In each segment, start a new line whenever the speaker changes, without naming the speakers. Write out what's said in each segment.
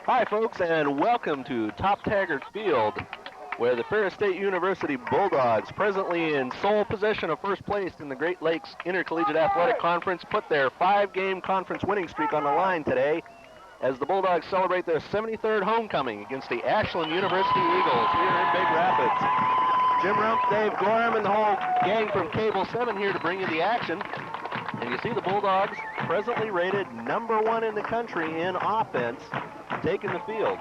Hi, folks, and welcome to Top Taggart Field, where the Ferris State University Bulldogs, presently in sole possession of first place in the Great Lakes Intercollegiate Athletic Conference, put their 5-game conference winning streak on the line today as the Bulldogs celebrate their 73rd homecoming against the Ashland University Eagles here in Big Rapids. Jim Rump, Dave Gorham, and the whole gang from Cable 7 here to bring you the action. And you see the Bulldogs, presently rated #1 in the country in offense, taking the field.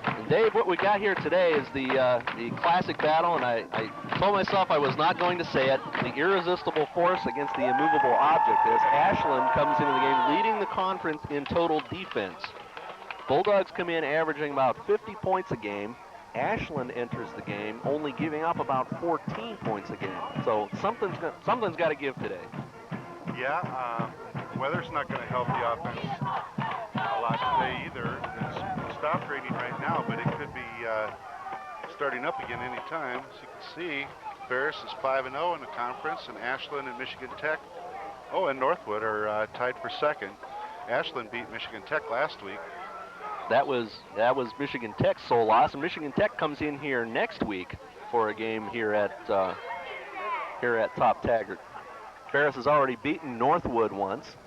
And Dave, what we got here today is the classic battle, and I told myself I was not going to say it, the irresistible force against the immovable object, as Ashland comes into the game leading the conference in total defense. Bulldogs come in averaging about 50 points a game. Ashland enters the game only giving up about 14 points a game. So something's got to give today.
Yeah, weather's not going to help the offense a lot today either. It's stop raining right now, but it could be starting up again any time. As you can see, Ferris is 5-0 in the conference, and Ashland and Michigan Tech, and Northwood are tied for second. Ashland beat Michigan Tech last week.
That was Michigan Tech's sole loss, and Michigan Tech comes in here next week for a game here at Top Taggart. Ferris has already beaten Northwood once.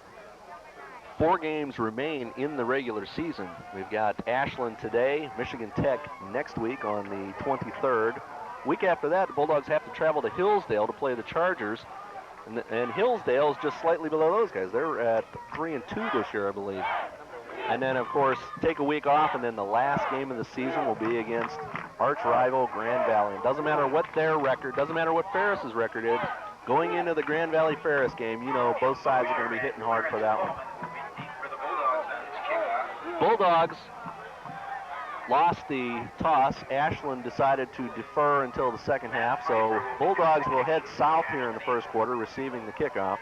4 games remain in the regular season. We've got Ashland today, Michigan Tech next week on the 23rd. Week after that, the Bulldogs have to travel to Hillsdale to play the Chargers, and Hillsdale is just slightly below those guys. They're at 3-2 this year, I believe. And then, of course, take a week off, and then the last game of the season will be against arch rival Grand Valley. It doesn't matter what their record, doesn't matter what Ferris's record is. Going into the Grand Valley Ferris game, you know both sides are going to be hitting hard for that one. Bulldogs lost the toss. Ashland decided to defer until the second half, so Bulldogs will head south here in the first quarter, receiving the kickoff.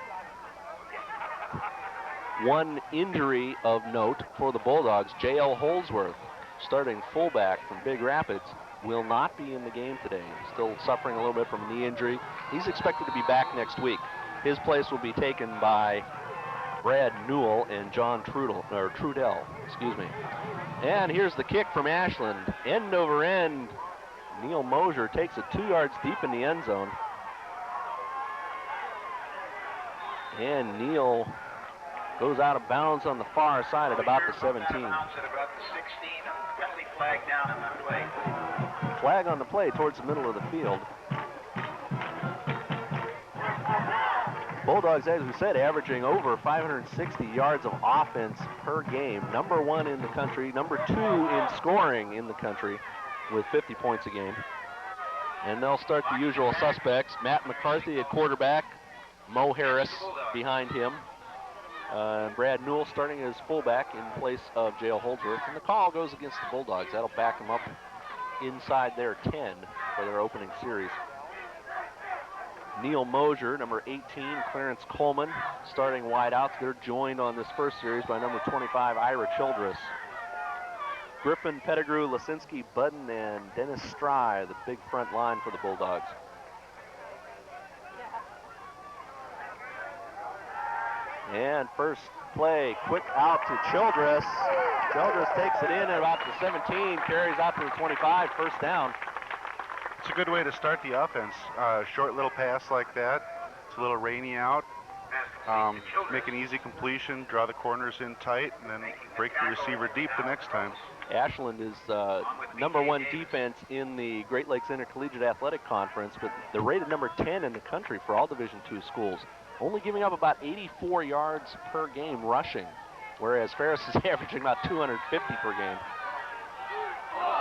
One injury of note for the Bulldogs, J.L. Holdsworth, starting fullback from Big Rapids, will not be in the game today. Still suffering a little bit from a knee injury. He's expected to be back next week. His place will be taken by Brad Newell and John Trudell, excuse me. And here's the kick from Ashland. End over end. Neil Mosier takes it 2 yards deep in the end zone. And Neil goes out of bounds on the far side at about the 17. Flag on the play towards the middle of the field. Bulldogs, as we said, averaging over 560 yards of offense per game. #1 in the country, #2 in scoring in the country with 50 points a game. And they'll start the usual suspects. Matt McCarthy at quarterback, Mo Harris behind him. Brad Newell starting as fullback in place of J.L. Holdsworth. And the call goes against the Bulldogs. That'll back them up inside their 10 for their opening series. Neil Mosier, #18, Clarence Coleman, starting wideouts. They're joined on this first series by #25, Ira Childress. Griffin, Pettigrew, Lasinski, Budden, and Dennis Stry, the big front line for the Bulldogs. And first play, quick out to Childress. Childress takes it in at about the 17, carries out to the 25, first down.
It's a good way to start the offense. Short little pass like that. It's a little rainy out. Make an easy completion, draw the corners in tight, and then break the receiver deep the next time.
Ashland is #1 defense in the Great Lakes Intercollegiate Athletic Conference, but they're rated #10 in the country for all Division II schools, only giving up about 84 yards per game rushing, whereas Ferris is averaging about 250 per game.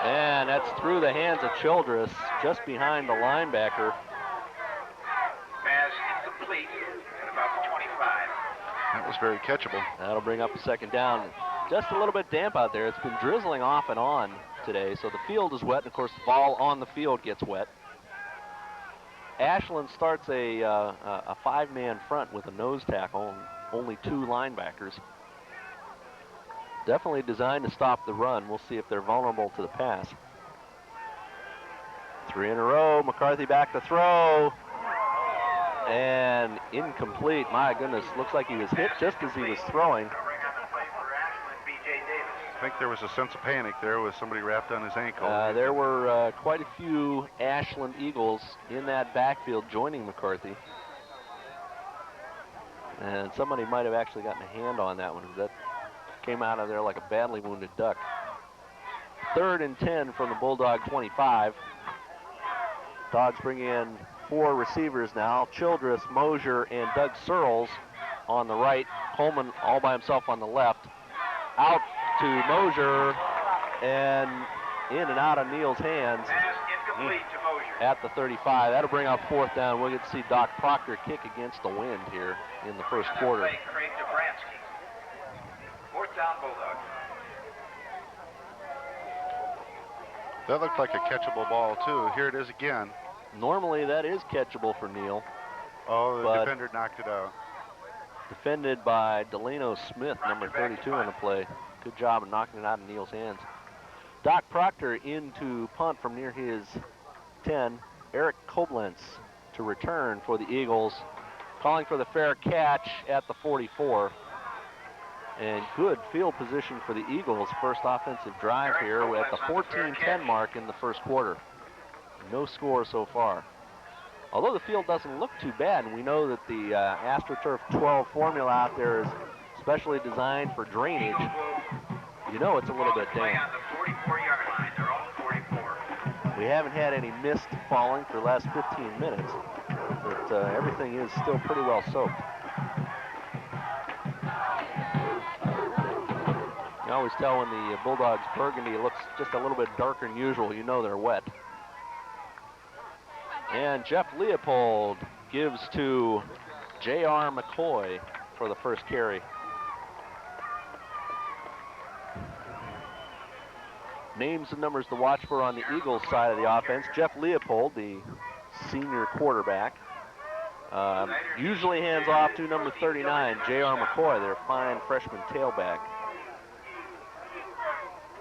And that's through the hands of Childress, just behind the linebacker.
Pass incomplete at about the 25.
That was very catchable.
That'll bring up a second down. Just a little bit damp out there. It's been drizzling off and on today, so the field is wet, and of course the ball on the field gets wet. Ashland starts a 5-man front with a nose tackle and only 2 linebackers. Definitely designed to stop the run. We'll see if they're vulnerable to the pass. 3 in a row. McCarthy back to throw. And incomplete. My goodness, looks like he was hit just as he was throwing.
think there was a sense of panic there with somebody wrapped on his ankle.
There were quite a few Ashland Eagles in that backfield joining McCarthy. And somebody might have actually gotten a hand on that one. That came out of there like a badly wounded duck. 3rd and 10 from the Bulldog 25. Dogs bring in 4 receivers now. Childress, Mosier, and Doug Searles on the right. Coleman all by himself on the left. Out to Mosier, and in and out of Neal's hands at the 35. That'll bring up 4th down. We'll get to see Doc Proctor kick against the wind here in the first quarter.
4th down, Bulldogs.
That looked like a catchable ball, too. Here it is again.
Normally, that is catchable for Neal.
Oh, the defender knocked it out.
Defended by Delano Smith, number 32 on the play. Good job of knocking it out of Neal's hands. Doc Proctor into punt from near his 10. Eric Koblenz to return for the Eagles. Calling for the fair catch at the 44. And good field position for the Eagles. First offensive drive here at the 14-10 mark in the first quarter. No score so far. Although the field doesn't look too bad, and we know that the AstroTurf 12 formula out there is specially designed for drainage, you know it's a little bit damp. We haven't had any mist falling for the last 15 minutes, but everything is still pretty well soaked. You always tell when the Bulldogs burgundy looks just a little bit darker than usual, you know they're wet. And Jeff Leopold gives to J.R. McCoy for the first carry. Names and numbers to watch for on the Eagles side of the offense. Jeff Leopold, the senior quarterback, usually hands off to number 39, J.R. McCoy, their fine freshman tailback.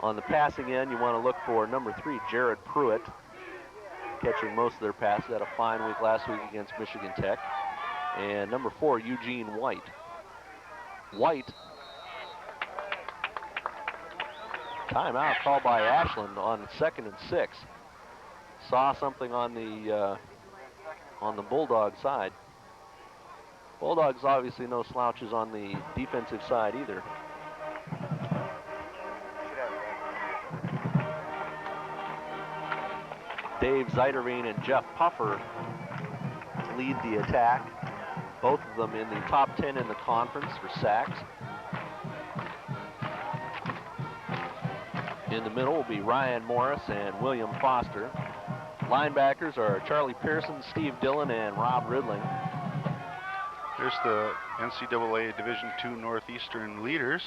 On the passing end, you want to look for number 3, Jared Pruitt, catching most of their passes. Had a fine week last week against Michigan Tech. And number 4, Eugene White. White, timeout called by Ashland on 2nd and 6. Saw something on the Bulldog side. Bulldogs obviously no slouches on the defensive side either. Dave Zeiderveen and Jeff Puffer lead the attack. Both of them in the top 10 in the conference for sacks. In the middle will be Ryan Morris and William Foster. Linebackers are Charlie Pearson, Steve Dillon, and Rob Ridling.
Here's the NCAA Division II Northeastern leaders.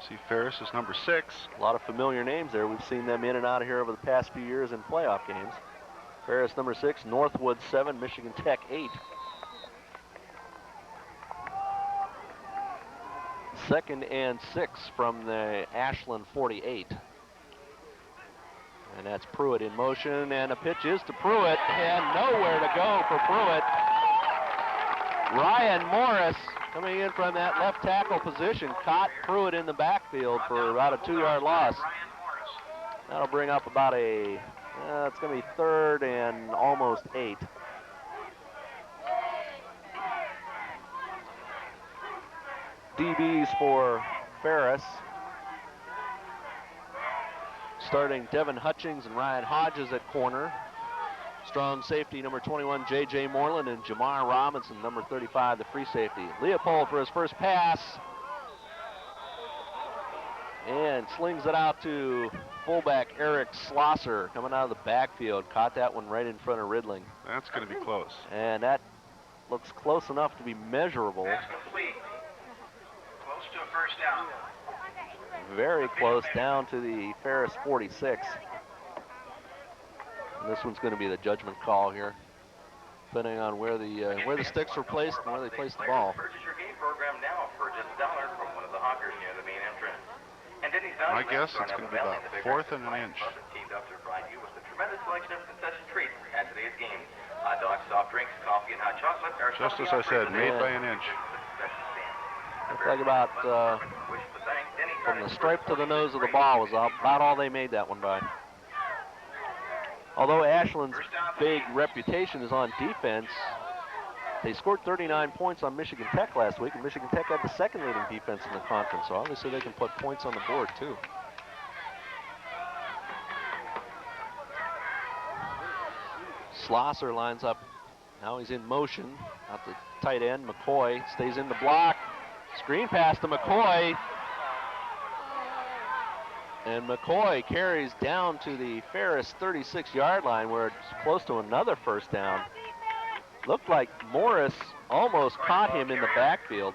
See Ferris is number 6.
A lot of familiar names there. We've seen them in and out of here over the past few years in playoff games. Ferris number 6, Northwood 7, Michigan Tech 8. 2nd and 6 from the Ashland 48. And that's Pruitt in motion, and a pitch is to Pruitt, and nowhere to go for Pruitt. Ryan Morris, coming in from that left tackle position, caught Pruitt in the backfield for about a 2-yard loss. That'll bring up about it's going to be 3rd and almost 8. DBs for Ferris. Starting Devin Hutchings and Ryan Hodges at corner. Strong safety, number 21, J.J. Moreland, and Jamar Robinson, number 35, the free safety. Leopold for his first pass. And slings it out to fullback Eric Schlosser, coming out of the backfield. Caught that one right in front of Ridling.
That's going to be close.
And that looks close enough to be measurable.
That's complete. Close to a first down.
Very close, down to the Ferris 46. And this one's going to be the judgment call here, depending on where the sticks were placed and where they placed the ball.
Purchase your game program now for just $1 from one of the hawkers near the main entrance. And Denny's
I guess it's going to be about 4th and an inch.
Teamed up to provide you with a tremendous selection of concession treats at today's game. Hot dogs, soft drinks, coffee, and hot chocolate are
just as I said, made by an inch.
Looks like about from And the stripe to the nose of the ball was about all they made that one by. Although Ashland's big reputation is on defense, they scored 39 points on Michigan Tech last week, and Michigan Tech had the second leading defense in the conference, so obviously they can put points on the board too. Schlosser lines up. Now he's in motion at the tight end. McCoy stays in the block. Screen pass to McCoy. And McCoy carries down to the Ferris 36-yard line where it's close to another first down. Looked like Morris almost caught him in the backfield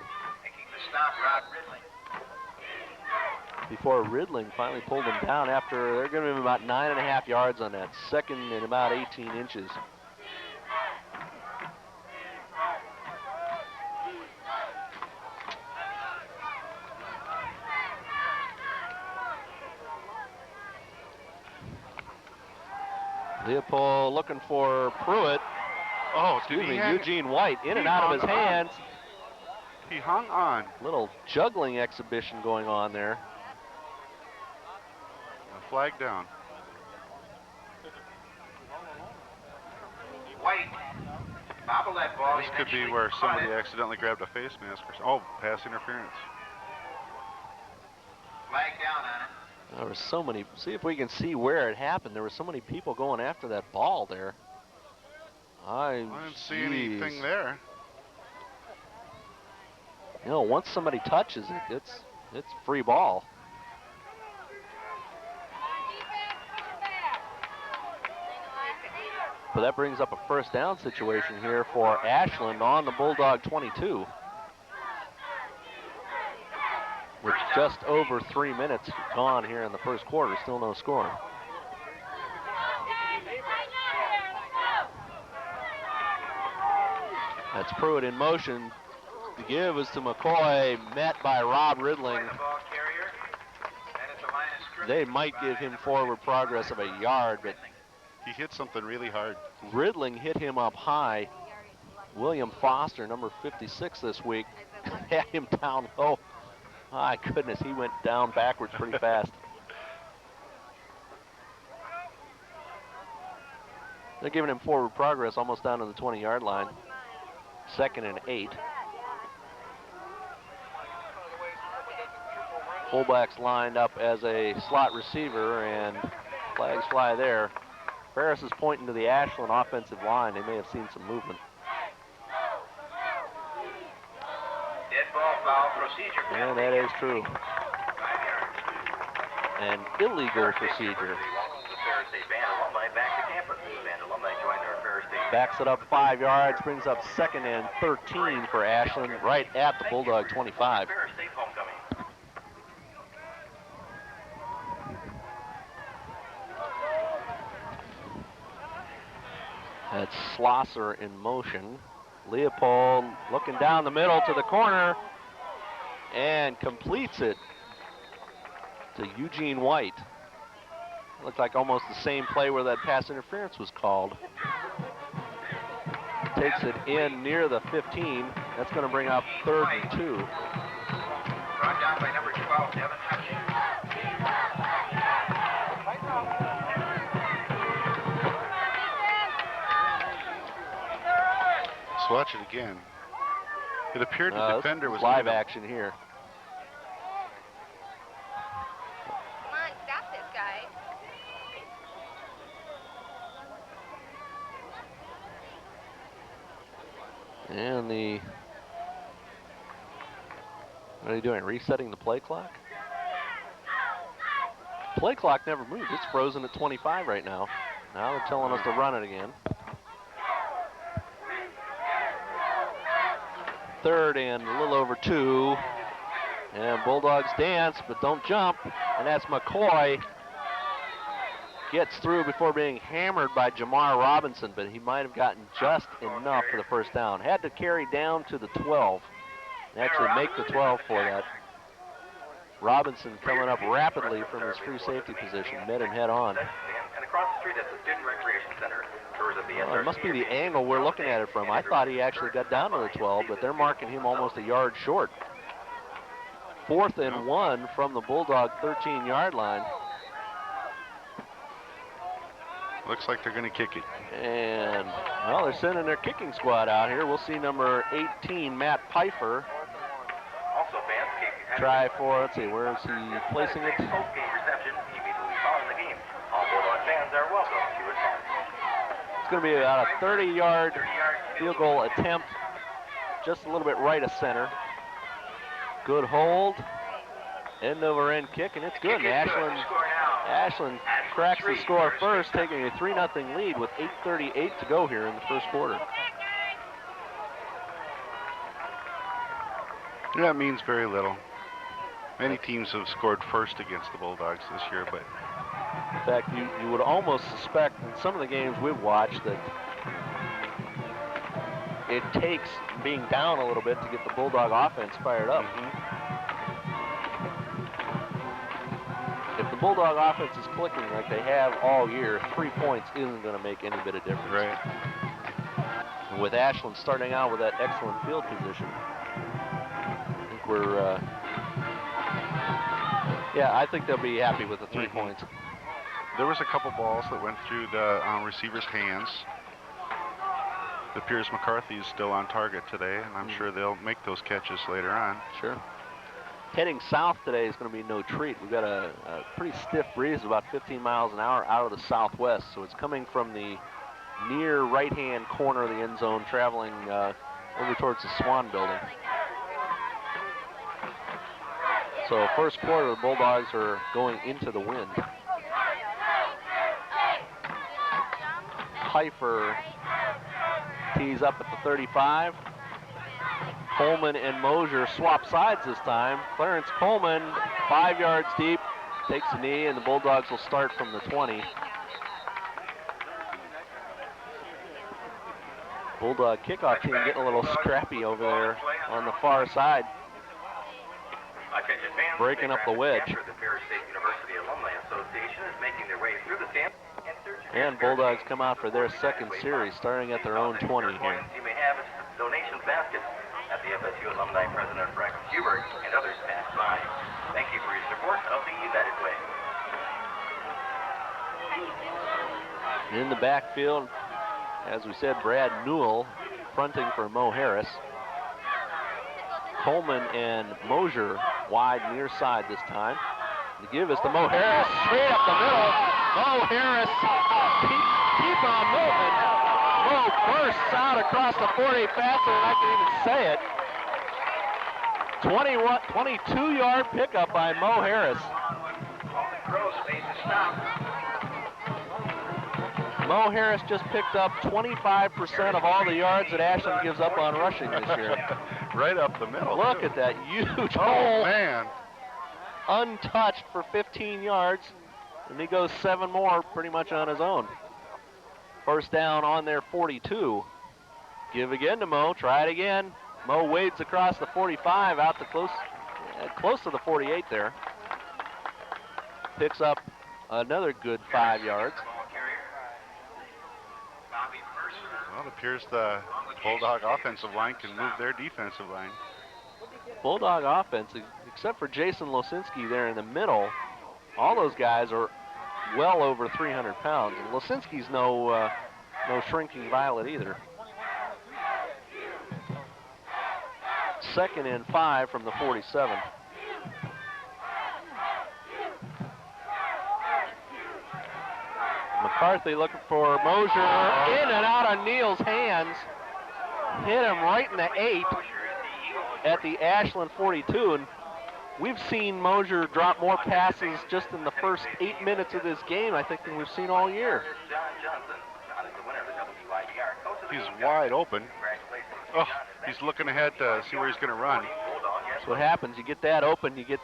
before Ridling finally pulled him down after they're giving him about 9.5 yards on that, second and about 18 inches. Leopold looking for Pruitt.
Oh,
excuse me, Eugene White in and out of his hands.
He hung on.
Little juggling exhibition going on there.
A flag down.
White. Bobble that ball.
This could be where somebody accidentally grabbed a face mask or something. Oh, pass interference.
Flag down on it.
There were so many, see if we can see where it happened. There were so many people going after that ball there.
I didn't see anything there.
You know, once somebody touches it, it's free ball. But that brings up a first down situation here for Ashland on the Bulldog 22. With just over 3 minutes gone here in the first quarter, still no score. That's Pruitt in motion. The give is to McCoy, met by Rob Ridling. They might give him forward progress of a yard, but
he hit something really hard.
Ridling hit him up high. William Foster, number 56 this week, had him down low. My goodness, he went down backwards pretty fast. They're giving him forward progress almost down to the 20-yard line. 2nd and 8. Fullbacks lined up as a slot receiver, and flags fly there. Ferris is pointing to the Ashland offensive line. They may have seen some movement.
Dead ball foul procedure.
Yeah, that is true. An illegal procedure. Backs it up 5 yards, brings up 2nd and 13 for Ashland, right at the Bulldog 25. That's Schlosser in motion. Leopold looking down the middle to the corner and completes it to Eugene White. Looked like almost the same play where that pass interference was called. Takes it in near the 15. That's going to bring up 3rd and 2.
Brought down by number 12, Devin Hutchins.
Let's watch it again. It appeared the defender was
live action here.
Come on, stop this guy.
And what are they doing? Resetting the play clock? Play clock never moved. It's frozen at 25 right now. Now they're telling us to run it again. 3rd and a little over 2. And Bulldogs dance, but don't jump. And that's McCoy. Gets through before being hammered by Jamar Robinson, but he might have gotten just enough for the first down. Had to carry down to the 12. And actually make the 12 for that. Robinson coming up rapidly from his free safety position, met him head on.
And across the street at the Student Recreation Center.
Well, it must be the angle we're looking at it from. I thought he actually got down to the 12, but they're marking him almost a yard short. 4th and 1 from the Bulldog 13-yard line.
Looks like they're going to kick it.
And, well, they're sending their kicking squad out here. We'll see number 18, Matt Pfeiffer,
Also, fans,
try for, let's see, where is he placing it?
post-game reception immediately following the game. All Bulldog fans are welcome to attend.
It's going to be about a 30-yard field goal attempt, just a little bit right of center. Good hold, end-over-end kick, and it's good. And Ashland cracks the score first, taking a 3-0 lead with 8:38 to go here in the first quarter.
That means very little. Many teams have scored first against the Bulldogs this year, but
in fact, you would almost suspect in some of the games we've watched that it takes being down a little bit to get the Bulldog offense fired up. If the Bulldog offense is clicking like they have all year, 3 points isn't going to make any bit of difference.
right.
And with Ashland starting out with that excellent field position, I think we're, I think they'll be happy with the 3 points.
There was a couple balls that went through the receiver's hands. It appears McCarthy is still on target today, and I'm sure they'll make those catches later on.
Sure. Heading south today is going to be no treat. We've got a pretty stiff breeze, about 15 miles an hour out of the southwest. So it's coming from the near right-hand corner of the end zone, traveling over towards the Swan building. So first quarter, the Bulldogs are going into the wind. Pfeiffer tees up at the 35. Coleman and Mosier swap sides this time. Clarence Coleman, 5 yards deep, takes a knee, and the Bulldogs will start from the 20. Bulldog kickoff team getting a little scrappy over there on the far side, breaking up the wedge.
The Ferris State University Alumni Association is making their way through the stands.
And Bulldogs come out for their second series, starting at their own 20 here.
You may have donations basket at the FSU Alumni President Frank Hubert and others pass by. Thank you for your support of the United Way.
In the backfield, as we said, Brad Newell fronting for Mo Harris. Coleman and Mosier wide near side this time. The give is to Mo Harris, straight up the middle. Mo Harris, keep on moving. Mo bursts out across the 40 faster than I can even say it. 22-yard pickup by Mo Harris. Mo Harris just picked up 25% of all the yards that Ashland gives up on rushing this year.
Right up the middle.
Look
too.
at that huge
Oh,
hole.
man.
Untouched for 15 yards, and he goes 7 more pretty much on his own. First down on their 42. Give again to Mo, try it again. Mo wades across the 45 out to close to the 48 there. Picks up another good 5 yards.
Well, it appears the Bulldog offensive line can move their defensive line.
Bulldog offense, except for Jason Losinski there in the middle, all those guys are well over 300 pounds. And Losinski's no shrinking violet either. 2nd and 5 from the 47. McCarthy looking for Mosier, in and out of Neal's hands. Hit him right in the 8 at the Ashland 42. And we've seen Mosier drop more passes just in the first 8 minutes of this game, I think, than we've seen all year.
He's wide open. Oh, he's looking ahead to see where he's going to run.
That's what happens. You get that open, you get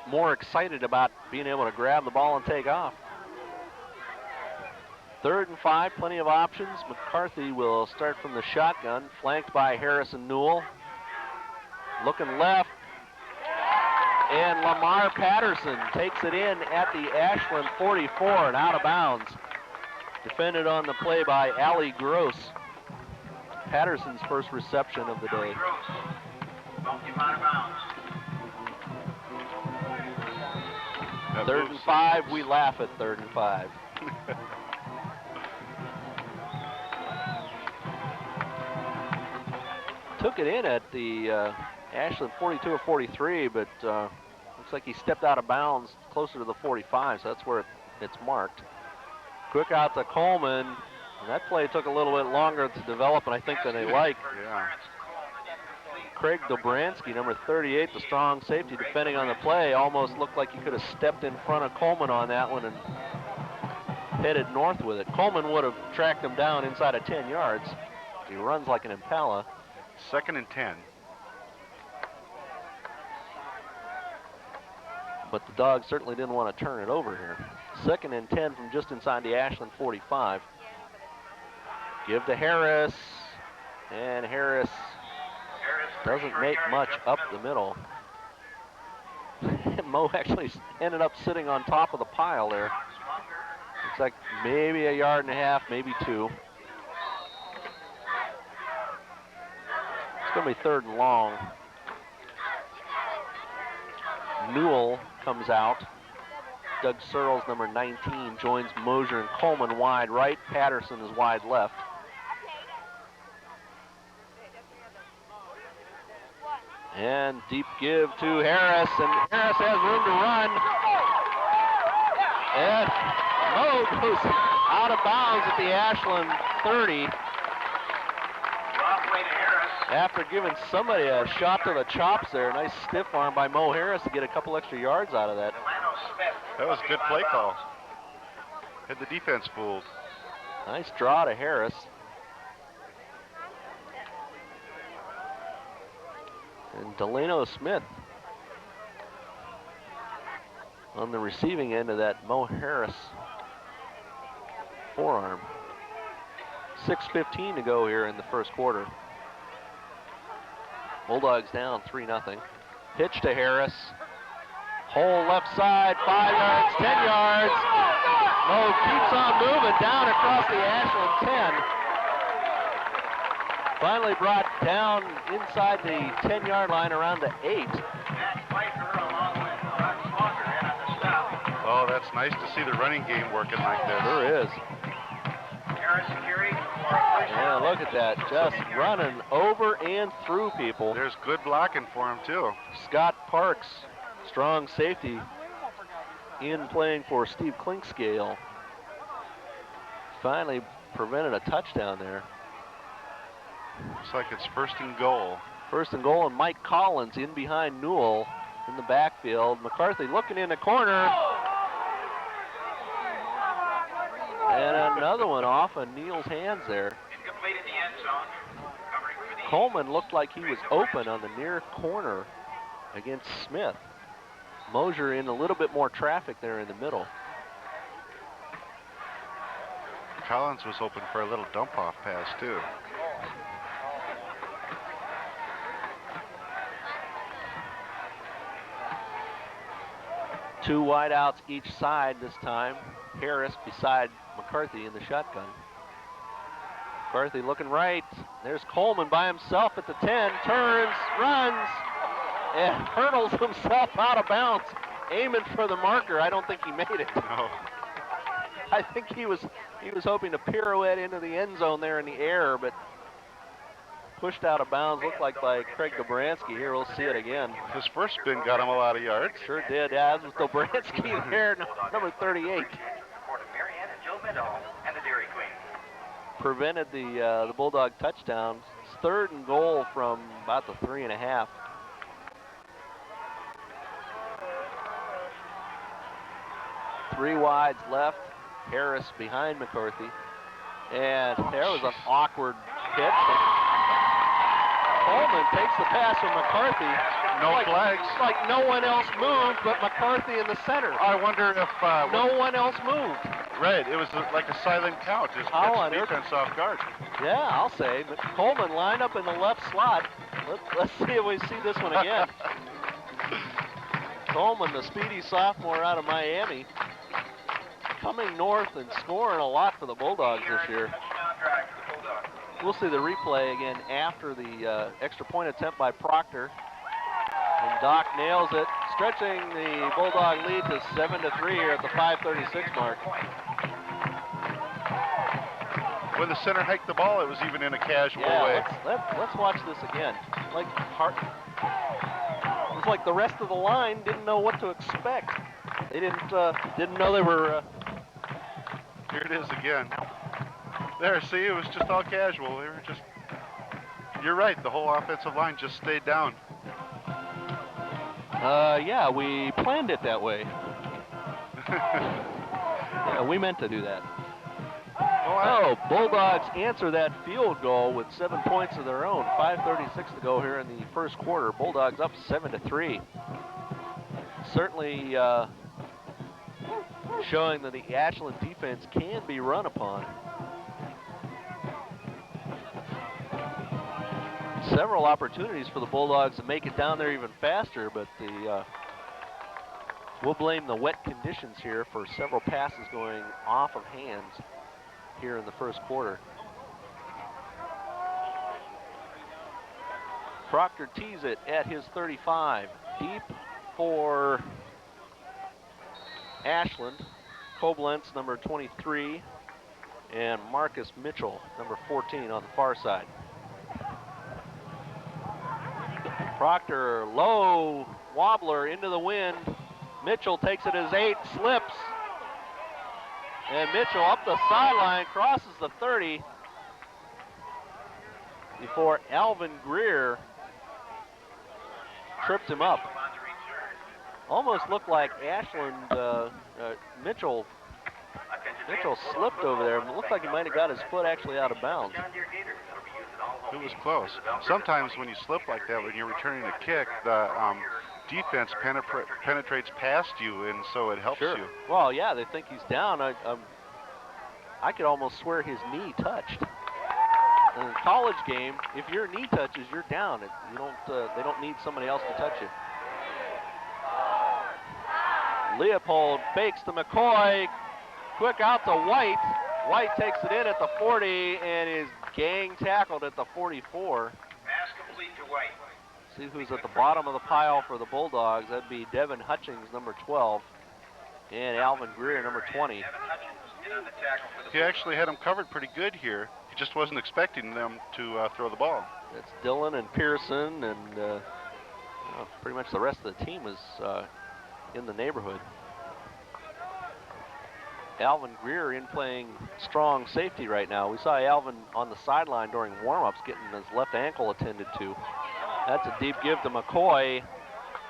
more excited about being able to grab the ball and take off. 3rd and 5, plenty of options. McCarthy will start from the shotgun, flanked by Harris and Newell. Looking left, and Lamar Patterson takes it in at the Ashland 44 and out of bounds. Defended on the play by Allie Gross. Patterson's first reception of the day.
That
3rd
moves
and 5,
things.
we laugh at 3rd and 5. Took it in at the Ashland 42 or 43, but looks like he stepped out of bounds closer to the 45, so that's where it's marked. Quick out to Coleman. And that play took a little bit longer to develop, and I think than they like.
Yeah.
Craig Dobransky, number 38, the strong safety defending on the play, almost looked like he could have stepped in front of Coleman on that one and headed north with it. Coleman would have tracked him down inside of 10 yards. He runs like an impala.
2nd and 10.
But the Dogs certainly didn't want to turn it over here. 2nd and 10 from just inside the Ashland 45. Give to Harris, and Harris doesn't make much up the middle. Mo actually ended up sitting on top of the pile there. Looks like maybe a yard and a half, maybe 2. It's going to be 3rd and long. Newell comes out. Doug Searles, number 19, joins Mosier and Coleman wide right. Patterson is wide left. And deep give to Harris, and Harris has room to run. And Mo goes out of bounds at the Ashland 30. After giving somebody a shot to the chops there. Nice stiff arm by Mo Harris to get a couple extra yards out of that.
That was a good play call. Had the defense fooled.
Nice draw to Harris. And Delano Smith on the receiving end of that Mo Harris forearm. 6:15 to go here in the first quarter. Bulldogs down 3-0. Pitch to Harris. Hole left side, 5 yards, 10 yards. Mo keeps on moving down across the Ashland 10. Finally brought down inside the 10-yard line around the 8.
Oh, that's nice to see the running game working like this.
Sure is. Yeah, look at that. Just running over and through people.
There's good blocking for him, too.
Scott Parks, strong safety, in playing for Steve Klinkscale. Finally prevented a touchdown there.
Looks like it's 1st and goal.
1st and goal, and Mike Collins in behind Newell in the backfield. McCarthy looking in the corner. And another one off of Neal's hands there. Coleman looked like he was open on the near corner against Smith. Mosier in a little bit more traffic there in the middle.
Collins was open for a little dump-off pass, too.
Two wideouts each side this time. Harris beside McCarthy in the shotgun. McCarthy looking right. There's Coleman by himself at the 10. Turns, runs, and hurdles himself out of bounds. Aiming for the marker. I don't think he made it.
No.
I think he was hoping to pirouette into the end zone there in the air, but pushed out of bounds. Looked like by Craig Dobransky. Here, we'll see it again.
His first spin got him a lot of yards.
Sure did. Yeah, that was Dobransky there, number 38. Prevented the Bulldog touchdown. It's 3rd and goal from about the 3.5. Three wides left. Harris behind McCarthy. And there was an awkward pitch. Coleman takes the pass from McCarthy.
No flags.
Like no one else moved but McCarthy in the center.
I wonder if...
no one else moved.
Right, it was like a silent count. Just catch the defense off guard.
Yeah, I'll say. But Coleman lined up in the left slot. Let's see if we see this one again. Coleman, the speedy sophomore out of Miami, coming north and scoring a lot for the Bulldogs this year. We'll see the replay again after the extra point attempt by Proctor. And Doc nails it, stretching the Bulldog lead to 7-3 here at the 5:36 mark.
When the center hiked the ball, it was even in a casual way.
Let's watch this again. Like it's like the rest of the line didn't know what to expect. They didn't know they were.
Here it is again. There, see, it was just all casual. They were just. You're right. The whole offensive line just stayed down.
Yeah, we planned it that way. Yeah, we meant to do that. Oh, Bulldogs answer that field goal with 7 points of their own. 5:36 to go here in the first quarter. Bulldogs up 7-3. Certainly showing that the Ashland defense can be run upon. Several opportunities for the Bulldogs to make it down there even faster, but we'll blame the wet conditions here for several passes going off of hands here in the first quarter. Proctor tees it at his 35. Deep for Ashland. Koblenz, number 23, and Marcus Mitchell, number 14 on the far side. Proctor, low wobbler into the wind. Mitchell takes it as 8, slips. And Mitchell up the sideline, crosses the 30 before Alvin Greer tripped him up. Almost looked like Ashland, Mitchell slipped over there. It looked like he might have got his foot actually out of bounds.
It was close. Sometimes when you slip like that, when you're returning a kick, the defense penetrates past you, and so it helps you.
Well, yeah, they think he's down. I could almost swear his knee touched. In a college game, if your knee touches, you're down. You don't. They don't need somebody else to touch you. Leopold fakes to McCoy. Quick out to White. White takes it in at the 40 and is gang tackled at the 44.
Pass complete to White.
See who's at the bottom of the pile for the Bulldogs. That'd be Devin Hutchings, number 12, and Alvin Greer, number 20.
He actually had him covered pretty good here. He just wasn't expecting them to throw the ball.
It's Dillon and Pearson, and pretty much the rest of the team is in the neighborhood. Alvin Greer in playing strong safety right now. We saw Alvin on the sideline during warm-ups getting his left ankle attended to. That's a deep give to McCoy,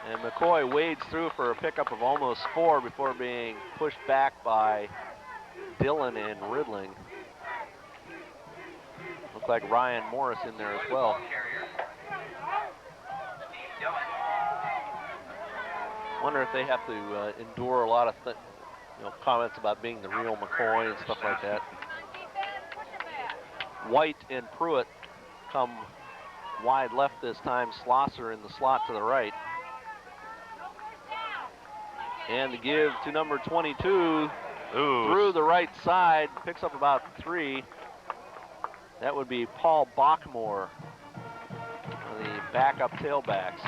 and McCoy wades through for a pickup of almost 4 before being pushed back by Dillon and Ridling. Looks like Ryan Morris in there as well. Wonder if they have to endure a lot of comments about being the real McCoy and stuff like that. White and Pruitt come wide left this time. Slosser in the slot to the right. And the give to number 22 through the right side. Picks up about 3. That would be Paul Bachmore, the backup tailbacks.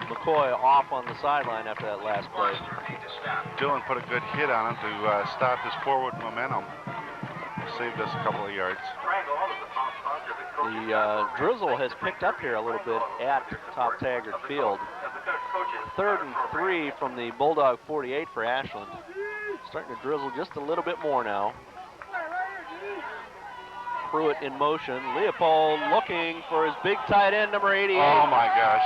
McCoy off on the sideline after that last play.
Dillon put a good hit on him to stop his forward momentum. Saved us a couple of yards.
The drizzle has picked up here a little bit at Top Taggart Field. 3rd and 3 from the Bulldog 48 for Ashland. Starting to drizzle just a little bit more now. Pruitt in motion. Leopold looking for his big tight end, number 88.
Oh my gosh.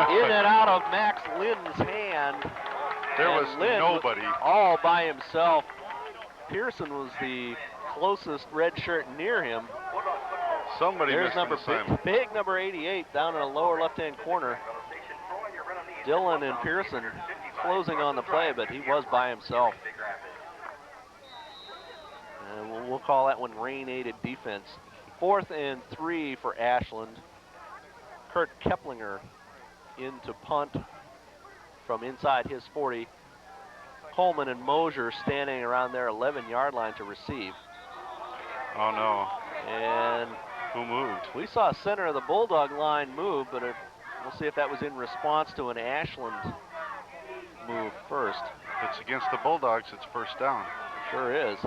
In and out of Max Lynn's hand.
There was
Lynn
nobody.
All by himself. Pearson was the closest red shirt near him.
Somebody
There's
missed
number
an assignment.
big number 88 down in the lower left-hand corner. Dillon and Pearson closing on the play, but he was by himself. And we'll call that one rain-aided defense. 4th and 3 for Ashland. Kurt Keplinger in to punt from inside his 40. Coleman and Mosier standing around their 11-yard line to receive.
Oh no.
And
who moved?
We saw center of the Bulldog line move, but it We'll see if that was in response to an Ashland move first.
If it's against the Bulldogs, it's first down.
Sure is.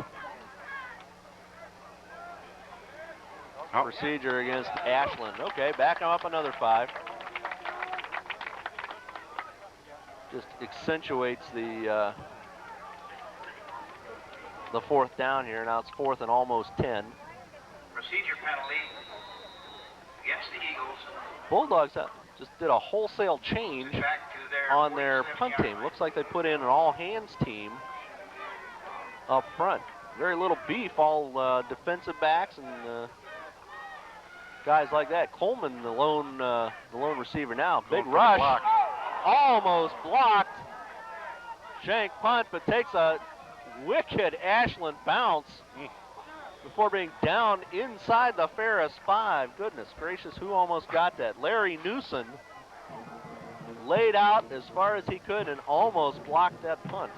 Oh.
Procedure against Ashland. Okay, back up another 5. Just accentuates the 4th down here. Now it's 4th and almost 10.
Procedure penalty against the Eagles.
Bulldogs just did a wholesale change
Back to their
on their
47
punt
yard
team.
line.
Looks like they put in an all-hands team up front. Very little beef, all defensive backs and guys like that. Coleman, the lone receiver now. Big
Going for the
rush,
block.
almost blocked. Shank punt, but takes a wicked Ashland bounce before being down inside the Ferris 5. Goodness gracious, who almost got that? Larry Newson laid out as far as he could and almost blocked that punt.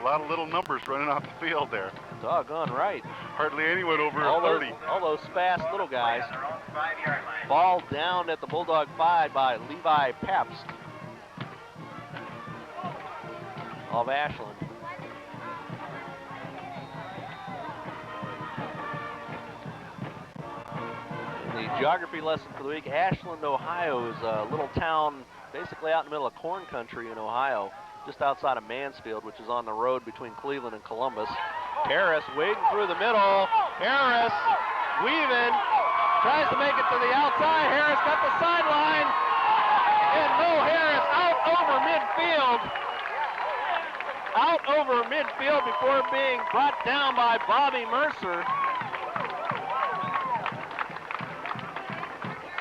A lot of little numbers running off the field there.
Doggone right.
Hardly anyone over
All
30.
those fast little guys.
On their own 5-yard line.
Ball down at the Bulldog 5 by Levi Pabst of Ashland. The geography lesson for the week, Ashland, Ohio is a little town basically out in the middle of corn country in Ohio, just outside of Mansfield, which is on the road between Cleveland and Columbus. Harris wading through the middle. Harris weaving, tries to make it to the outside. Harris got the sideline. And Mo Harris out over midfield. Out over midfield before being brought down by Bobby Mercer.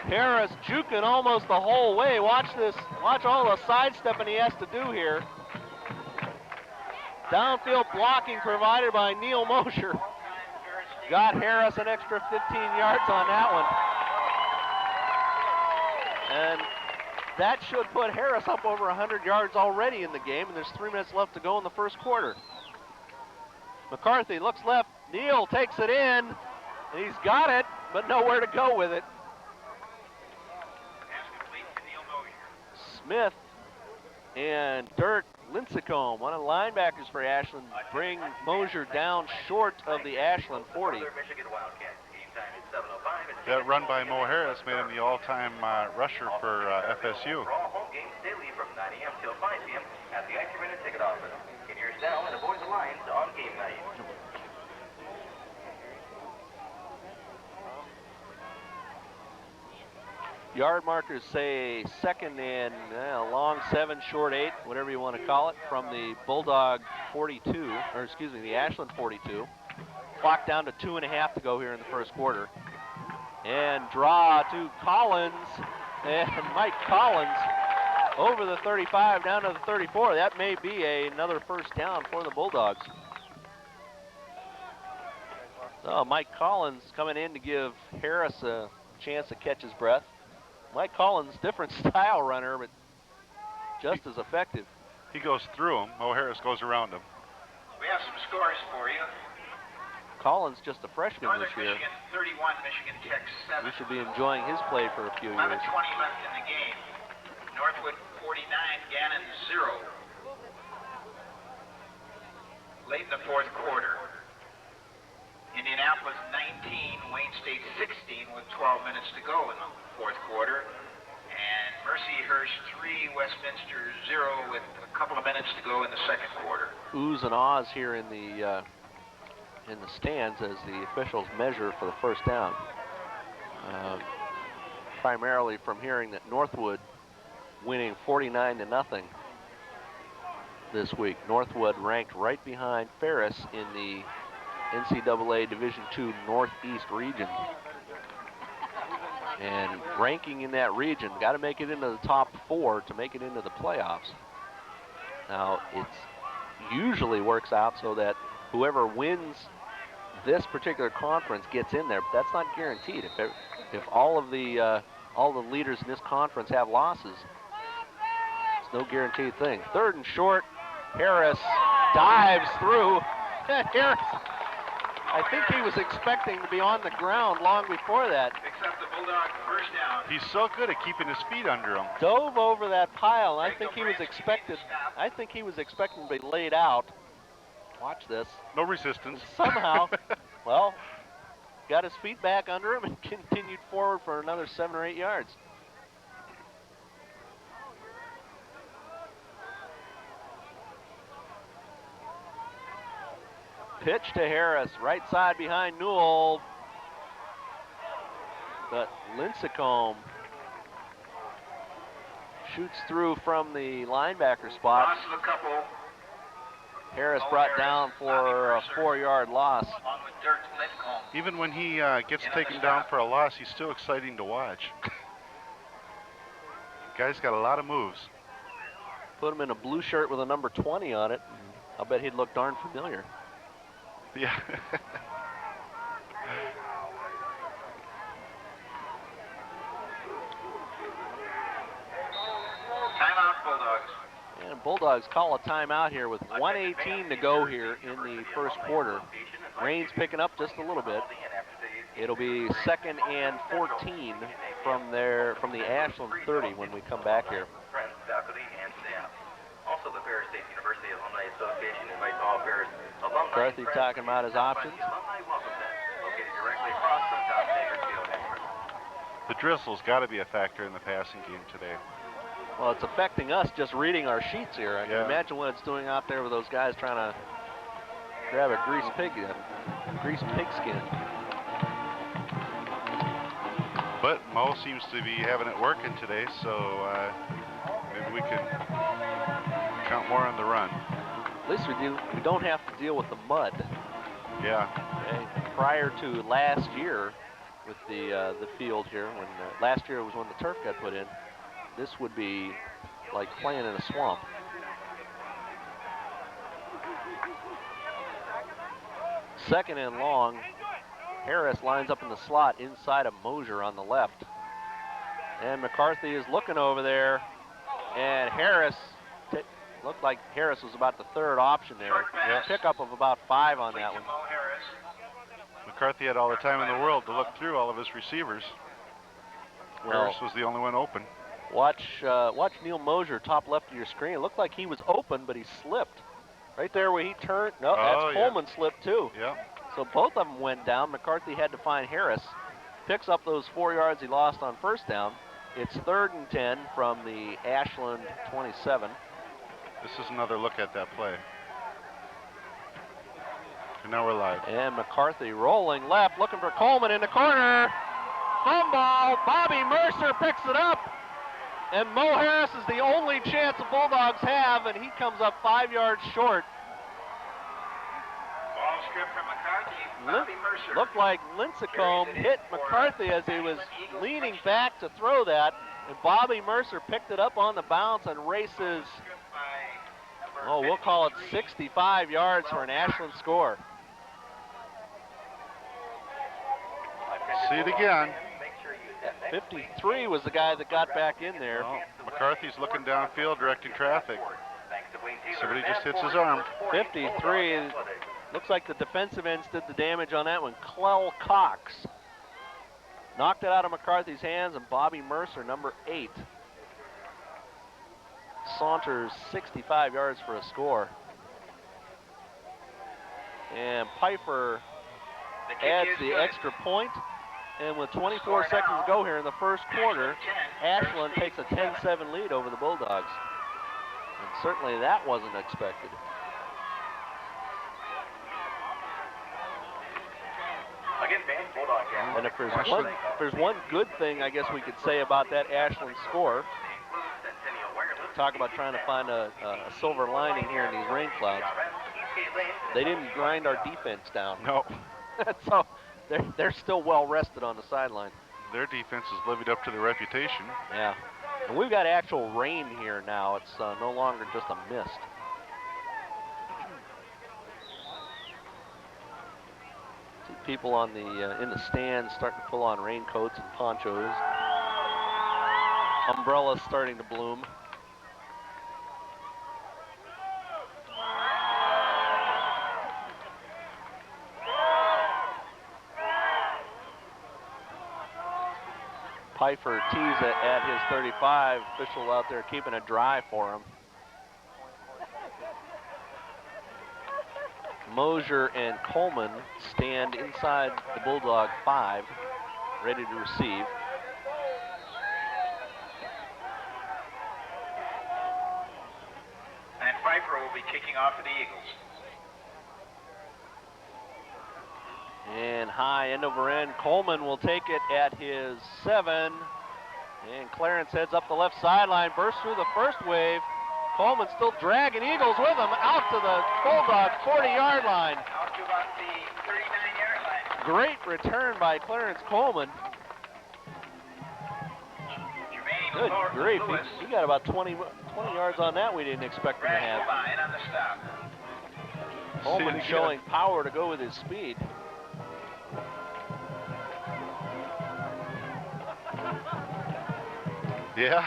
Harris juking almost the whole way. Watch this. Watch all the sidestepping he has to do here. Downfield blocking provided by Neil Mosher. Got Harris an extra 15 yards on that one. And that should put Harris up over 100 yards already in the game, and there's 3 minutes left to go in the first quarter. McCarthy looks left. Neil takes it in, and he's got it, but nowhere to go with it. Smith and Dirk Lincecum, one of the linebackers for Ashland, bring Mosier down short of the Ashland 40.
That run by Mo Harris made him the all-time rusher for FSU.
Home games daily from 9 a.m. till 5 p.m. at the Accurate Ticket Office. Get yours now and avoid the lines on game night.
Yard markers say 2nd and long 7, short 8, whatever you want to call it, from the Bulldog 42, or excuse me, the Ashland 42. Clock down to 2.5 to go here in the first quarter. And draw to Collins, and Mike Collins over the 35 down to the 34. That may be another first down for the Bulldogs. So Mike Collins coming in to give Harris a chance to catch his breath. Mike Collins, different style runner, but just as effective.
He goes through him. Mo Harris goes around him.
We have some scores for you.
Collins just a freshman
Northern
this year.
Michigan 31, Michigan Tech 7.
We should be enjoying his play for a few
11:20
years.
left in the game. Northwood 49, Gannon 0. Late in the fourth quarter. Indianapolis 19, Wayne State 16 with 12 minutes to go in the fourth quarter. And Mercyhurst 3, Westminster 0 with a couple of minutes to go in the second quarter.
Oohs and ahs here in the stands as the officials measure for the first down. Primarily from hearing that Northwood winning 49-0 this week. Northwood ranked right behind Ferris in the NCAA Division II Northeast region. And ranking in that region, got to make it into the top 4 to make it into the playoffs. Now, it usually works out so that whoever wins this particular conference gets in there, but that's not guaranteed. If all the leaders in this conference have losses, it's no guaranteed thing. 3rd and short, Harris dives through. Harris I think he was expecting to be on the ground long before that.
Picks up the Bulldogs first down.
He's so good at keeping his feet under him.
Dove over that pile. I think he was expected. I think he was expecting to be laid out. Watch this.
No resistance.
And somehow, well, got his feet back under him and continued forward for another 7 or 8 yards. Pitch to Harris, right side behind Newell. But Lincecum shoots through from the linebacker spot.
Loss of a couple.
Harris brought down for a 4-yard loss.
On with Dirk Lincecum.
Even when he gets taken down for a loss, he's still exciting to watch. Guy's got a lot of moves.
Put him in a blue shirt with a number 20 on it. I'll bet he'd look darn familiar.
Yeah.
Timeout, Bulldogs.
And Bulldogs call a timeout here with 1:18 to go here in the first quarter. Rain's picking up just a little bit. It'll be 2nd and 14 from the Ashland 30 when we come back here.
Friends, faculty, and staff. Also, the Ferris State University Alumni Association invites all Ferris alumni.
McCarthy talking about his options.
The Alumni Welcome Center, located directly across from Top Taggart Field.
The drizzle's got to be a factor in the passing game today.
Well, it's affecting us just reading our sheets here. I can
Yeah.
imagine what it's doing out there with those guys trying to grab a greased pigskin.
But Mo seems to be having it working today, so maybe we can count more on the run.
At least we don't have to deal with the mud.
Yeah.
Okay. Prior to last year with the field here, when last year was when the turf got put in, this would be like playing in a swamp. Second and long. Harris lines up in the slot inside of Mosier on the left. And McCarthy is looking over there. And Harris, looked like Harris was about the third option there. A pickup of about 5 on that one.
McCarthy had all the time in the world to look through all of his receivers. Ferris was the only one open.
Watch Neil Mosier, top left of your screen. It looked like he was open, but he slipped. Right there where he turned. No, that's Coleman slipped too.
Yeah.
So both of them went down. McCarthy had to find Harris. Picks up those 4 yards he lost on first down. It's 3rd and 10 from the Ashland 27.
This is another look at that play. And now we're live.
And McCarthy rolling left, looking for Coleman in the corner. Fumble. Bobby Mercer picks it up. And Mo Harris is the only chance the Bulldogs have, and he comes up 5 yards short.
Ball stripped from McCarthy. Bobby Mercer.
Looked like Lincecum hit McCarthy as he was leaning back to throw that, and Bobby Mercer picked it up on the bounce and races, we'll call it 65 yards for an Ashland score.
See it again.
53 was the guy that got back in there.
Well, McCarthy's looking downfield, directing traffic. Somebody just hits his arm.
53. Looks like the defensive ends did the damage on that one. Clell Cox knocked it out of McCarthy's hands, and Bobby Mercer, number 8, saunters 65 yards for a score. And Pfeiffer adds the extra point. And with 24 seconds to go here in the first quarter, Ashland takes a 10-7 lead over the Bulldogs. And certainly that wasn't expected. And if there's one good thing I guess we could say about that Ashland score, talk about trying to find a silver lining here in these rain clouds. They didn't grind our defense down.
No.
So they're still well rested on the sideline.
Their defense has lived up to their reputation.
Yeah. And we've got actual rain here now. It's no longer just a mist. See people on the in the stands starting to pull on raincoats and ponchos. Umbrellas starting to bloom. Pfeiffer tees it at his 35. Official out there keeping it dry for him. Mosier and Coleman stand inside the Bulldog 5, ready to receive.
And Pfeiffer will be kicking off for the Eagles.
And high end over end. Coleman will take it at his 7. And Clarence heads up the left sideline, bursts through the first wave. Coleman still dragging Eagles with him out to the Bulldog 40-yard line.
Out to about the 39-yard line.
Great return by Clarence Coleman. Good grief, he got about 20 yards on that we didn't expect him to have.
Line on the stop.
Coleman showing power to go with his speed.
Yeah,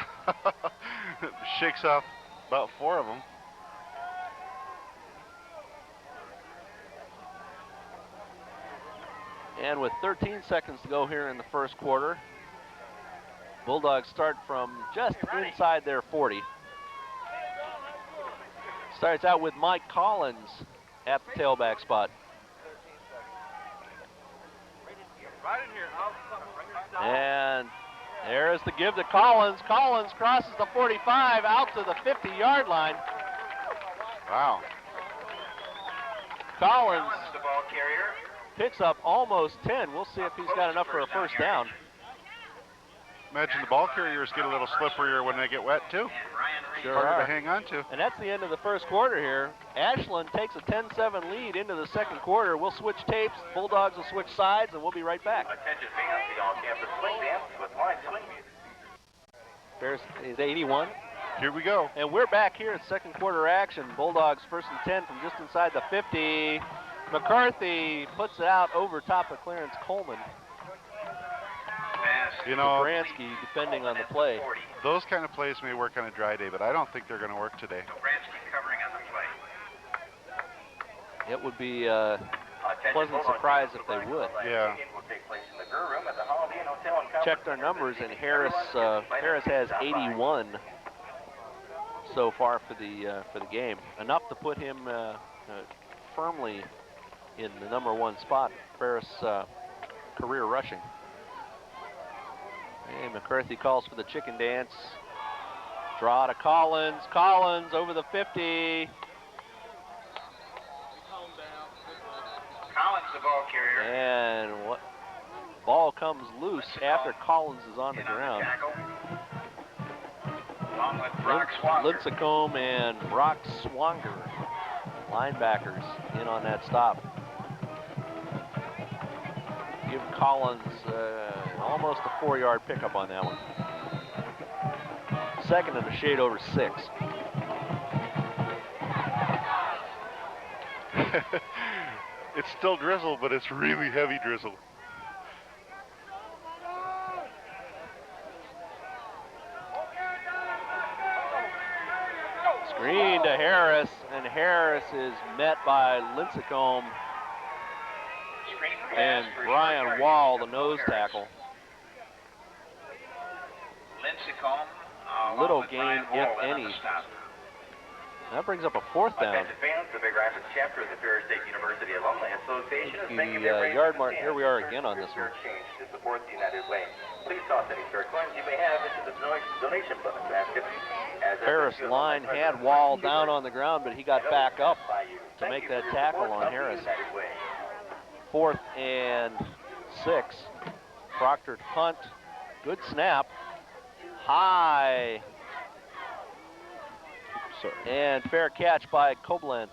shakes off about 4 of them.
And with 13 seconds to go here in the first quarter, Bulldogs start from just inside their 40. Starts out with Mike Collins at the tailback spot. And there's the give to Collins. Collins crosses the 45 out to the 50-yard line.
Wow.
Collins
The ball carrier.
picks up almost 10. We'll see if he's got enough for a first down.
Imagine the ball carriers get a little slipperier when they get wet too.
And Ryan Reed.
Sure
Harder
are.
to hang on to.
And that's the end of the first quarter here. Ashland takes a 10-7 lead into the second quarter. We'll switch tapes. Bulldogs will switch sides, and we'll be right back.
Attention fans, the all-campus swing dance with live swing music.
There's is 81.
Here we go.
And we're back here at second quarter action. Bulldogs first and 10 from just inside the 50. McCarthy puts it out over top of Clarence Coleman.
You know,
Bransky defending on the play.
those kind of plays may work on a dry day, but I don't think they're going to work today.
Bransky covering on the play.
It would be a pleasant surprise if they would.
Yeah.
Checked our numbers, and Harris has 81 so far for the game. Enough to put him firmly in the number 1 spot. Ferris career rushing. And McCarthy calls for the chicken dance. Draw to Collins. Collins over the 50.
Collins, the ball carrier.
And what ball comes loose after Collins is on the
In on
ground.
tackle. Along with Brock Swanger.
Lincecum and Brock Swanger, linebackers, in on that stop. Give Collins almost a 4-yard pickup on that one. Second and a shade over 6.
It's still drizzle, but it's really heavy drizzle.
Screen to Harris, and Harris is met by Lincecum
Screen pass
and
for
Brian
short
Wall, the
yardage.
nose tackle.
Lincecum.
Little
with
gain,
Brian
if
Wall in on
any.
the stop.
That brings up a 4th down.
Attention fans, the Big Rapids chapter of the Ferris State University Alumni Association is making
The
their raise
yard
to
mark,
stand
here we are
for
again on this one.
spare change to support the United Way. Please toss any spare coins you may have into the donation basket. As
Ferris
FSU
line
alumni
had
president
Wall
Mike
down
Hubert
on the ground, but he got
and
back
others
up
by you.
to
Thank
make
you
that
for your
tackle
support
on
of the
Harris.
United Way.
4th and 6. Proctor to punt. Good snap. High. And fair catch by Koblenz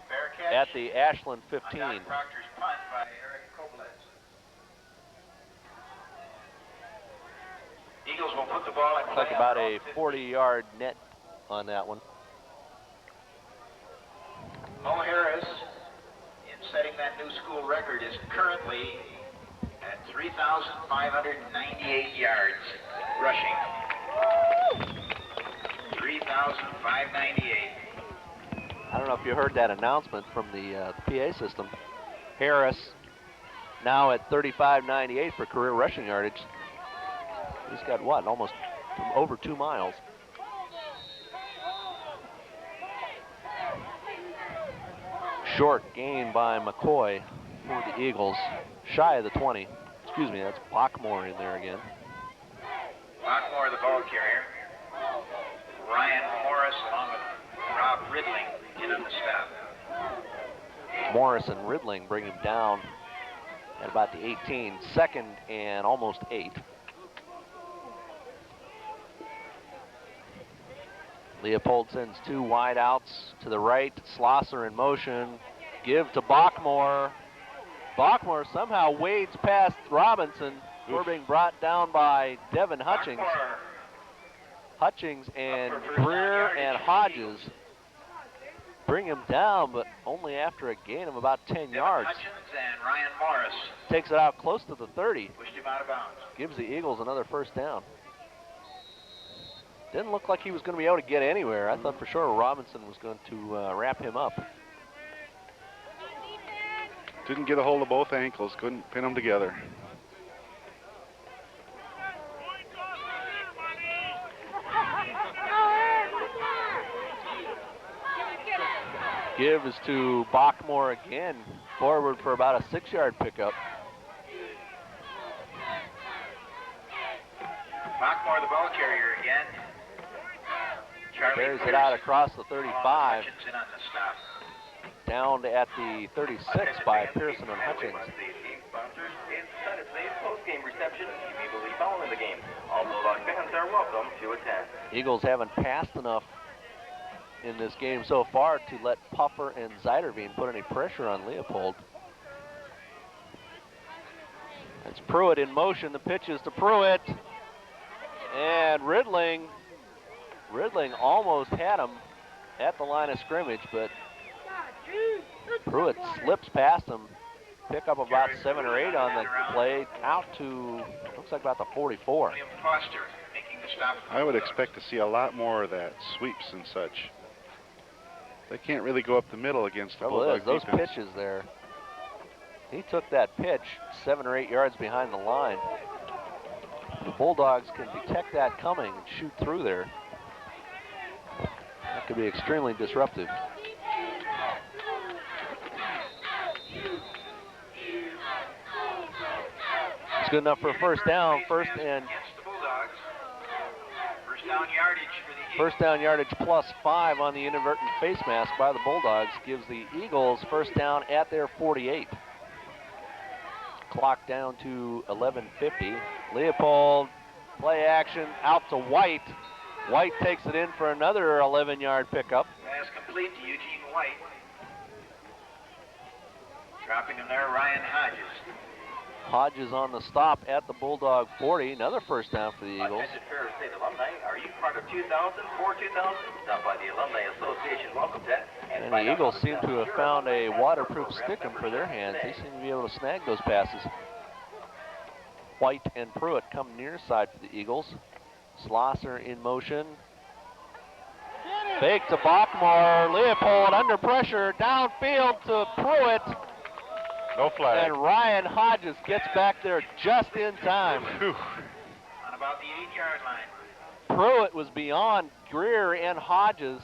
Fair catch.
at the Ashland 15.
On Doc Proctor's punt by Eric Koblenz. Eagles will put the ball in play.
Like about
on
a
the
40-yard net on that one.
Mo Harris, in setting that new school record, is currently at 3,598 yards rushing. 3,598.
I don't know if you heard that announcement from the PA system. Harris now at 35.98 for career rushing yardage. He's got what, almost over 2 miles. Short gain by McCoy for the Eagles, shy of the 20. Excuse me, that's Bachmore in there again.
Bachmore, the ball carrier. Ryan Morris along with Rob Ridling in on the stop.
Morris and Ridling bring him down at about the 18. Second and almost 8. Leopold sends 2 wide outs to the right. Schlosser in motion. Give to Bachmore. Bachmore somehow wades past Robinson. We're being brought down by Devin Hutchings.
Bachmore.
Hutchings and Greer and Hodges bring him down, but only after a gain of about 10 yards.
Hutchins and Ryan Morris
Takes it out close to the 30.
pushed him out of bounds.
Gives the Eagles another first down. Didn't look like he was going to be able to get anywhere. I thought for sure Robinson was going to wrap him up.
Didn't get a hold of both ankles, couldn't pin them together.
Give is to Bachmore again, forward for about a 6-yard pickup.
Bachmore, the ball carrier again. Charlie
Carries it
Pierce
out across the
along with
35,
Hutchins in on the stop.
down at the 36 by Pearson and Hutchings.
Sponsors is Senate Day's post-game reception immediately following the game. All Bulldog fans are welcome to attend.
Eagles haven't passed enough in this game so far to let Puffer and Zeiderveen put any pressure on Leopold. It's Pruitt in motion. The pitch is to Pruitt. And Ridling almost had him at the line of scrimmage, but Pruitt slips past him. Pick up about 7 or 8 on the play, out to, looks like about the 44.
William Foster making the stop.
I would expect to see a lot more of that, sweeps and such. They can't really go up the middle against the
Trouble
Bulldog
is, those
defense.
pitches there, he took that pitch 7 or 8 yards behind the line. The Bulldogs can detect that coming and shoot through there. That could be extremely disruptive. It's good enough for a first down. First and
Against the Bulldogs. First down yardage for the Eagles.
first down yardage +5 on the inadvertent face mask by the Bulldogs gives the Eagles first down at their 48. Clock down to 11:50. Leopold, play action, out to White. White takes it in for another 11-yard pickup.
Pass complete to Eugene White. Dropping him there, Ryan Hodges.
Hodges on the stop at the Bulldog 40. Another first down for the Eagles.
Attention Ferris State alumni, are you part of 2000 for 2000? Stop by the Alumni Association Welcome Tent
And
find
the
out
Eagles
how
seem to have found a waterproof stickum for their hands. They seem to be able to snag those passes. White and Pruitt come near side for the Eagles. Schlosser in motion. Fake to Bachmore. Leopold under pressure. Downfield to Pruitt.
No flag.
And Ryan Hodges gets back there just in time.
Whew.
On about the 8-yard line.
Pruitt was beyond Greer and Hodges.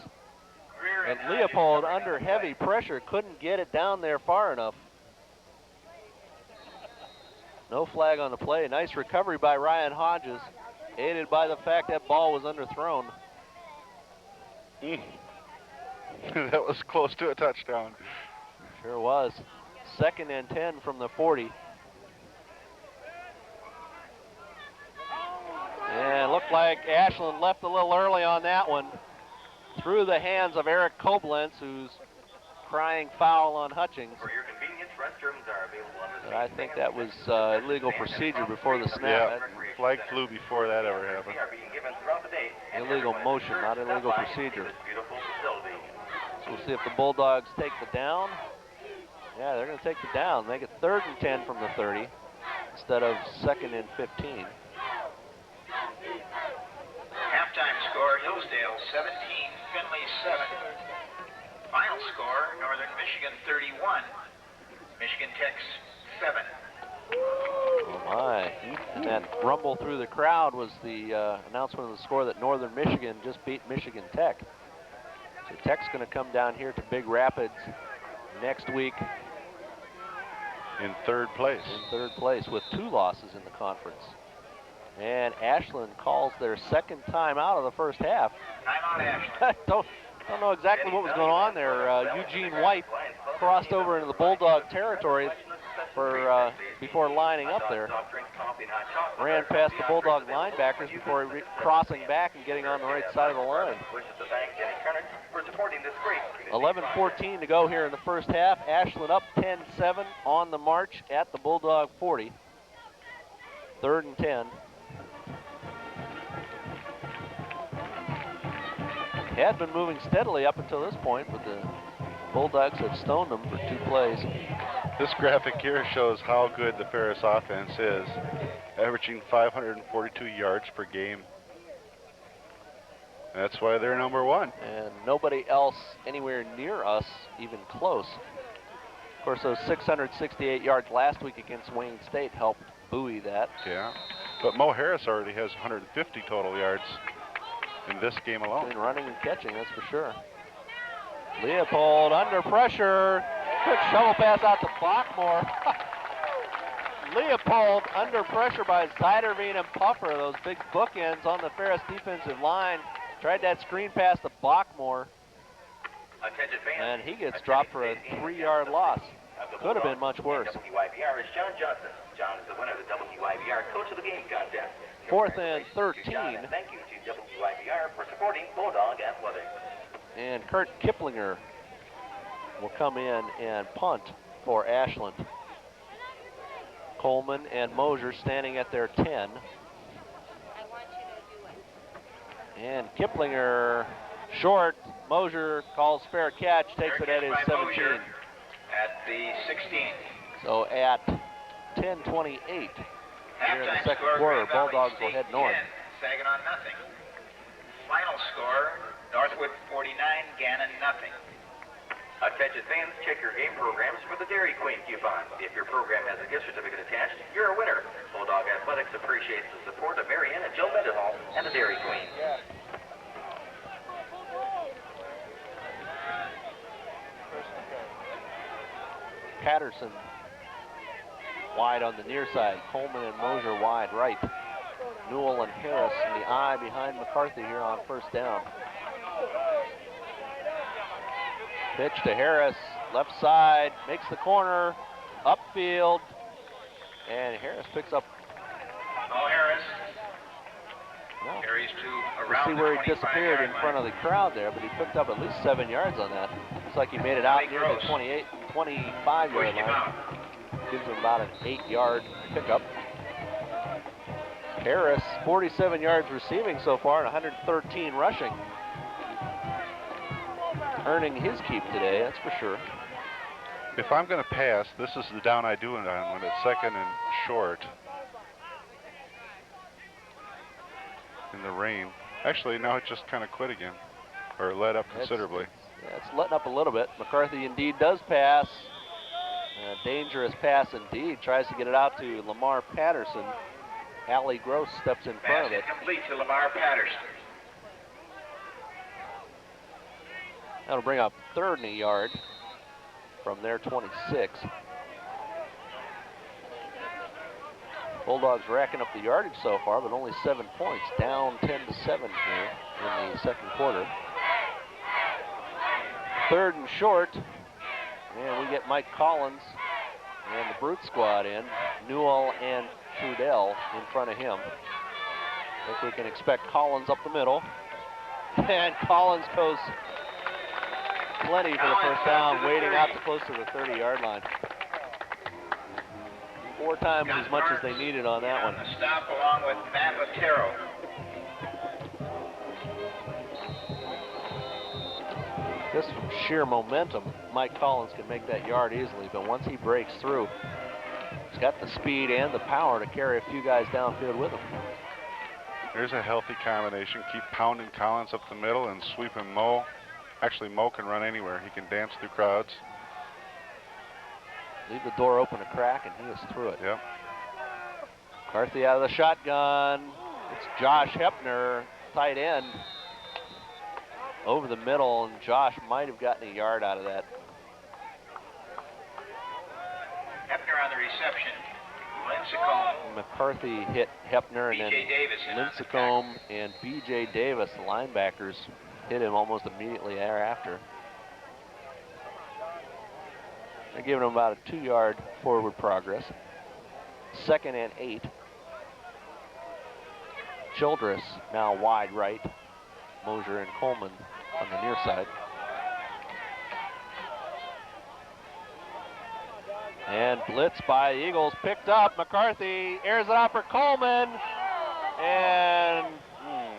Greer
And
Hodges
Leopold,
covering
under
on the
heavy
play.
pressure, couldn't get it down there far enough. No flag on the play. Nice recovery by Ryan Hodges, aided by the fact that ball was underthrown.
That was close to a touchdown.
Sure was. Second and 10 from the 40. And looked like Ashland left a little early on that one. Through the hands of Eric Koblenz, who's crying foul on Hutchings.
For your convenience, restrooms are available on the
But I think that was illegal procedure before the snap.
Yeah, flag flew before that ever happened.
are being given throughout the day. And
Illegal
everyone
motion, not
stop
illegal
by and see
procedure.
this beautiful facility.
So we'll see if the Bulldogs take the down. Yeah, they're going to take the down. Make it 3rd and 10 from the 30 instead of 2nd and 15.
Halftime score, Hillsdale 17, Findlay 7. Final score, Northern Michigan 31, Michigan Tech 7.
Oh my. And that rumble through the crowd was the announcement of the score that Northern Michigan just beat Michigan Tech. So Tech's going to come down here to Big Rapids next week.
In third place.
In third place with 2 losses in the conference. And Ashland calls their second time out of the first half.
Timeout, Ashland.
don't know exactly what was going on there. Eugene White crossed over into the Bulldog territory for before lining up there. Ran past the Bulldog linebackers before crossing back and getting on the right side of the line. 11:14 to go here in the first half. Ashland up 10-7 on the march at the Bulldog 40. 3rd and 10. Had been moving steadily up until this point, but the Bulldogs have stoned them for 2 plays.
This graphic here shows how good the Ferris offense is, averaging 542 yards per game. That's why they're number 1.
And nobody else anywhere near us even close. Of course, those 668 yards last week against Wayne State helped buoy that.
Yeah, but Mo Harris already has 150 total yards in this game alone.
Between running and catching, that's for sure. Leopold under pressure. Quick shovel pass out to Bachmore. Leopold under pressure by Zeiderveen and Puffer, those big bookends on the Ferris defensive line. Tried that screen pass to Bachmore, and he gets dropped for a 3-yard loss. Could have been much worse.
WYBR is John Johnson. John is the winner of the WYBR Coach of the Game contest.
4th and 13.
Thank you to WYBR for supporting Bulldog Athletics.
And Kurt Kiplinger will come in and punt for Ashland. Coleman and Mosier standing at their 10.
I want you to do it.
And Kiplinger short. Mosier calls fair catch, takes it at his 17.
At the 16.
So at 10:28 here in the
Halftime
second
score,
quarter,
Grand Valley
Bulldogs will
State
head north.
10, Saginaw nothing. Final score, Northwood 49, Gannon nothing.
Attention fans, check your game programs for the Dairy Queen coupon. If your program has a gift certificate attached, you're a winner. Bulldog Athletics appreciates the support of Marianne and Joe Mendenhall and the Dairy Queen.
Patterson wide on the near side. Coleman and Mosier wide right. Newell and Harris in the eye behind McCarthy here on first down. Pitch to Harris, left side, makes the corner, upfield, and Harris picks up.
Oh, Harris.
Well,
Carries to
we'll
around
see
the
where he
25
disappeared in
yard
front of
line.
the crowd there, but he picked up at least 7 yards on that. Looks like he made it out near the 25 yard
Pushed him
line.
out.
Gives him about an 8-yard pickup. Harris, 47 yards receiving so far and 113 rushing. Earning his keep today, that's for sure.
If I'm going to pass, this is the down I do it on when it's 2nd and short. In the rain. Actually, now it just kind of quit again, or let up considerably.
It's letting up a little bit. McCarthy indeed does pass. A dangerous pass indeed. Tries to get it out to Lamar Patterson. Allie Gross steps in front of
Pass
it.
incomplete to Lamar Patterson.
That'll bring up 3rd and a yard from their 26. Bulldogs racking up the yardage so far, but only 7 points. Down 10-7 here in the second quarter. 3rd and short. And we get Mike Collins and the Brute squad in. Newell and Trudell in front of him. I think we can expect Collins up the middle. And Collins goes plenty for the first down, waiting out to close to the 30-yard line. 4 times as much as they needed on that one.
The stop along with Matt Otero.
Just from sheer momentum, Mike Collins can make that yard easily, but once he breaks through, he's got the speed and the power to carry a few guys downfield with him.
There's a healthy combination. Keep pounding Collins up the middle and sweeping Mo. Actually, Mo can run anywhere. He can dance through crowds.
Leave the door open a crack, and he is through it.
Yep.
McCarthy out of the shotgun. It's Josh Hepner, tight end, over the middle, and Josh might have gotten a yard out of that.
Hepner on the reception. Lincecum.
McCarthy hit Hepner, and then
B.J. Davis in on the
Lincecum and B.J. Davis, the linebackers, hit him almost immediately thereafter. They're giving him about a 2-yard forward progress. 2nd and 8. Childress now wide right. Mosier and Coleman on the near side. And blitz by the Eagles, picked up. McCarthy airs it out for Coleman. And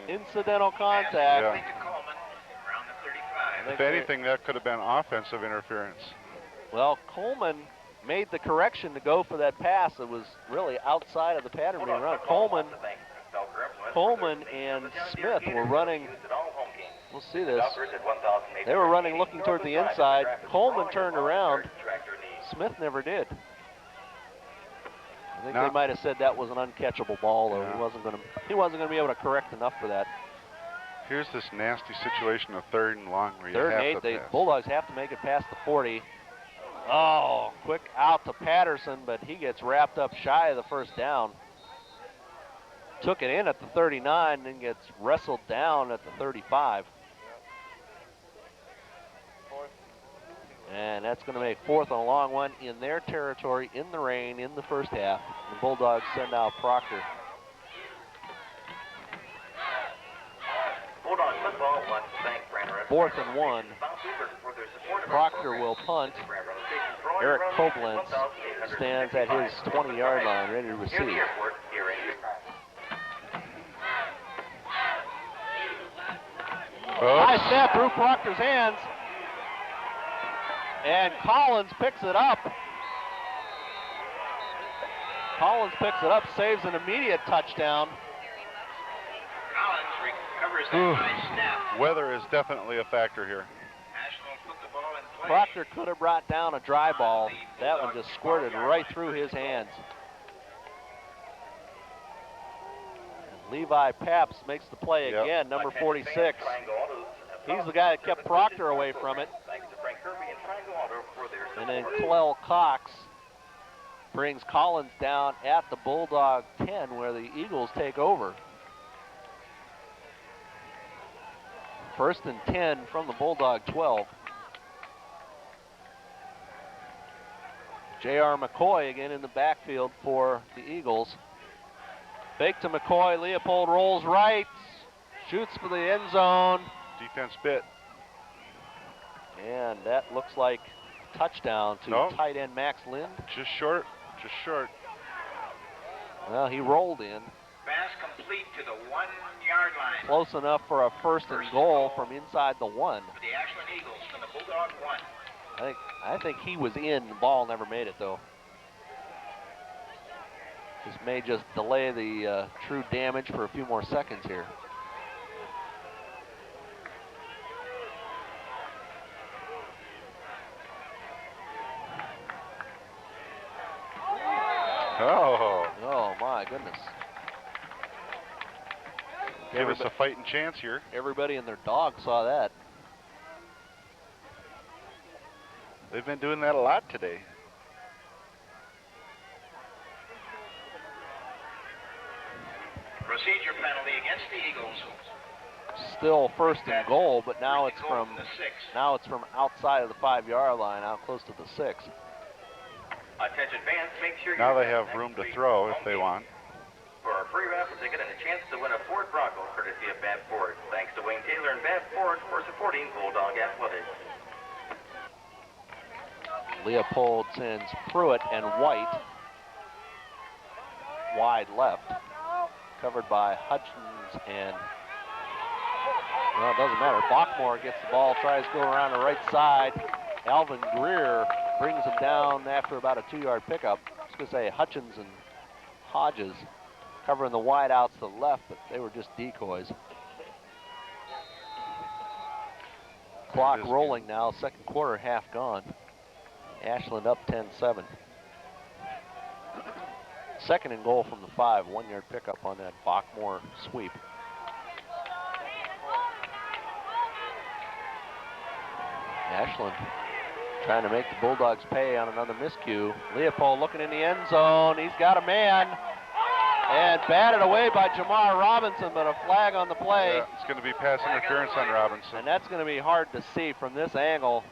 incidental contact.
Yeah.
To Coleman, around the 35.
If anything, that could have been offensive interference.
Well, Coleman made the correction to go for that pass. It was really outside of the pattern being run. Coleman and Smith were running. We'll see this. They were running looking toward the inside. Coleman turned around. Smith never did. I think they might have said that was an uncatchable ball, though.
Yeah.
He wasn't going to be able to correct enough for that.
Here's this nasty situation of 3rd and long where you
3rd and
have
8.
to
The
pass.
Bulldogs have to make it past the 40. Oh, quick out to Patterson, but he gets wrapped up shy of the first down. Took it in at the 39, then gets wrestled down at the 35. And that's going to make 4th and a long one in their territory, in the rain, in the first half. The Bulldogs send out Proctor.
Bulldogs football wants to thank Brand
4th and 1. Proctor will punt. Eric Koblenz stands at his 20-yard line, ready to receive. High snap through Proctor's hands. And Collins picks it up. Collins picks it up, saves an immediate touchdown.
Collins recovers that high snap.
Weather is definitely a factor here.
Ashland put the ball in play.
Proctor could have brought down a dry ball. That one just squirted right through his hands. And Levi Paps makes the play again, number 46. He's the guy that kept Proctor away from it. And then Clell Cox brings Collins down at the Bulldog 10 where the Eagles take over. 1st and 10 from the Bulldog 12. J.R. McCoy again in the backfield for the Eagles. Fake to McCoy, Leopold rolls right, shoots for the end zone.
Defense bit.
And that looks like a touchdown to tight end Max Lind.
Just short, just short.
Well, he rolled in.
Pass complete to the 1-yard line.
Close enough for a 1st and goal from inside the 1.
For the Ashland Eagles from the Bulldog 1.
I think he was in. The ball never made it, though. This may just delay the true damage for a few more seconds here. Oh my goodness.
Give us a fighting chance here.
Everybody and their dog saw that.
They've been doing that a lot today.
Procedure penalty against the Eagles.
Still 1st and goal, but now it's from outside of the 5-yard line, out close to the 6.
Attention fans, make sure
now they have room to throw if they want.
For a free raffle ticket and a chance to win a Ford Bronco, courtesy of Bad Ford. Thanks to Wayne Taylor and Bad Ford for supporting Bulldog Athletics.
Leopold sends Pruitt and White wide left, covered by Hutchins and, well, it doesn't matter. Bachmore gets the ball, tries to go around the right side. Alvin Greer brings him down after about a 2-yard pickup. I was going to say Hutchins and Hodges covering the wide outs to the left, but they were just decoys. Clock rolling now, 2nd quarter, half gone. Ashland up 10-7. Second and goal from the 5, 1-yard pickup on that Bachmore sweep. Ashland trying to make the Bulldogs pay on another miscue. Leopold looking in the end zone. He's got a man. And batted away by Jamar Robinson, but a flag on the play.
Yeah, it's going to be pass interference on Robinson.
And that's going to be hard to see from this angle.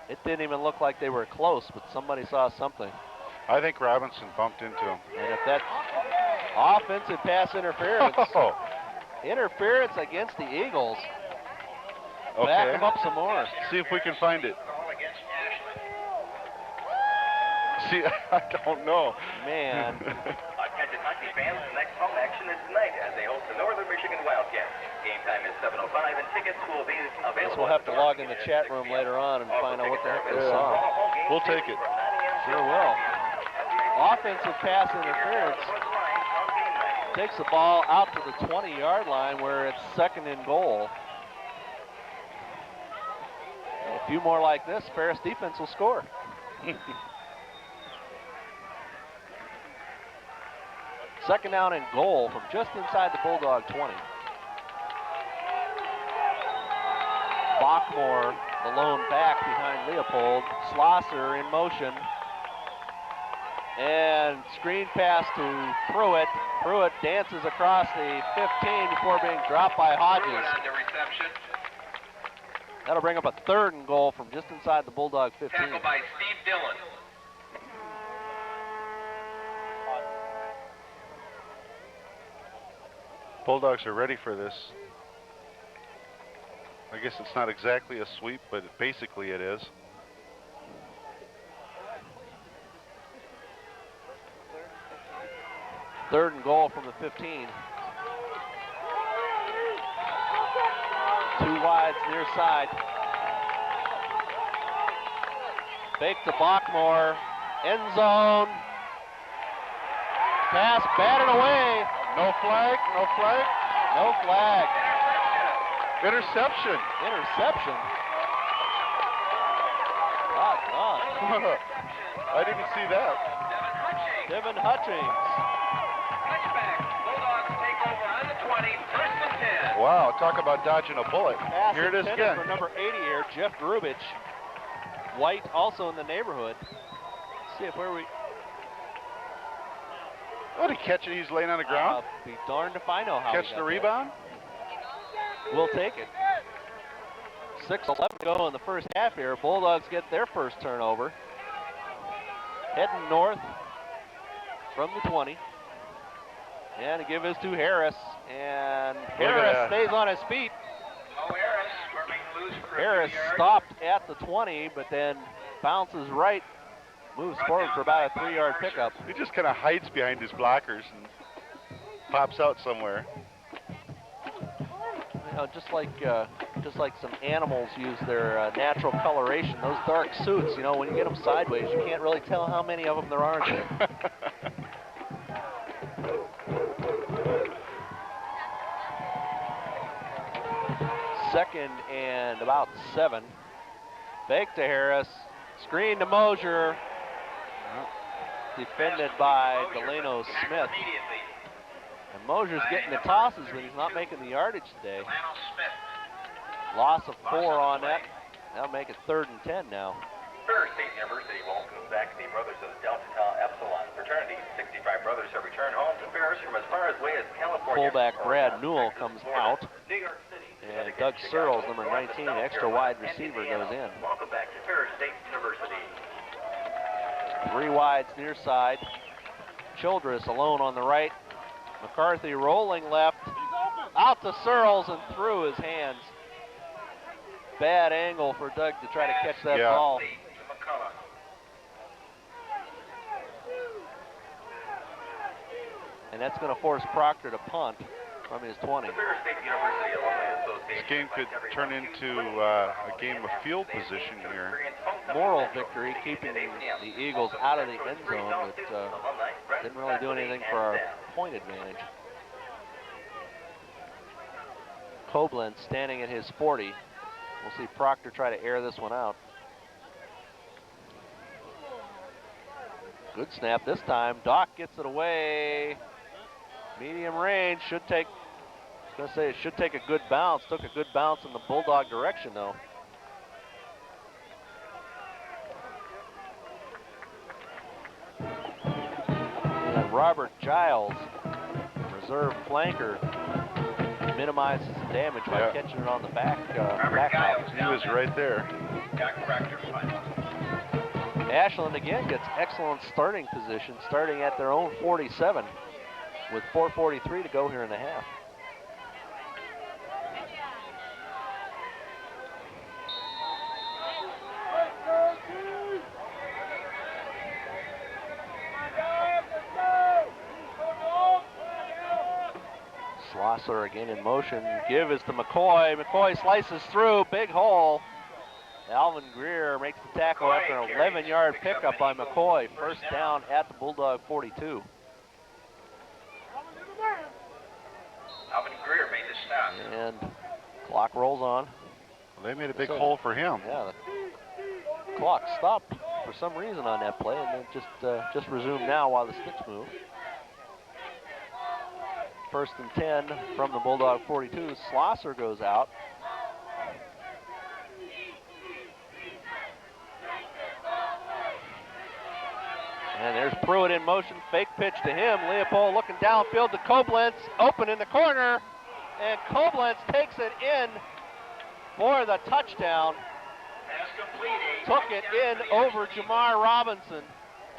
It didn't even look like they were close, but somebody saw something.
I think Robinson bumped into him.
And if that offensive pass interference, interference against the Eagles.
Okay.
Back them up some more.
See if we can find it. See, I don't know.
Man.
Attention hockey fans, the next home action is tonight as they host the Northern Michigan Wildcats. Game time is 7:05 and tickets will be available.
Guess we'll have to log in the chat room later on and find out what the heck they saw.
We'll take it.
Sure will. Offensive pass interference takes the ball out to the 20-yard line where it's second and goal. A few more like this, Ferris defense will score. Second down and goal from just inside the Bulldog 20. Bachmore, the lone back behind Leopold. Schlosser in motion. And screen pass to Pruitt. Pruitt dances across the 15 before being dropped by Hodges. That'll bring up a third and goal from just inside the Bulldog 15.
Tackled by Steve Dillon.
Bulldogs are ready for this. I guess it's not exactly a sweep, but basically it is.
Third and goal from the 15. Two wides near side. Fake to Bachmore. End zone. Pass batted away.
No flag, no flag.
No flag.
Interception.
Interception. Doggone.
I didn't see that.
Devin Hutchings.
Touchback. Bulldogs take over on the 20, first and 10.
Wow, talk about dodging a bullet.
Pass
Here it is
intended
again.
for number 80 here, Jeff Grubich. White also in the neighborhood. Let's see if where we.
What, he catch it? He's laying on the ground?
Be darned if I know how.
Catch the rebound?
We'll take it. 6:11 to go in the first half here. Bulldogs get their first turnover. Heading north from the 20. And to give this to Harris. And Harris stays on his feet.
Oh, Harris, we're making loose for
Harris stopped at the 20, but then bounces right. Moves forward for about a 3-yard pickup.
He just kind of hides behind his blockers and pops out somewhere.
You know, just like some animals use their natural coloration. Those dark suits, you know, when you get them sideways, you can't really tell how many of them there are. Second and about 7. Fake to Harris. Screen to Mosier. Defended by Delano Smith. And Mosier's getting the tosses, but he's not making the yardage today. Loss of 4 on that. That'll make it 3rd and 10 now.
Ferris State University welcomes back the Brothers of Delta Tau Epsilon fraternity. 65 brothers have returned home to Ferris from as far away as California.
Fullback Brad Newell comes out.
New York City.
And Doug Searles, number 19, extra wide receiver, goes in.
Welcome back to Ferris State University.
3 wides near side. Childress alone on the right. McCarthy rolling left. Out to Searles and through his hands. Bad angle for Doug to try to catch that ball. And that's going to force Proctor to punt from his 20.
This game could turn into a game of field position here.
Moral victory, keeping the Eagles out of the end zone, but didn't really do anything for our point advantage. Koblenz standing at his 40. We'll see Proctor try to air this one out. Good snap this time. Doc gets it away. Medium range, should take, I was gonna say it should take a good bounce. Took a good bounce in the Bulldog direction though. And Robert Giles, reserve flanker, minimizes the damage by catching it on the back.
He was right there.
Ashland again gets excellent starting position, starting at their own 47 with 4:43 to go here in the half. Schlosser again in motion. Give is to McCoy. McCoy slices through, big hole. Alvin Greer makes the tackle after an 11-yard pickup by McCoy. First down at the Bulldog 42.
Alvin Greer made the stop.
And clock rolls on.
Well, they made a big hole for him.
Yeah, the clock stopped for some reason on that play, and then just resumed now while the sticks move. First and 10 from the Bulldog 42. Schlosser goes out. And there's Pruitt in motion, fake pitch to him. Leopold looking downfield to Koblenz, open in the corner, and Koblenz takes it in for the touchdown. Took it in over Jamar Robinson.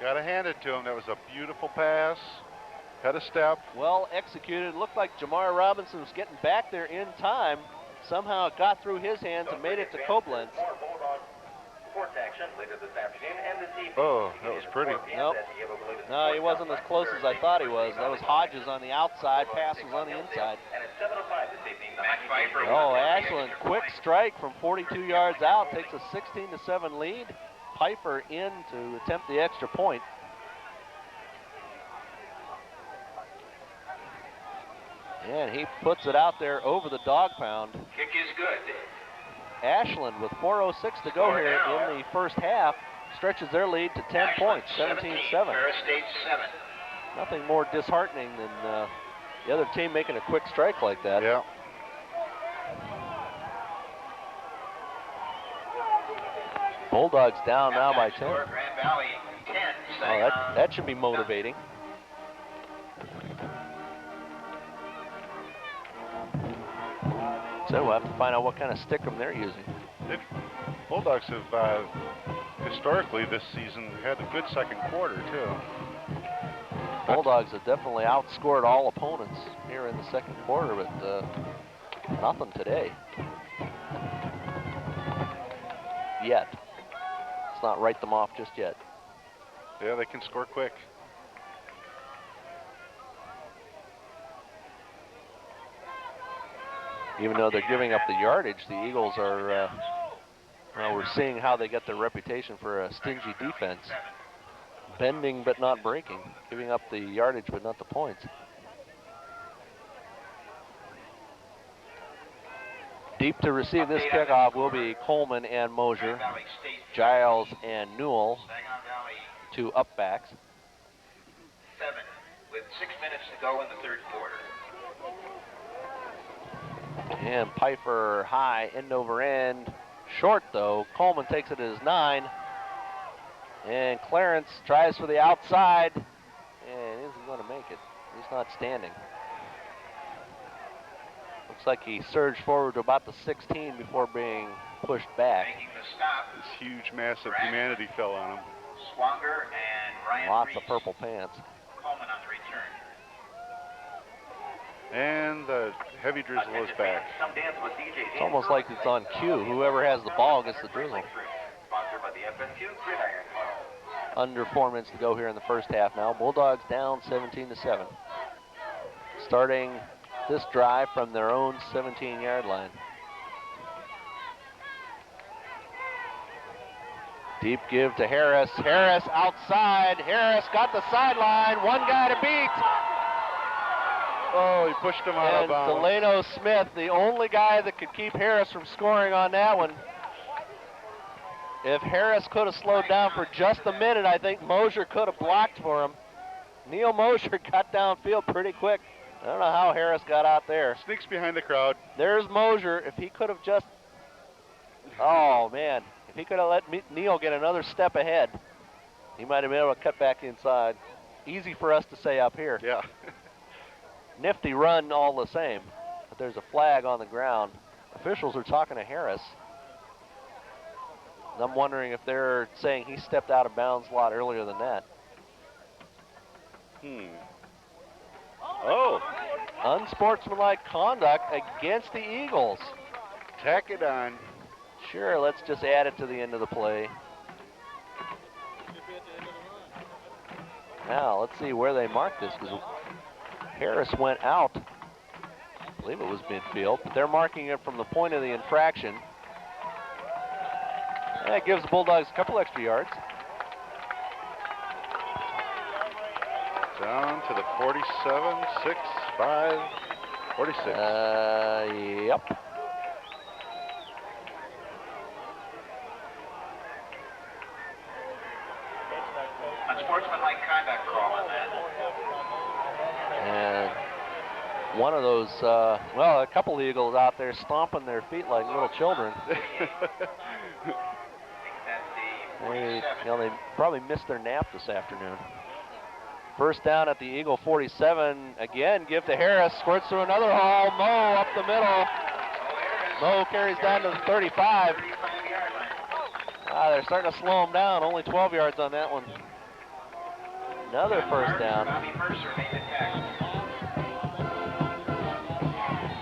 Got to hand it to him. That was a beautiful pass. Had a step.
Well executed. Looked like Jamar Robinson was getting back there in time. Somehow it got through his hands and made it to Koblenz.
Oh, that was pretty.
Nope. No, he wasn't as close as I thought he was. That was Hodges on the outside, pass was on the inside. Oh, Ashland, quick strike from 42 yards out, takes a 16-7 lead. Piper in to attempt the extra point. And he puts it out there over the dog pound.
Kick is good.
Ashland with 4:06 to go here in the first half stretches their lead to 10 points, 17-7.
Ferris State 7.
Nothing more disheartening than the other team making a quick strike like that.
Yeah.
Bulldogs down now by 10.
Grand Valley 10.
Oh, that should be motivating. So we'll have to find out what kind of stickum they're using.
Bulldogs have historically this season had a good second quarter too.
Bulldogs have definitely outscored all opponents here in the second quarter, but nothing today. Yet. Let's not write them off just yet.
Yeah, they can score quick.
Even though they're giving up the yardage, the Eagles are, well, we're seeing how they get their reputation for a stingy defense. Bending but not breaking, giving up the yardage but not the points. Deep to receive this kickoff will be Coleman and Mosier, Giles and Newell, two up backs.
7 with 6 minutes to go in the third quarter.
And Piper high, end over end. Short though. Coleman takes it as 9. And Clarence tries for the outside and isn't going to make it. He's not standing. Looks like he surged forward to about the 16 before being pushed back.
Making the stop.
This huge mass of humanity fell on him.
Swanger and Ryan
Lots
Reese.
of purple pants.
Coleman on the return.
And the heavy drizzle is back.
It's almost like it's on cue. Whoever has the ball gets the drizzle. Under 4 minutes to go here in the first half now. Bulldogs down 17-7. Starting this drive from their own 17-yard line. Deep give to Harris. Harris outside. Harris got the sideline. One guy to beat.
Oh, he pushed him out of bounds.
Delano Smith, the only guy that could keep Harris from scoring on that one. If Harris could have slowed down for just a minute, I think Mosier could have blocked for him. Neil Mosier got downfield pretty quick. I don't know how Harris got out there.
Sneaks behind the crowd.
There's Mosier. If he could have just, oh man, if he could have let Neil get another step ahead, he might have been able to cut back inside. Easy for us to say up here.
Yeah.
Nifty run all the same, but there's a flag on the ground. Officials are talking to Harris. I'm wondering if they're saying he stepped out of bounds a lot earlier than that.
Oh.
Unsportsmanlike conduct against the Eagles.
Tack it on.
Sure, let's just add it to the end of the play. Now, let's see where they mark this, because Harris went out. I believe it was midfield, but they're marking it from the point of the infraction. That gives the Bulldogs a couple extra yards.
Down to the 47, 6, 5, 46.
Yep.
Unsportsmanlike conduct call on that.
And one of those, well, a couple Eagles out there stomping their feet like little children. They probably missed their nap this afternoon. First down at the Eagle 47. Again, give to Harris. Squirts through another hole. Mo up the middle. Mo carries down to the 35. They're starting to slow him down. Only 12 yards on that one. Another first down.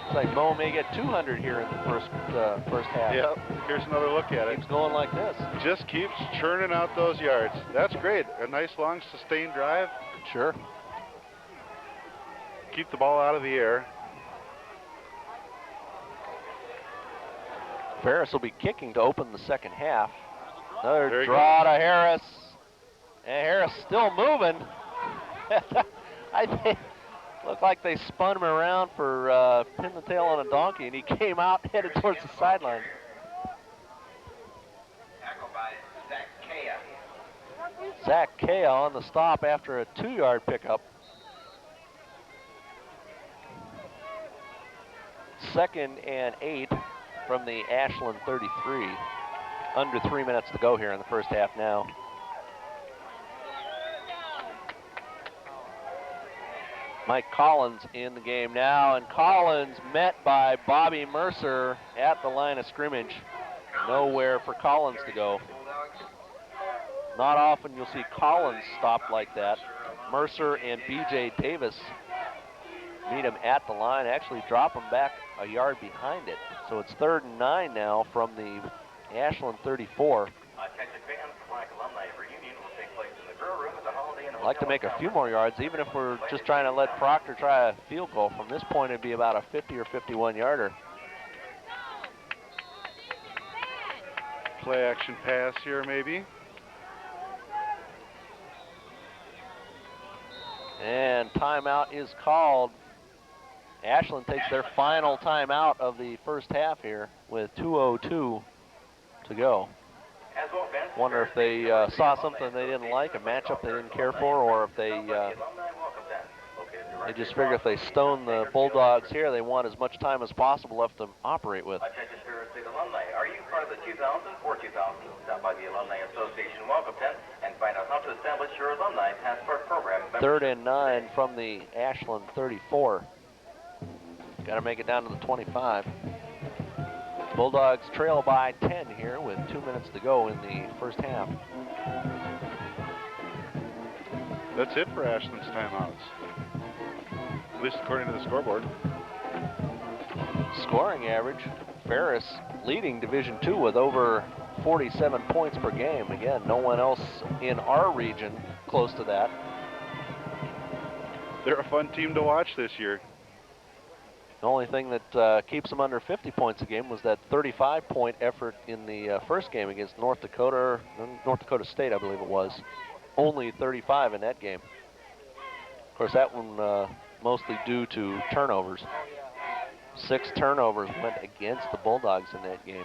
Looks like Mo may get 200 here in the first half.
Yep, here's another look at it.
Keeps going like this.
Just keeps churning out those yards. That's great. A nice long sustained drive.
Sure.
Keep the ball out of the air.
Ferris will be kicking to open the second half. Another
Very
draw to Harris. And Harris still moving. I think looked like they spun him around for pin the tail on a donkey, and he came out headed towards the sideline.
Tackled by Zach Kea.
Zach Kea on the stop after a 2-yard pickup. Second and 8 from the Ashland 33. Under 3 minutes to go here in the first half now. Mike Collins in the game now, and Collins met by Bobby Mercer at the line of scrimmage. Nowhere for Collins to go. Not often you'll see Collins stopped like that. Mercer and B.J. Davis meet him at the line, actually drop him back a yard behind it. So it's 3rd and 9 now from the Ashland 34. I'd like to make a few more yards, even if we're just trying to let Proctor try a field goal. From this point, it'd be about a 50 or 51 yarder.
Play action pass here, maybe.
And timeout is called. Ashland takes their final timeout of the first half here with 2:02 to go. Wonder if they saw something they didn't like, a matchup they didn't care for, or if they just figure if they stone the Bulldogs here, they want as much time as possible left to operate with.
Attention Ferris State alumni. Are you part of the 2000 or 2000? Stop by the Alumni Association Welcome Tent and find out how to establish your alumni passport program.
3rd and 9 from the Ashland 34. Got to make it down to the 25. Bulldogs trail by 10 here with 2 minutes to go in the first half.
That's it for Ashland's timeouts, at least according to the scoreboard.
Scoring average, Ferris leading Division II with over 47 points per game. Again, no one else in our region close to that.
They're a fun team to watch this year.
The only thing that keeps them under 50 points a game was that 35-point effort in the first game against North Dakota State, I believe it was. Only 35 in that game. Of course, that one mostly due to turnovers. 6 turnovers went against the Bulldogs in that game.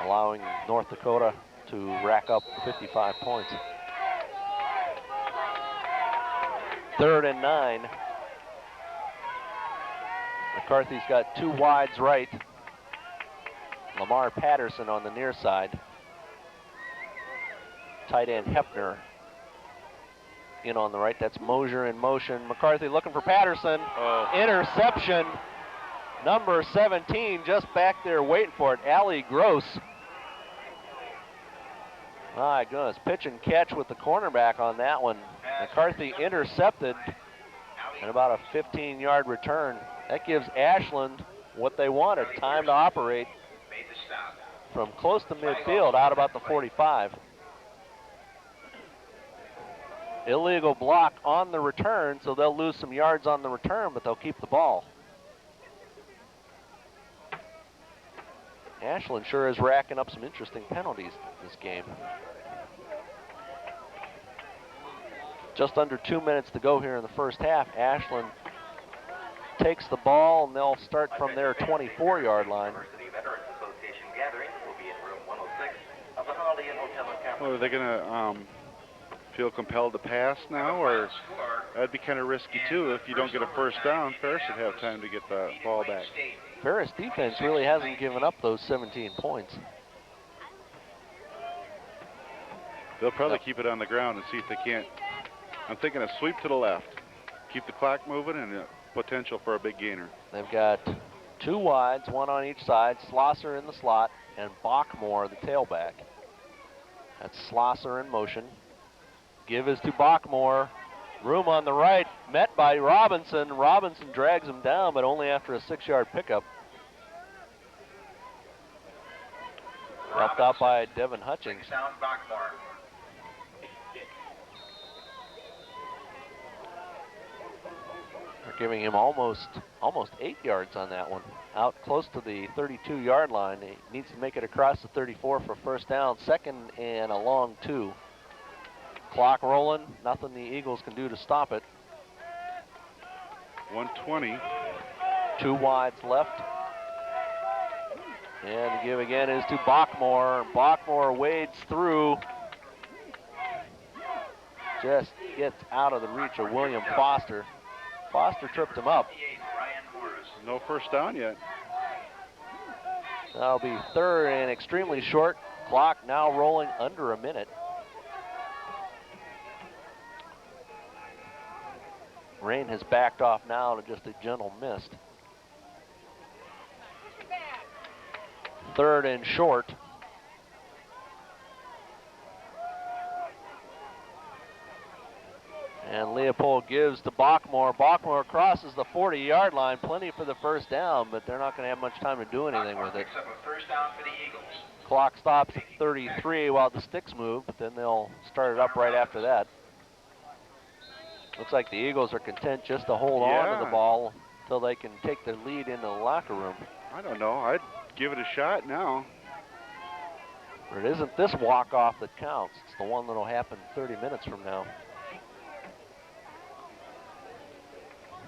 allowing North Dakota to rack up 55 points. 3rd and 9. McCarthy's got 2 wides right. Lamar Patterson on the near side. Tight end Hepner in on the right. That's Mosier in motion. McCarthy looking for Patterson. Interception. Number 17 just back there waiting for it. Allie Gross. My goodness, pitch and catch with the cornerback on that one. McCarthy intercepted and about a 15-yard return. That gives Ashland what they wanted, time to operate from close to midfield out about the 45. Illegal block on the return, so they'll lose some yards on the return, but they'll keep the ball. Ashland sure is racking up some interesting penalties this game. Just under 2 minutes to go here in the first half. Ashland takes the ball, and they'll start from their 24-yard line.
Well, are they going to feel compelled to pass now, or that'd be kind of risky too? If you don't get a first down, Ferris should have time to get the ball back.
Ferris defense really hasn't given up those 17 points.
They'll probably keep it on the ground and see if they can't. I'm thinking a sweep to the left. Keep the clock moving and a potential for a big gainer.
They've got 2 wides, 1 on each side. Slosser in the slot and Bachmore, the tailback. That's Slosser in motion. Give is to Bachmore. Room on the right, met by Robinson. Robinson drags him down, but only after a 6-yard pickup. Helped out by Devin Hutchings. They're giving him almost 8 yards on that one. Out close to the 32-yard line. He needs to make it across the 34 for first down. 2nd and a long 2. Clock rolling, nothing the Eagles can do to stop it.
120.
2 wides left. And the give again is to Bachmore. Bachmore wades through. Just gets out of the reach of William Foster. Foster tripped him up.
No first down yet.
That'll be 3rd and extremely short. Clock now rolling under a minute. Rain has backed off now to just a gentle mist. 3rd and short. And Leopold gives to Bachmore. Bachmore crosses the 40-yard line. Plenty for the first down, but they're not going to have much time to do anything with it. Clock stops at 33 while the sticks move, but then they'll start it up right after that. Looks like the Eagles are content just to hold on to the ball until they can take their lead into the locker room.
I don't know. I'd give it a shot now.
But it isn't this walk-off that counts. It's the one that'll happen 30 minutes from now.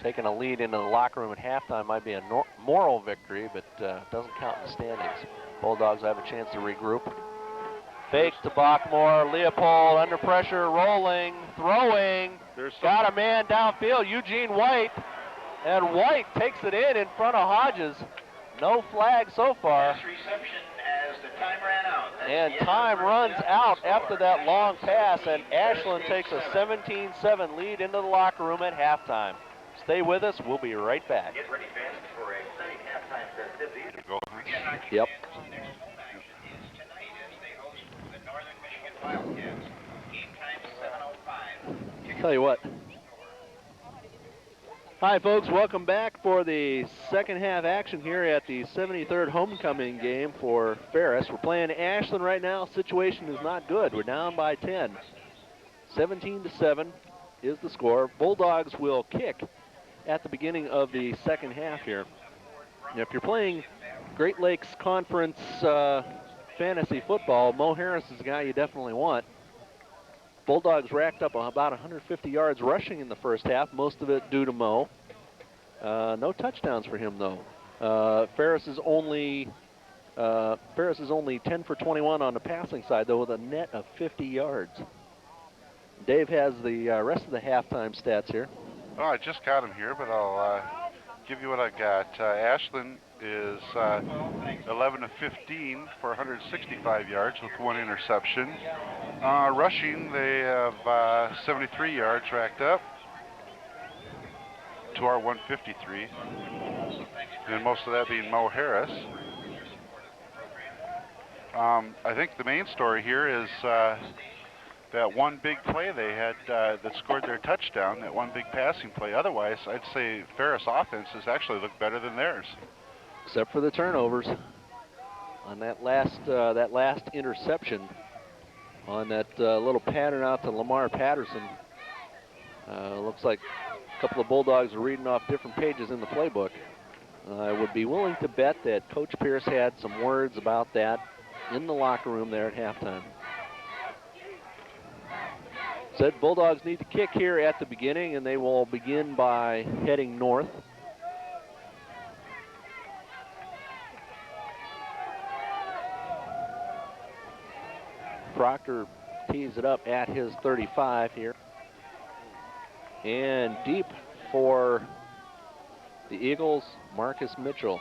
Taking a lead into the locker room at halftime might be a moral victory, but doesn't count in the standings. Bulldogs have a chance to regroup. Fake to Bachmore. Leopold under pressure, rolling, throwing. Got a man downfield, Eugene White. And White takes it in front of Hodges. No flag so far. And time runs out after that long pass, and Ashland takes a 17-7 lead into the locker room at halftime. Stay with us. We'll be right back.
Get ready, fans, for a exciting halftime festivities.
Yep. Tell you what. Hi, folks. Welcome back for the second half action here at the 73rd homecoming game for Ferris. We're playing Ashland right now. Situation is not good. We're down by 10. 17-7 is the score. Bulldogs will kick at the beginning of the second half here. Now, if you're playing Great Lakes Conference fantasy football, Mo Harris is the guy you definitely want. Bulldogs racked up about 150 yards rushing in the first half, most of it due to Mo. No touchdowns for him, though. Ferris is only Ferris is only 10 for 21 on the passing side, though, with a net of 50 yards. Dave has the rest of the halftime stats here.
Oh, I just got them here, but I'll give you what I got. Ashland is 11 of 15 for 165 yards with 1 interception. Rushing, they have 73 yards racked up to our 153, and most of that being Mo Harris. I think the main story here is that one big play they had that scored their touchdown, that one big passing play. Otherwise, I'd say Ferris offense has actually looked better than theirs.
Except for the turnovers. On that last interception, on that little pattern out to Lamar Patterson, looks like a couple of Bulldogs are reading off different pages in the playbook. I would be willing to bet that Coach Pierce had some words about that in the locker room there at halftime. Said Bulldogs need to kick here at the beginning, and they will begin by heading north. Proctor tees it up at his 35 here. And deep for the Eagles, Marcus Mitchell.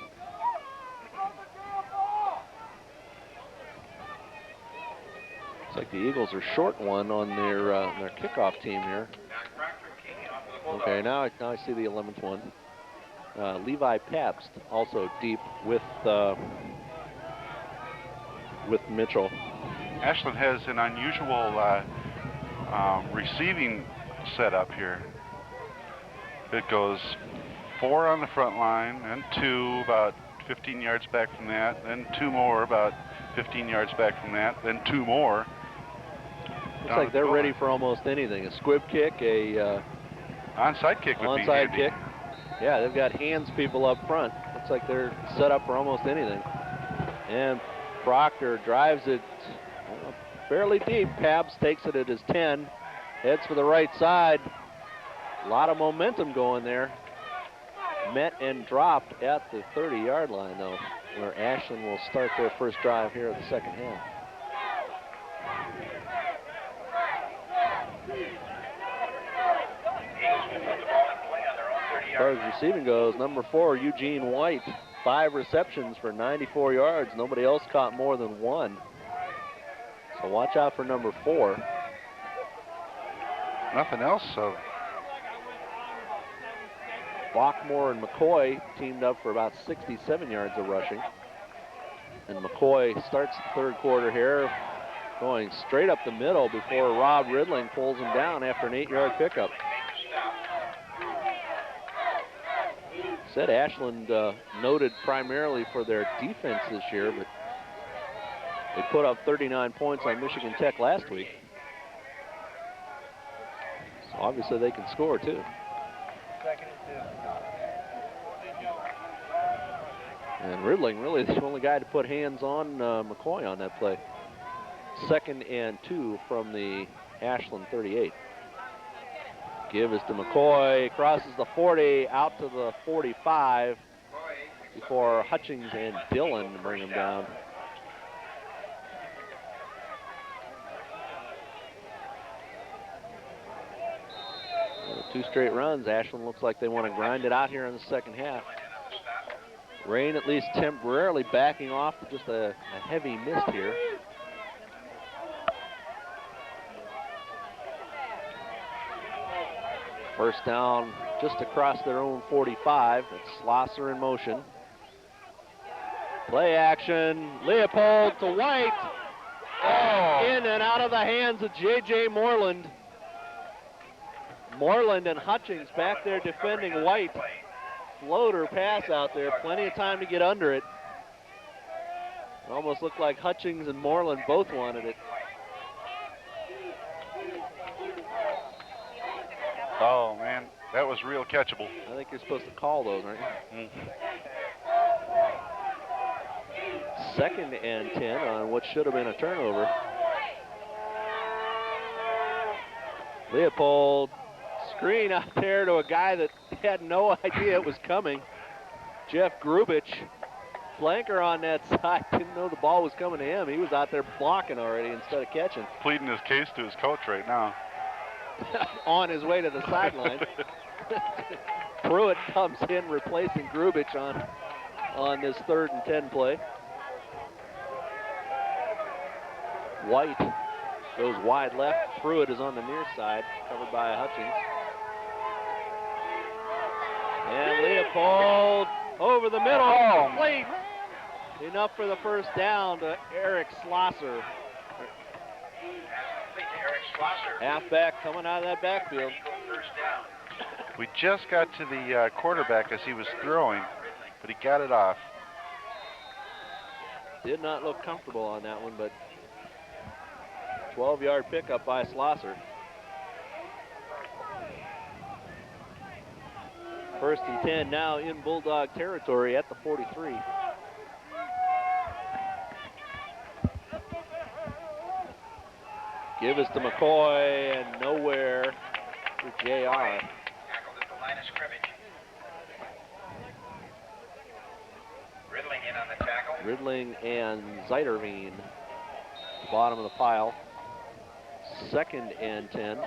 Looks like the Eagles are short one on their kickoff team here. Okay, now I see the 11th one. Levi Pabst also deep with Mitchell.
Ashland has an unusual receiving setup here. It goes 4 on the front line, and 2 about 15 yards back from that, then 2 more about 15 yards back from that, then 2 more.
Looks like they're ready for almost anything. A squib kick, a
onside kick would be handy.
Onside kick. Yeah, they've got hands people up front. Looks like they're set up for almost anything. And Proctor drives it fairly deep. Pabst takes it at his 10, heads for the right side. A lot of momentum going there. Met and dropped at the 30-yard line, though, where Ashland will start their first drive here in the second half. As far as receiving goes, number 4, Eugene White, 5 receptions for 94 yards. Nobody else caught more than 1. So watch out for number 4.
Nothing else, so.
Bachmore and McCoy teamed up for about 67 yards of rushing. And McCoy starts the third quarter here, going straight up the middle before Rob Ridling pulls him down after an 8-yard pickup. Said Ashland noted primarily for their defense this year, but they put up 39 points on Michigan Tech last week. So obviously they can score too. And Ridling really the only guy to put hands on McCoy on that play. 2nd and 2 from the Ashland 38. Give is to McCoy, crosses the 40, out to the 45 before Hutchings and Dillon bring him down. So 2 straight runs. Ashland looks like they want to grind it out here in the second half. Rain at least temporarily backing off to just a heavy mist here. First down just across their own 45. It's Schlosser in motion. Play action. Leopold to White. Oh. In and out of the hands of J.J. Moreland. Moreland and Hutchings back there defending White. Floater pass out there. Plenty of time to get under it. It almost looked like Hutchings and Moreland both wanted it.
Oh, man, that was real catchable.
I think you're supposed to call those, aren't you? 2nd and 10 on what should have been a turnover. Leopold, screen out there to a guy that had no idea it was coming. Jeff Grubich Blanker on that side didn't know the ball was coming to him. He was out there blocking already instead of catching.
Pleading his case to his coach right now.
On his way to the sideline. Pruitt comes in replacing Grubich on this 3rd and 10 play. White goes wide left. Pruitt is on the near side, covered by Hutchings. And Leopold over the middle. Complete. Enough for the first down to Eric Schlosser. Halfback coming out of that backfield.
We just got to the quarterback as he was throwing, but he got it off.
Did not look comfortable on that one, but 12-yard pickup by Schlosser. 1st and 10 now in Bulldog territory at the 43. Give us to McCoy and nowhere to JR.
Tackled at the line of scrimmage. Riddling in on the tackle.
Riddling and Zeiderveen, bottom of the pile. 2nd and 10.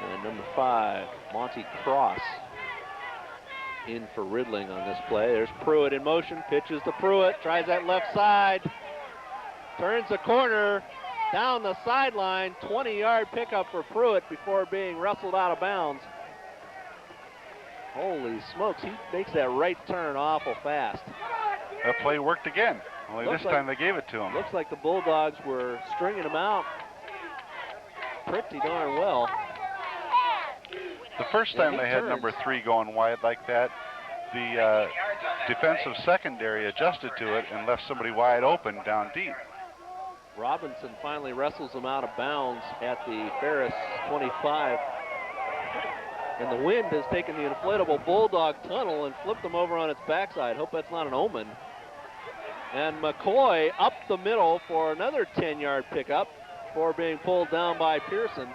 And number 5, Monty Cross, in for Riddling on this play. There's Pruitt in motion, pitches to Pruitt, tries that left side, turns the corner, down the sideline, 20-yard pickup for Pruitt before being wrestled out of bounds. Holy smokes, he makes that right turn awful fast.
That play worked again, only
Looks
this time they gave it to him.
Looks like the Bulldogs were stringing him out pretty darn well.
The first time they had number 3 going wide like that, the defensive secondary adjusted to it and left somebody wide open down deep.
Robinson finally wrestles him out of bounds at the Ferris 25. And the wind has taken the inflatable Bulldog tunnel and flipped them over on its backside. Hope that's not an omen. And McCoy up the middle for another 10-yard pickup before being pulled down by Pearson.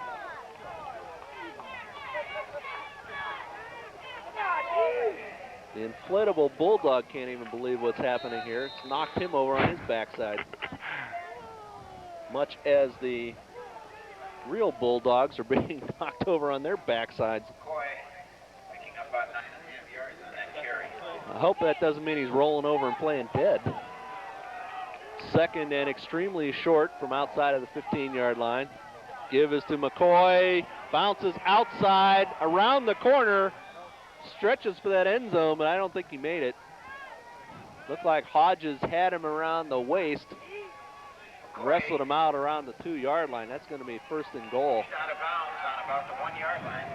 The inflatable Bulldog can't even believe what's happening here. It's knocked him over on his backside. Much as the real Bulldogs are being knocked over on their backsides.
McCoy picking up about 9.5 yards on that carry.
I hope that doesn't mean he's rolling over and playing dead. 2nd and extremely short from outside of the 15-yard line. Give is to McCoy, bounces outside, around the corner, stretches for that end zone, but I don't think he made it. Looked like Hodges had him around the waist, wrestled him out around the 2-yard line. That's going to be 1st and goal.
He's out of bounds on about the 1-yard line.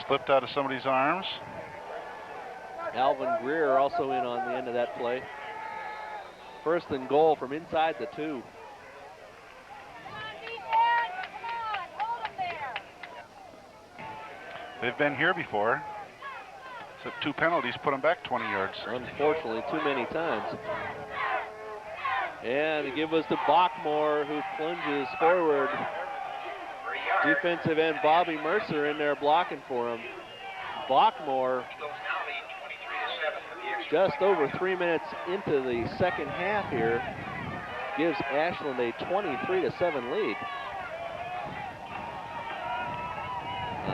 Slipped out of somebody's arms.
Alvin Greer also in on the end of that play. 1st and goal from inside the 2.
They've been here before. So 2 penalties put them back 20 yards.
Unfortunately, too many times. And they give us to Bachmore, who plunges forward. Defensive end Bobby Mercer in there blocking for him. Bachmore, just over 3 minutes into the 2nd half here, gives Ashland a 23-7 lead.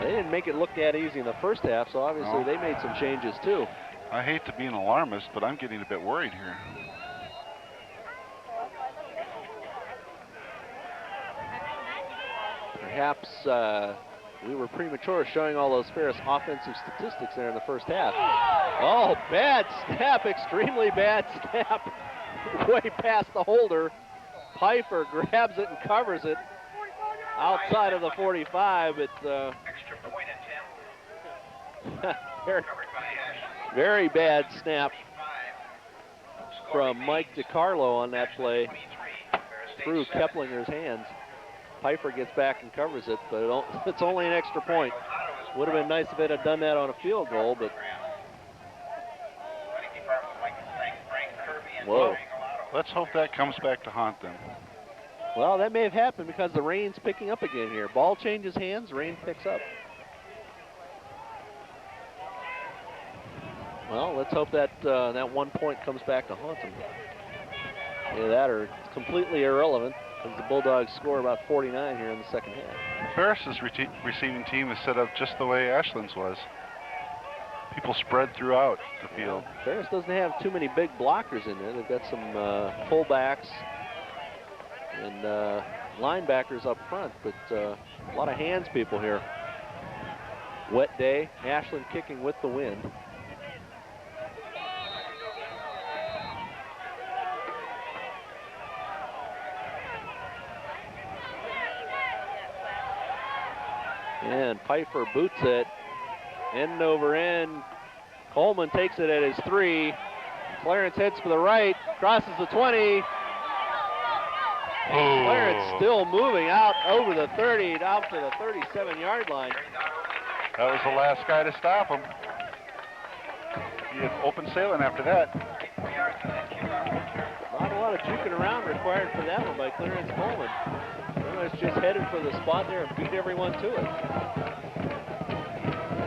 They didn't make it look that easy in the first half, so obviously they made some changes too.
I hate to be an alarmist, but I'm getting a bit worried here.
Perhaps we were premature showing all those Ferris offensive statistics there in the first half. Oh, bad snap, extremely bad snap. Way past the holder. Pfeiffer grabs it and covers it outside of the 45. It's
Extra point attempt.
very bad snap from Mike DiCarlo on that play through Keplinger's hands. Pfeiffer gets back and covers it, but it's only an extra point. Would have been nice if it had done that on a field goal, but whoa.
Let's hope that comes back to haunt them.
Well, that may have happened because the rain's picking up again here. Ball changes hands, rain picks up. Well, let's hope that that 1 point comes back to haunt them. Either that or it's completely irrelevant because the Bulldogs score about 49 here in the second half.
Ferris's receiving team is set up just the way Ashland's was. People spread throughout the field.
Yeah, Ferris doesn't have too many big blockers in there. They've got some fullbacks and linebackers up front, but a lot of hands people here. Wet day, Ashland kicking with the wind. And Pfeiffer boots it, end over end. Coleman takes it at his 3. Clarence heads for the right, crosses the 20. Clarence still moving out over the 30, out to the 37-yard line.
That was the last guy to stop him. He had open sailing after that.
Not a lot of juking around required for that one by Clarence Coleman. Pretty much just headed for the spot there and beat everyone to it.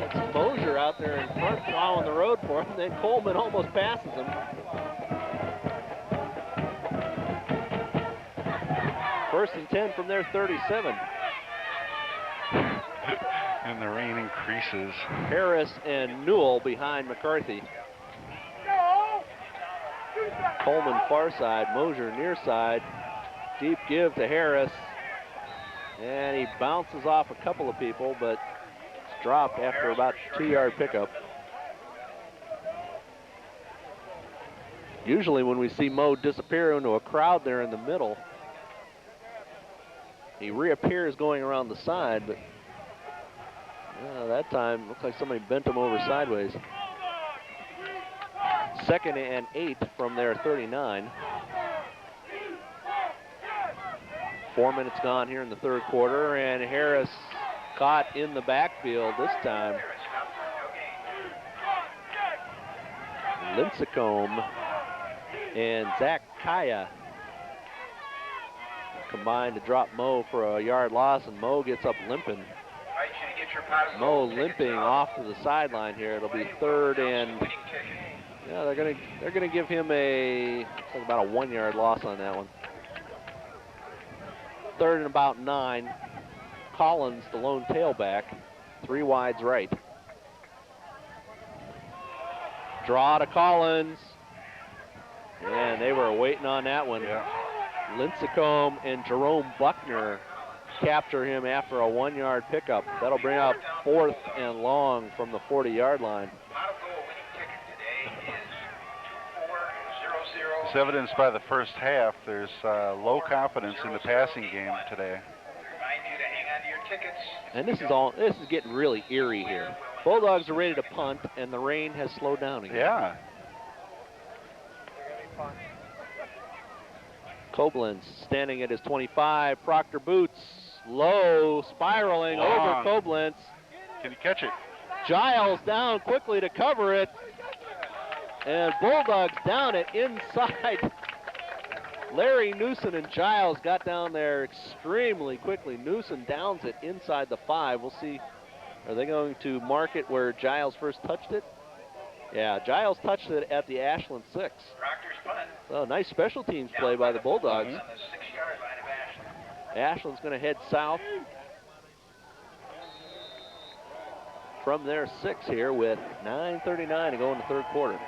It's Mosier out there in front plowing the road for him. Then Coleman almost passes him. First and 10 from their 37.
And the rain increases.
Harris and Newell behind McCarthy. Coleman far side, Mosier near side. Deep give to Harris. And he bounces off a couple of people, but it's dropped after about 2-yard pickup. Usually when we see Mo disappear into a crowd there in the middle, he reappears going around the side, but that time looks like somebody bent him over sideways. 2nd and 8 from their 39. 4 minutes gone here in the third quarter, and Harris caught in the backfield this time. Lincecum and Zach Kaya combined to drop Mo for a yard loss, and Mo gets up limping. Mo limping off to the sideline here. It'll be 3rd and they're gonna give him looks like about a 1-yard loss on that one. 3rd and about 9. Collins, the lone tailback, 3 wides right. Draw to Collins, and they were waiting on that one.
Yeah.
Lincecum and Jerome Buckner capture him after a 1-yard pickup. That'll bring up 4th and long from the 40-yard line.
It's evidenced by the first half. There's low confidence in the passing game today.
And this is getting really eerie here. Bulldogs are ready to punt, and the rain has slowed down again.
Yeah.
Koblenz standing at his 25. Proctor boots low, spiraling over Koblenz.
Can he catch it?
Giles down quickly to cover it. And Bulldogs down it inside. Larry Newson and Giles got down there extremely quickly. Newson downs it inside the 5. We'll see. Are they going to mark it where Giles first touched it? Yeah, Giles touched it at the Ashland 6. So nice special teams play by the Bulldogs. Ashland's going to head south from their 6 here with 9:39 to go in the third quarter.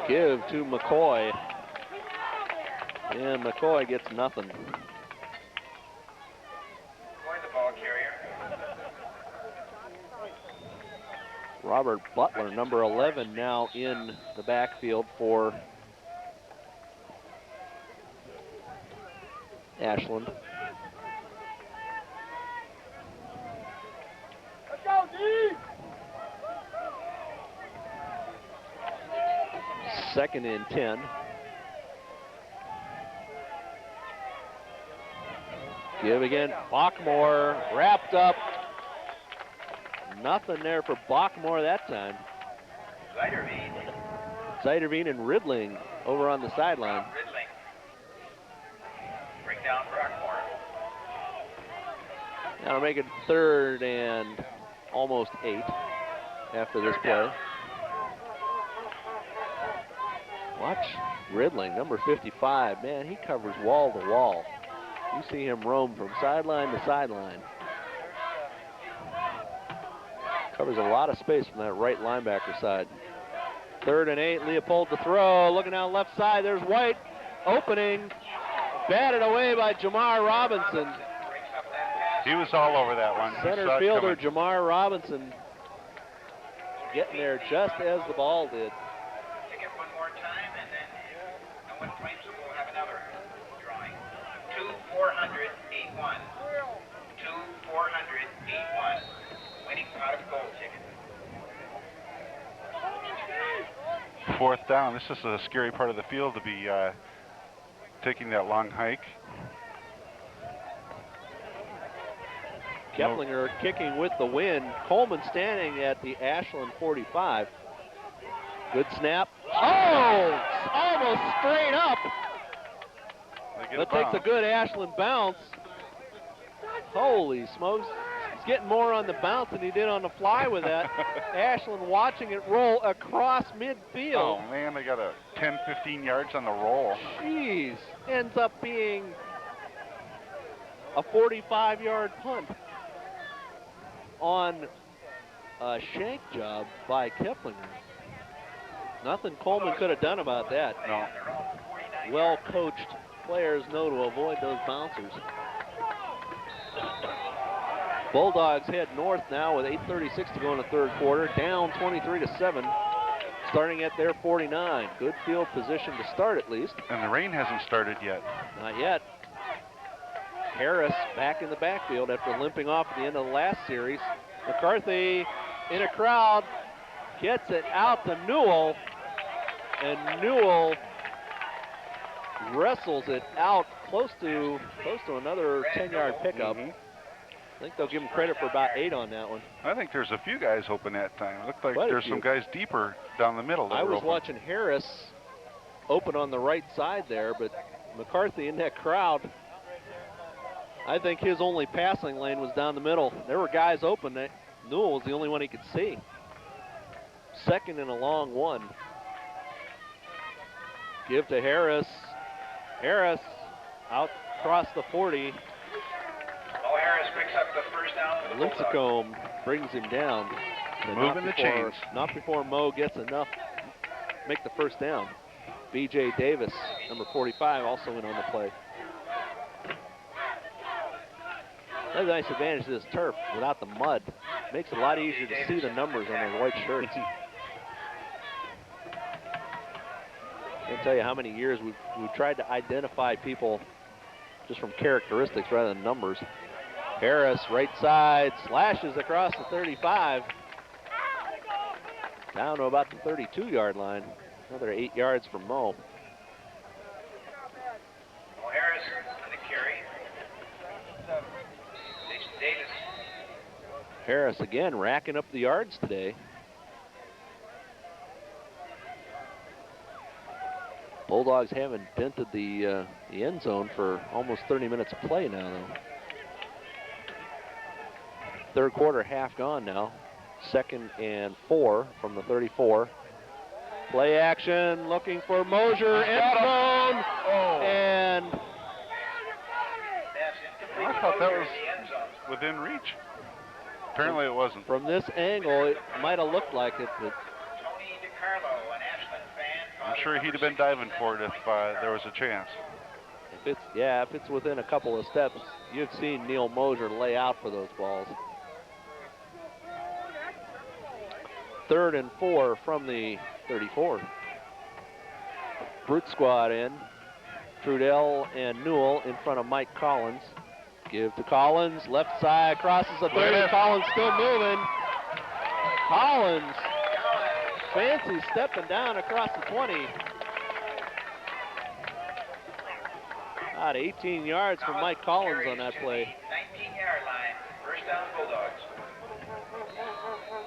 Give to McCoy, and McCoy gets nothing.
The ball carrier.
Robert Butler, number 11, now in the backfield for Ashland.
Let's go, D!
2nd and 10. Give again, Bachmore wrapped up. Nothing there for Bachmore that time. Zeiderveen and Ridling over on the sideline.
Ridling. Bring down Brockmore.
Now to make it 3rd and almost 8 after this play. Watch Ridling, number 55. Man, he covers wall to wall. You see him roam from sideline to sideline. Covers a lot of space from that right linebacker side. 3rd and 8, Leopold to throw. Looking down left side, there's White. Opening. Batted away by Jamar Robinson.
He was all over that one.
Center fielder Jamar Robinson getting there just as the ball did.
Take it one more time, and then if no one claims it, we'll have another drawing. 2-400-81. 2-400-81. Winning pot of gold ticket.
4th down. This is a scary part of the field to be taking that long hike.
Keplinger kicking with the wind. Coleman standing at the Ashland 45. Good snap. Oh! Almost straight up. That takes a good Ashland bounce. Holy smokes. He's getting more on the bounce than he did on the fly with that. Ashland watching it roll across midfield.
Oh, man, they got a 10, 15 yards on the roll.
Jeez. Ends up being a 45-yard punt on a shank job by Keplinger. Nothing Coleman could have done about that.
No.
Well-coached players know to avoid those bouncers. Bulldogs head north now with 8:36 to go in the 3rd quarter, down 23-7, starting at their 49. Good field position to start at least.
And the rain hasn't started yet.
Not yet. Harris back in the backfield after limping off at the end of the last series. McCarthy in a crowd, gets it out to Newell, and Newell wrestles it out close to another 10-yard pickup. I think they'll give him credit for about 8 on that one.
I think there's a few guys open that time. It looked like
Quite a
there's
few.
some guys deeper down the middle.
I was watching Harris open on the right side there, but McCarthy in that crowd, I think his only passing lane was down the middle. There were guys open. Newell was the only one he could see. 2nd and a long one. Give to Harris. Harris out across the 40.
Mo Harris picks up the first down for the Bulldogs.
Lincecum brings him down. But
Moving the chains.
Not before Mo gets enough, make the first down. B.J. Davis, number 45, also in on the play. That's a nice advantage to this turf without the mud. Makes it a lot easier to see the numbers on those white shirts. I can't tell you how many years we've tried to identify people just from characteristics rather than numbers. Harris, right side, slashes across the 35. Down to about the 32-yard line. Another 8 yards from Mo.
Mo Harris on the carry. Jason Davis.
Harris again racking up the yards today. Bulldogs haven't dented the end zone for almost 30 minutes of play now, though. 3rd quarter half gone now. 2nd and 4 from the 34. Play action, looking for Mosier, end zone, and
I thought that was within reach. Apparently it wasn't.
From this angle, it might have looked like it, but
Tony DiCarlo, an Ashland fan.
I'm sure he'd have been diving for it if there was a chance.
if it's within a couple of steps, you've seen Neil Mosier lay out for those balls. 3rd and 4 from the 34. Brute squad in. Trudell and Newell in front of Mike Collins. Give to Collins, left side, crosses the 30. Collins still moving. Collins, fancy stepping down across the 20. About 18 yards from Mike Collins on that play.
19-yard line. First down, Bulldogs.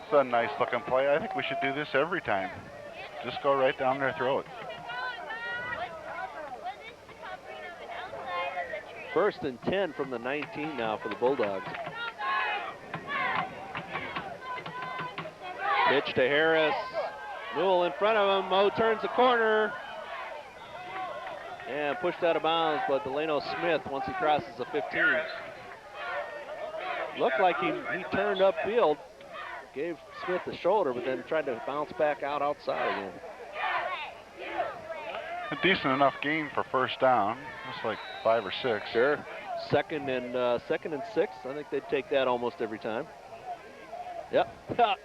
It's a nice looking play. I think we should do this every time. Just go right down there, throw it.
First and 10 from the 19 now for the Bulldogs. Pitch to Harris. Newell in front of him. Mo turns the corner. And pushed out of bounds, but Delano Smith, once he crosses the 15. Looked like he turned upfield, gave Smith the shoulder, but then tried to bounce back outside again.
A decent enough gain for first down. That's like 5 or 6.
Sure. Second and 6. I think they'd take that almost every time. Yep.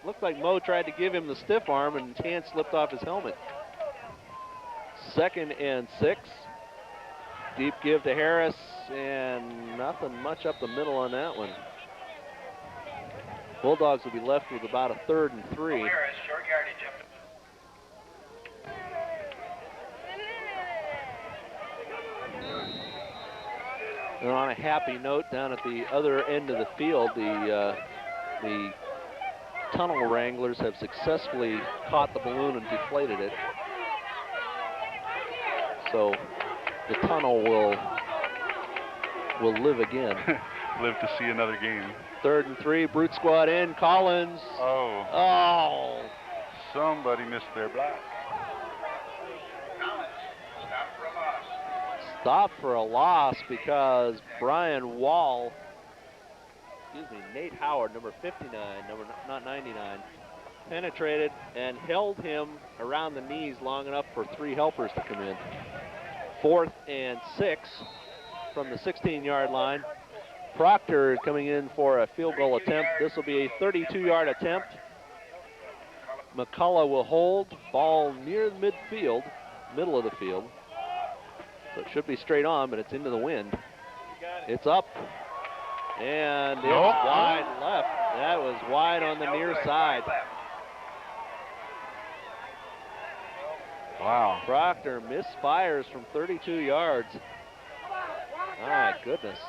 Looked like Mo tried to give him the stiff arm and his hand slipped off his helmet. Second and 6. Deep give to Harris, and nothing much up the middle on that one. Bulldogs will be left with about a 3rd and 3.
Harris, short yardage up.
And on a happy note, down at the other end of the field, the tunnel wranglers have successfully caught the balloon and deflated it. So the tunnel will live again.
Live to see another game.
3rd and 3, brute squad in, Collins.
Oh. Somebody missed their block.
Stop for a loss because Brian Wall, Nate Howard, number 59, not 99, penetrated and held him around the knees long enough for 3 helpers to come in. 4th and 6 from the 16-yard line. Proctor is coming in for a field goal attempt. This will be a 32-yard attempt. McCullough will hold, ball near the midfield, middle of the field. So it should be straight on, but it's into the wind. It's up, and it's wide left. That was wide on the near side.
Wow.
Proctor misfires from 32 yards. My goodness.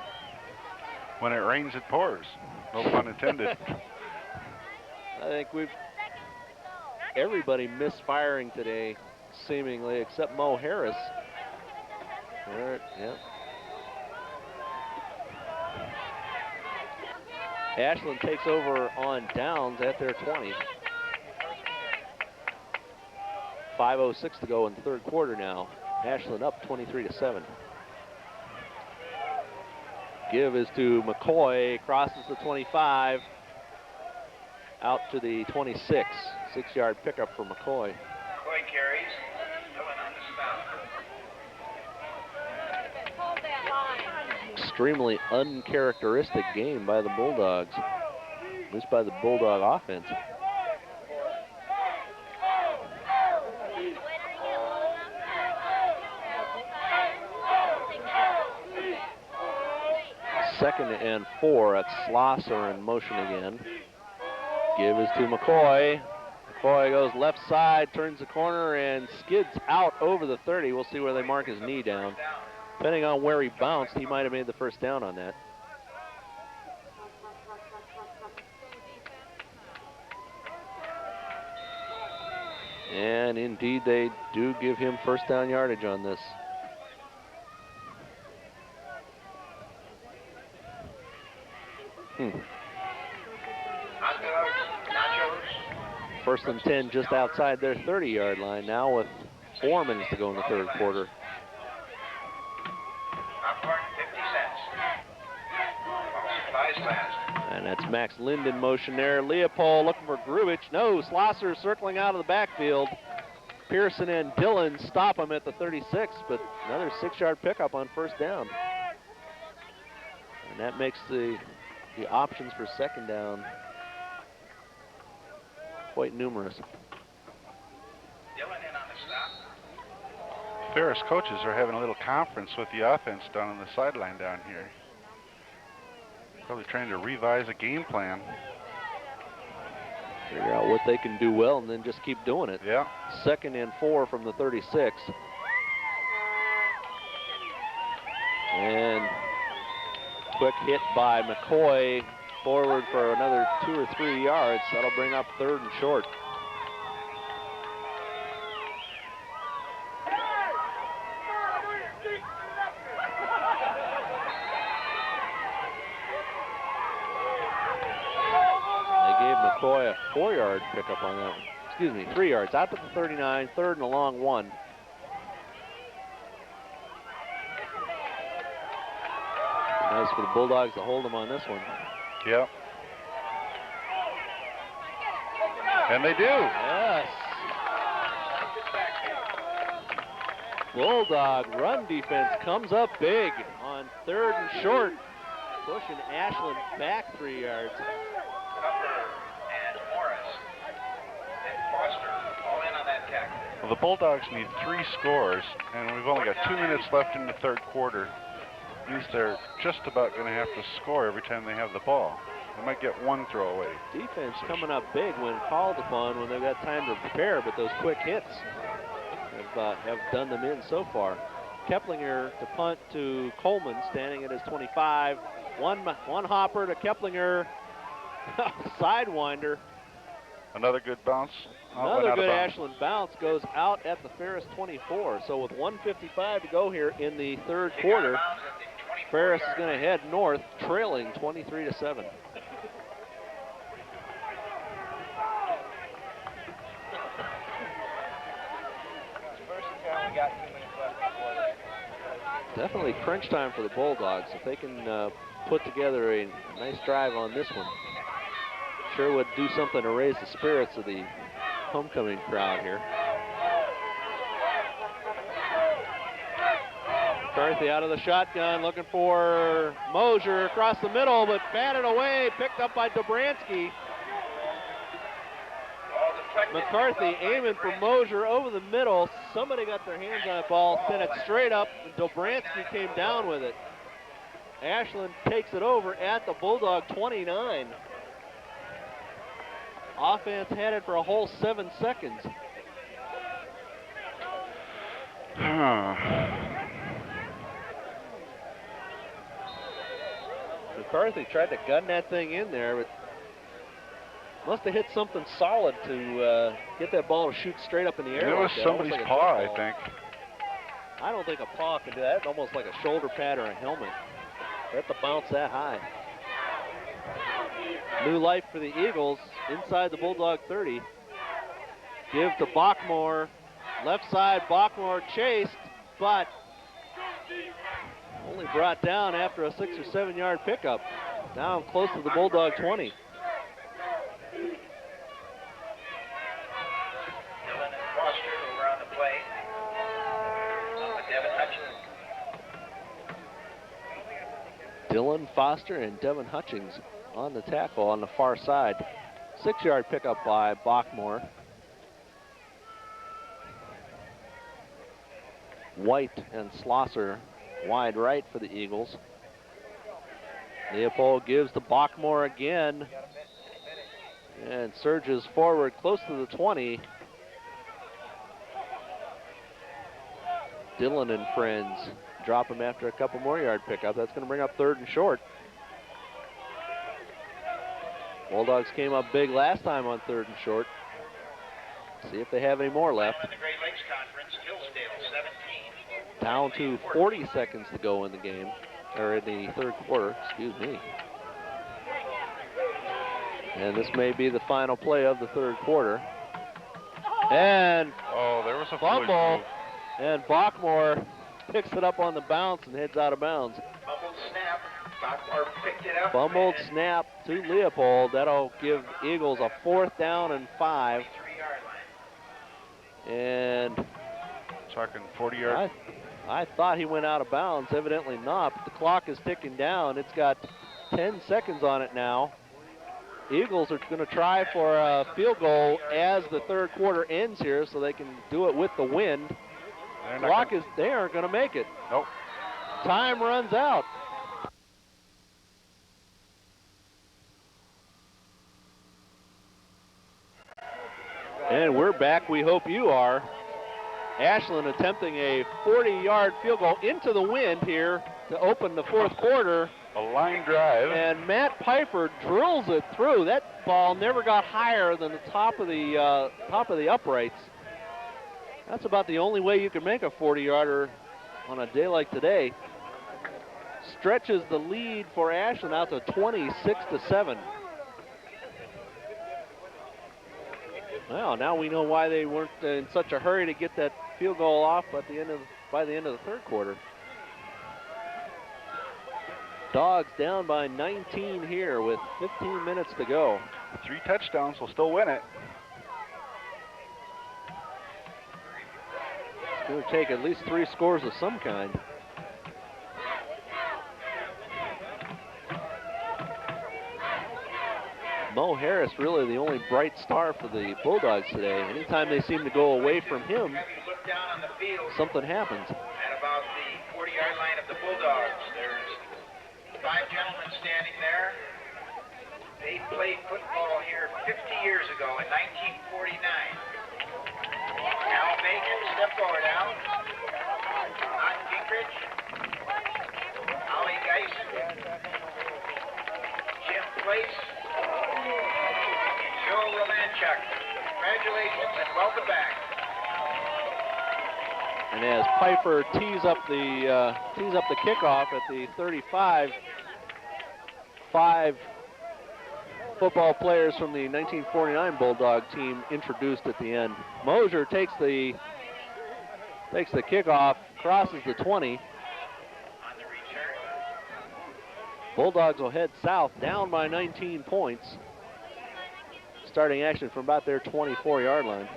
When it rains, it pours. No pun intended.
I think everybody misfiring today, seemingly, except Mo Harris. There, yeah. Ashland takes over on downs at their 20. 5:06 to go in the 3rd quarter now. Ashland up 23-7. Give is to McCoy, crosses the 25, out to the 26. 6-yard pickup for McCoy.
McCoy carries. Dillon on the stop.
Extremely uncharacteristic game by the Bulldogs, at least by the Bulldog offense. Second and 4 at Schlosser in motion again. Give is to McCoy. McCoy goes left side, turns the corner, and skids out over the 30. We'll see where they mark his knee down. Depending on where he bounced, he might have made the first down on that. And indeed, they do give him first down yardage on this. First and 10 just outside their 30-yard line now with 4 minutes to go in the 3rd quarter.
Popcorn, 50 cents.
And that's Max Lind in motion there. Leopold looking for Grubich. No, Schlosser circling out of the backfield. Pearson and Dillon stop him at the 36, but another 6-yard pickup on first down. And that makes the options for second down quite numerous.
Dillon in on the stop.
Ferris coaches are having a little conference with the offense down on the sideline down here. Probably trying to revise a game plan.
Figure out what they can do well and then just keep doing it.
Yeah. Second
and 4 from the 36. And quick hit by McCoy forward for another 2 or 3 yards. That'll bring up 3rd and short. They gave McCoy a 4-yard pickup on that one. Excuse me, 3 yards. Out to the 39, 3rd and a long 1. Nice for the Bulldogs to hold them on this one.
Yep. And they do.
Yes. Bulldog run defense comes up big on 3rd and short, pushing Ashland back 3 yards.
And Morris and Foster all in on that tackle.
Well, the Bulldogs need 3 scores, and we've only got 2 minutes left in the 3rd quarter. Means they're just about going to have to score every time they have the ball. They might get 1 throwaway.
Defense coming up big when called upon, when they've got time to prepare, but those quick hits have done them in so far. Keplinger to punt to Coleman, standing at his 25. One hopper to Keplinger, sidewinder.
Another good bounce.
Another good Ashland bounce goes out at the Ferris 24. So with 1:55 to go here in the 3rd quarter, Ferris is going to head north, trailing 23-7. Definitely crunch time for the Bulldogs. If they can put together a nice drive on this one, sure would do something to raise the spirits of the homecoming crowd here. McCarthy out of the shotgun, looking for Mosier across the middle, but batted away, picked up by Dobransky. McCarthy aiming for Mosier over the middle. Somebody got their hands on that ball, sent it straight up, and Dobransky came down with it. Ashland takes it over at the Bulldog 29. Offense had it for a whole 7 seconds. McCarthy tried to gun that thing in there, but must have hit something solid to get that ball to shoot straight up in the air.
It was
like
somebody's
like
paw, I think.
I don't think a paw can do that. It's almost like a shoulder pad or a helmet. They have to bounce that high. New life for the Eagles inside the Bulldog 30. Give to Bachmore. Left side, Bachmore chased, but only brought down after a 6 or 7 yard pickup. Now close to the Bulldog 20.
Dillon and Foster over on the play. Devin Hutchins.
Dillon, Foster, and Devin Hutchings on the tackle on the far side. 6 yard pickup by Bachmore. White and Schlosser wide right for the Eagles. Leopold gives to Bachmore again and surges forward close to the 20. Dillon and friends drop him after a couple more yard pickup. That's going to bring up 3rd and short. Bulldogs came up big last time on 3rd and short. See if they have any more left.
In the Great Lakes Conference, Hillsdale 17.
Down to 40 seconds to go in the game, or in the 3rd quarter, excuse me. And this may be the final play of the 3rd quarter. And
there was a
fumble, and Bachmore picks it up on the bounce and heads out of bounds.
Fumbled snap. Bachmore picked it up.
Fumbled snap to Leopold. That'll give Eagles a 4th down and 5.
3-yard line.
And
talking 40 yards.
I thought he went out of bounds. Evidently not. But the clock is ticking down. It's got 10 seconds on it now. Eagles are going to try for a field goal as the 3rd quarter ends here, so they can do it with the wind. They aren't going to make it.
Nope.
Time runs out. And we're back. We hope you are. Ashland attempting a 40-yard field goal into the wind here to open the fourth quarter.
A line drive.
And Matt Piper drills it through. That ball never got higher than the top of the uprights. That's about the only way you can make a 40-yarder on a day like today. Stretches the lead for Ashland out to 26-7. Well, now we know why they weren't in such a hurry to get that field goal off by the end of the third quarter. Dogs down by 19 here with 15 minutes to go.
3 touchdowns will still win it.
It's going to take at least 3 scores of some kind. Mo Harris really the only bright star for the Bulldogs today. Anytime they seem to go away from him, something happens.
At about the 40-yard line of the Bulldogs, there's 5 gentlemen standing there. They played football here 50 years ago in 1949. Al Bacon, step forward, Al. Otten Gingrich, Ollie Geisen, Jim Place, and Joe Romanchuk. Congratulations and welcome back.
And as Piper tees up the kickoff at the 35, 5 football players from the 1949 Bulldog team introduced at the end. Mosier takes the kickoff, crosses the 20. Bulldogs will head south, down by 19 points. Starting action from about their 24-yard line.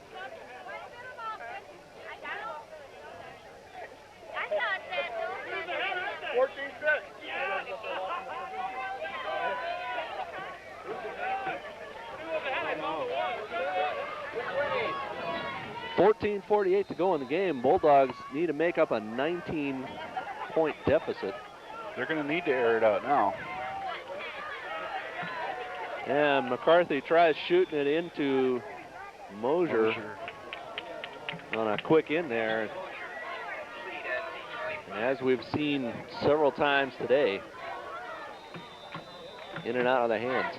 .48 to go in the game. Bulldogs need to make up a 19-point deficit.
They're going to need to air it out now.
And McCarthy tries shooting it into Mosier on a quick in there. And as we've seen several times today, in and out of the hands.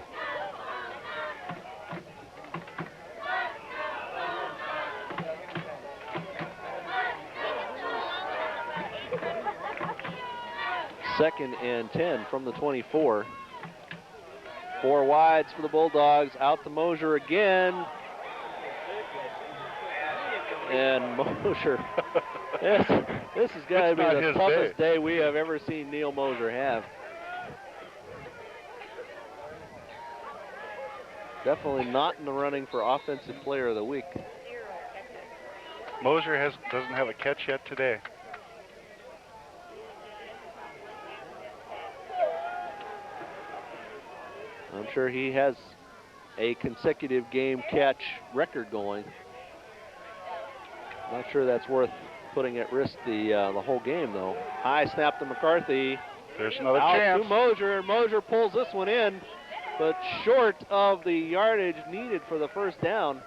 Second and 10 from the 24. 4 wides for the Bulldogs. Out to Mosier again. And Mosier, this has got to be the toughest day we have ever seen Neil Mosier have. Definitely not in the running for Offensive Player of the Week.
Mosier doesn't have a catch yet today.
I'm sure he has a consecutive game catch record going. Not sure that's worth putting at risk the whole game, though. High snap to McCarthy.
There's another
out
chance.
To Mosier. Mosier pulls this one in, but short of the yardage needed for the first down.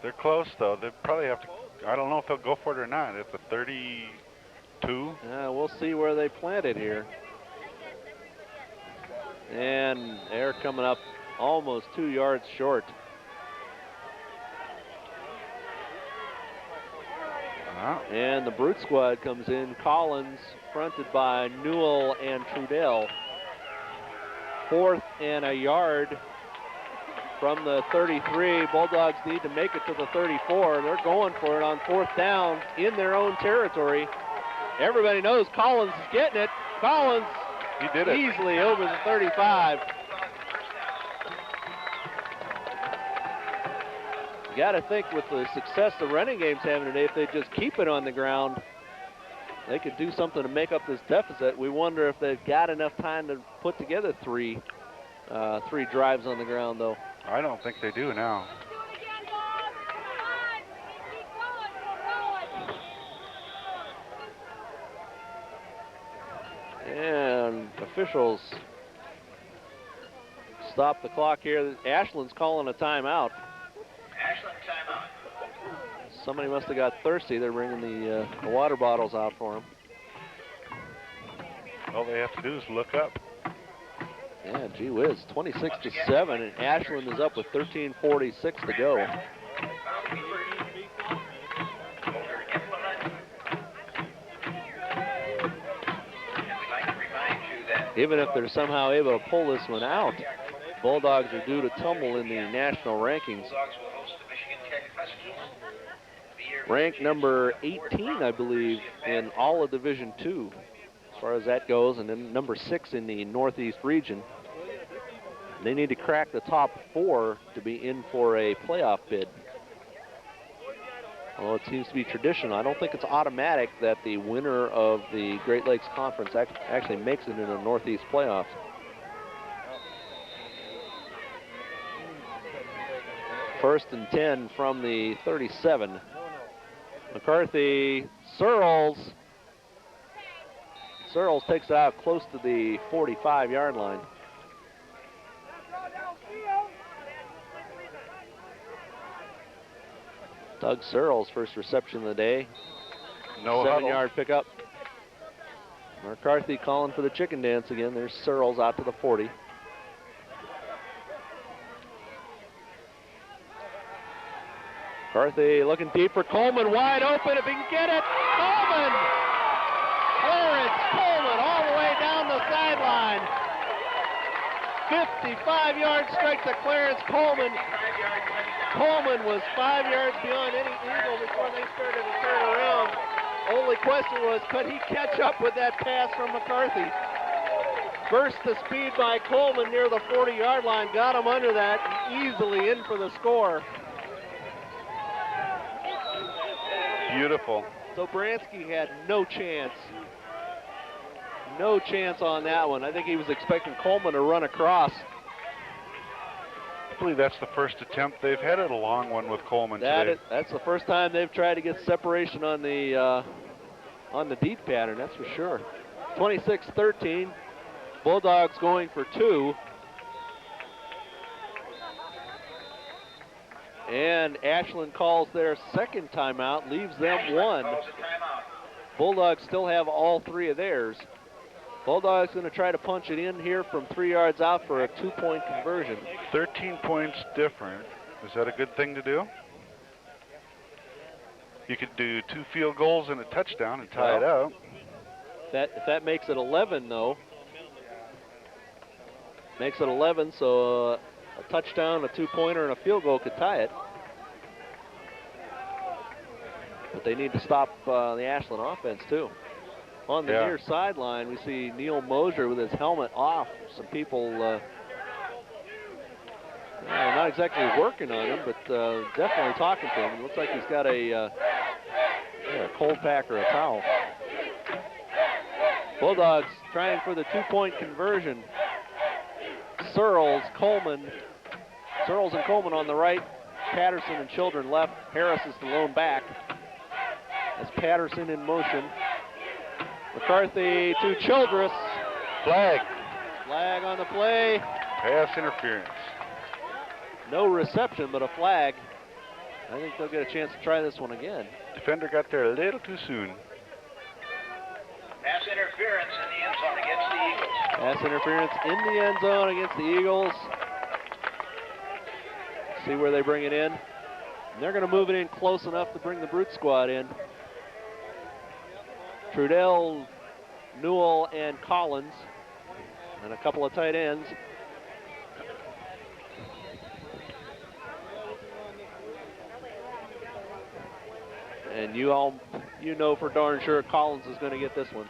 They're close, though. They probably have to. I don't know if they'll go for it or not. At the 32.
We'll see where they plant it here. And they're coming up almost 2 yards short. And the Brute Squad comes in. Collins fronted by Newell and Trudell. 4th and a yard from the 33. Bulldogs need to make it to the 34. They're going for it on 4th down in their own territory. Everybody knows Collins is getting it. Collins
he did it
easily over the 35. You got to think with the success the running game's having today, if they just keep it on the ground, they could do something to make up this deficit. We wonder if they've got enough time to put together three drives on the ground, though.
I don't think they do now.
And officials stop the clock here. Ashland's calling a timeout.
Ashland timeout.
Somebody must have got thirsty. They're bringing the water bottles out for him.
All they have to do is look up.
Yeah, gee whiz, 26-7, and Ashland is up with 13:46 to go. Even if they're somehow able to pull this one out, Bulldogs are due to tumble in the national rankings. Ranked number 18, I believe, in all of Division II, as far as that goes, and then number 6 in the Northeast region. They need to crack the top 4 to be in for a playoff bid. Well, it seems to be traditional. I don't think it's automatic that the winner of the Great Lakes Conference actually makes it into the Northeast playoffs. First and 10 from the 37. McCarthy, Searles takes it out close to the 45-yard line. Doug Searles' first reception of the day.
No
7-yard pickup. McCarthy calling for the chicken dance again. There's Searles out to the 40. McCarthy looking deep for Coleman, wide open if he can get it. Coleman! Clarence Coleman all the way down the sideline. 55-yard strike to Clarence Coleman. Coleman was 5 yards beyond any Eagle before they started to turn around. Only question was, could he catch up with that pass from McCarthy? Burst the speed by Coleman near the 40-yard line, got him under that, and easily in for the score.
Beautiful.
So Bransky had no chance. No chance on that one. I think he was expecting Coleman to run across.
I believe that's the first attempt they've had at a long one with Coleman today.
That's the first time they've tried to get separation on the deep pattern, that's for sure. 26-13. Bulldogs going for 2. And Ashland calls their second timeout, leaves them 1. Bulldogs still have all 3 of theirs. Bulldogs going to try to punch it in here from 3 yards out for a 2-point conversion.
13 points different. Is that a good thing to do? You could do 2 field goals and a touchdown and tie it out.
If that makes it 11, though, makes it 11, so a touchdown, a 2-pointer, and a field goal could tie it. But they need to stop the Ashland offense, too. On the near sideline, we see Neil Mosier with his helmet off. Some people not exactly working on him, but definitely talking to him. It looks like he's got a cold pack or a towel. Bulldogs trying for the 2-point conversion. Searles and Coleman on the right. Patterson and Children left. Harris is the lone back. That's Patterson in motion. McCarthy to Childress.
Flag.
Flag on the play.
Pass interference.
No reception, but a flag. I think they'll get a chance to try this one again.
Defender got there a little too soon.
Pass interference in the end zone against the Eagles.
Pass interference in the end zone against the Eagles. See where they bring it in. And they're going to move it in close enough to bring the Brute Squad in. Trudell, Newell, and Collins, and a couple of tight ends. And you know for darn sure Collins is going to get this one.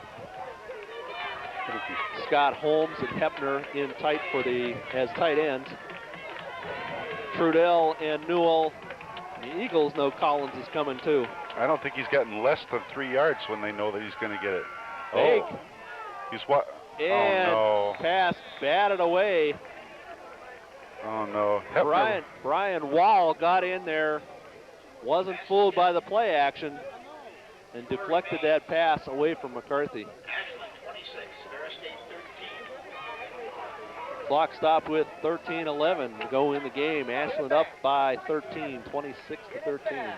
Scott Holmes and Hepner in tight as tight ends. Trudell and Newell. The Eagles know Collins is coming too.
I don't think he's gotten less than 3 yards when they know that he's going to get it.
Fake.
Oh, he's what?
And
oh, no.
Pass batted away.
Oh, no. Hepner.
Brian Wall got in there, wasn't fooled by the play action, and deflected that pass away from McCarthy.
Ashland 26, Ferris State 13.
Clock stopped with 13:11 to go in the game. Ashland up by 13, 26-13.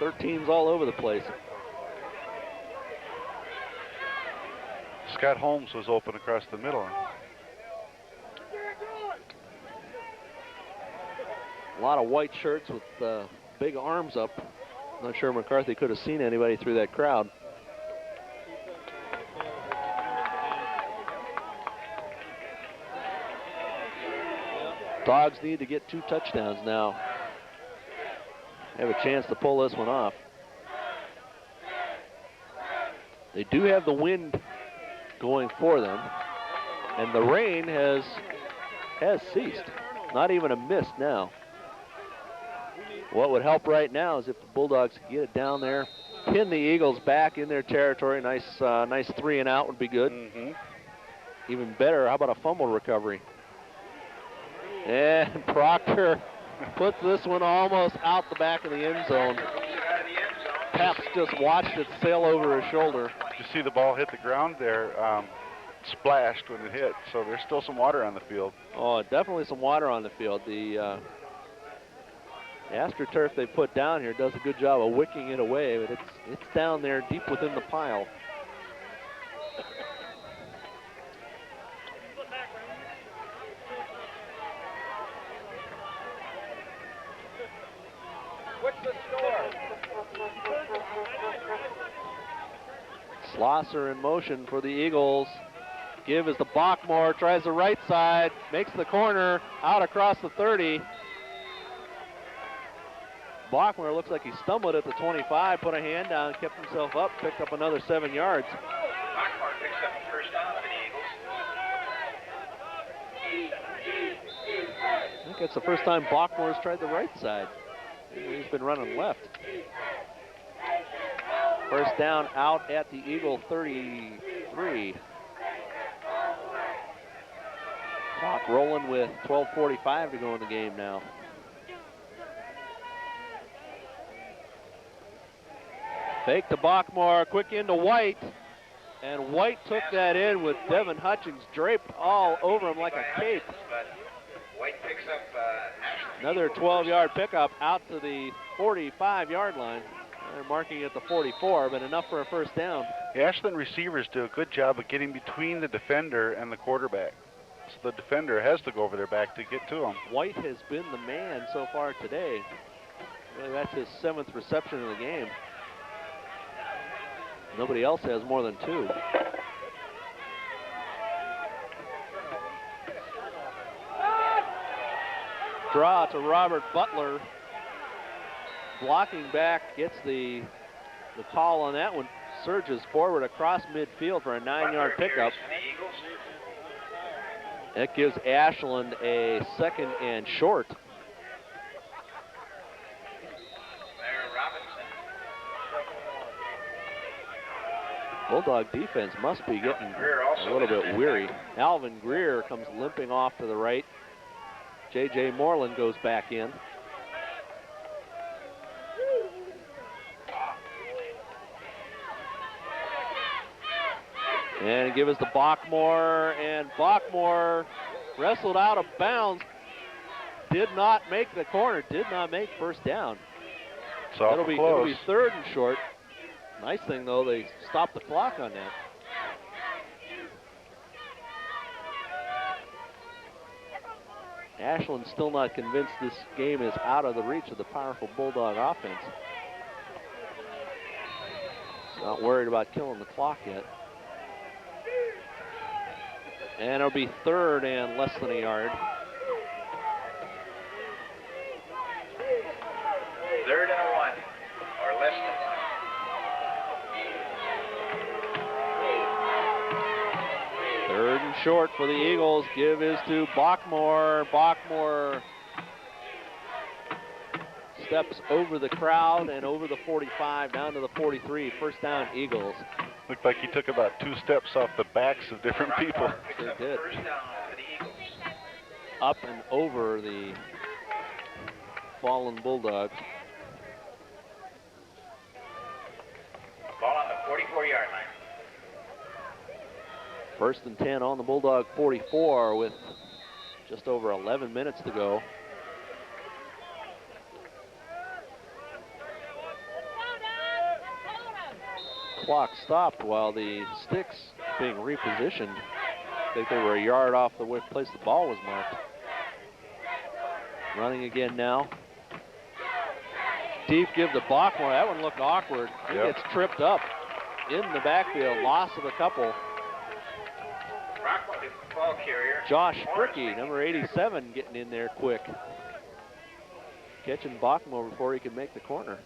13's all over the place.
Scott Holmes was open across the middle.
A lot of white shirts with big arms up. Not sure McCarthy could have seen anybody through that crowd. Dogs need to get 2 touchdowns now. Have a chance to pull this one off. They do have the wind going for them, and the rain has ceased. Not even a mist now. What would help right now is if the Bulldogs could get it down there, pin the Eagles back in their territory. Nice 3 and out would be good. Even better, how about a fumble recovery? And Proctor puts this one almost out the back of the end zone. Paps just watched it sail over his shoulder.
You see the ball hit the ground there, splashed when it hit, so there's still some water on the field.
Oh, definitely some water on the field. The AstroTurf they put down here does a good job of wicking it away, but it's down there deep within the pile.
What's the score?
Slosser in motion for the Eagles. Give is to Bachmore, tries the right side, makes the corner, out across the 30. Bachmore looks like he stumbled at the 25, put a hand down, kept himself up, picked up another 7 yards.
Bachmore picks up the first down for the Eagles.
I think it's the first time Bachmore's tried the right side. He's been running left. First down out at the Eagle 33. Clock rolling with 12:45 to go in the game now. Fake to Bachmore, quick into White. And White took that in with Devin Hutchings draped all over him like a cape.
White picks up Ashland.
Another 12-yard pickup out to the 45-yard line. They're marking at the 44, but enough for a first down.
The Ashland receivers do a good job of getting between the defender and the quarterback. So the defender has to go over their back to get to him.
White has been the man so far today. Really, that's his 7th reception of the game. Nobody else has more than 2. Draw to Robert Butler. Blocking back, gets the call on that one. Surges forward across midfield for a 9-yard pickup. That gives Ashland a 2nd and short. Bulldog defense must be getting a little bit weary. Alvin Greer comes limping off to the right. J.J. Moreland goes back in. And give us to Bachmore, and Bachmore wrestled out of bounds. Did not make the corner, did not make first down.
So
it'll be 3rd and short. Nice thing though, they stopped the clock on that. Ashland still not convinced this game is out of the reach of the powerful Bulldog offense. Not worried about killing the clock yet. And it'll be 3rd and less than a yard.
3rd and 1, or less than 1.
3rd and short for the Eagles. Give is to Bachmore. Bachmore steps over the crowd and over the 45 down to the 43. First down, Eagles.
Looked like he took about 2 steps off the backs of different people.
Sure did. Up and over the fallen Bulldogs.
Ball on the 44-yard line.
1st and 10 on the Bulldog 44 with just over 11 minutes to go. clock stopped while the sticks being repositioned. I think they were a yard off the place the ball was marked. Running again now. Deep give to Bachmore. That one looked awkward. He gets tripped up in the backfield. Loss of a couple.
Ball carrier.
Josh Fricky, number 87, getting in there quick. Catching Bachmore before he could make the corner.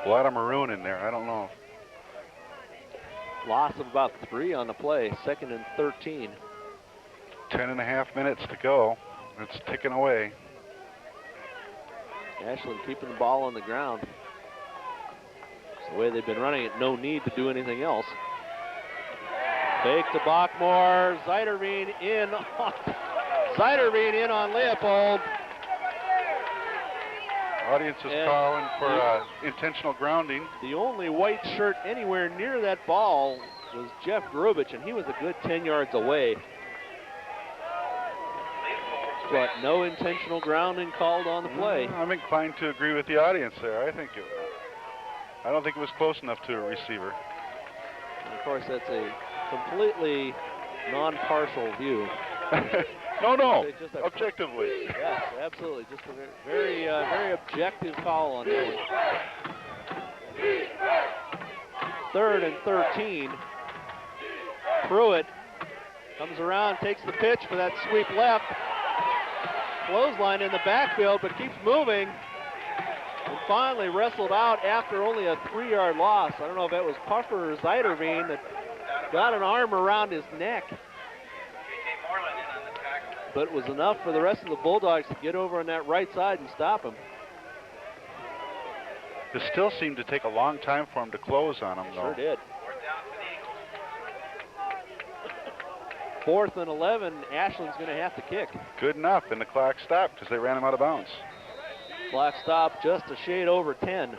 A lot of maroon in there. I don't know.
Loss of about 3 on the play. 2nd and 13.
10.5 minutes to go. It's ticking away.
Ashland keeping the ball on the ground. It's the way they've been running it. No need to do anything else. Fake to Bachmore. Zeiderveen in. Zeiderveen in on Leopold.
Audience is calling for intentional grounding.
The only white shirt anywhere near that ball was Jeff Grubich, and he was a good 10 yards away. But no intentional grounding called on the play.
I'm inclined to agree with the audience there. I don't think it was close enough to a receiver.
And of course, that's a completely non-partial view.
No, objectively.
Yes, absolutely. Just a very, very objective call on that one. 3rd and 13. Pruitt comes around, takes the pitch for that sweep left. Clothesline in the backfield, but keeps moving. And finally wrestled out after only a 3-yard loss. I don't know if that was Puffer or Zeiderveen that got an arm around his neck. But it was enough for the rest of the Bulldogs to get over on that right side and stop him.
It still seemed to take a long time for him to close on him, though.
Sure did. 4th and 11, Ashland's going to have to kick.
Good enough, and the clock stopped because they ran him out of bounds.
Clock stopped just a shade over 10.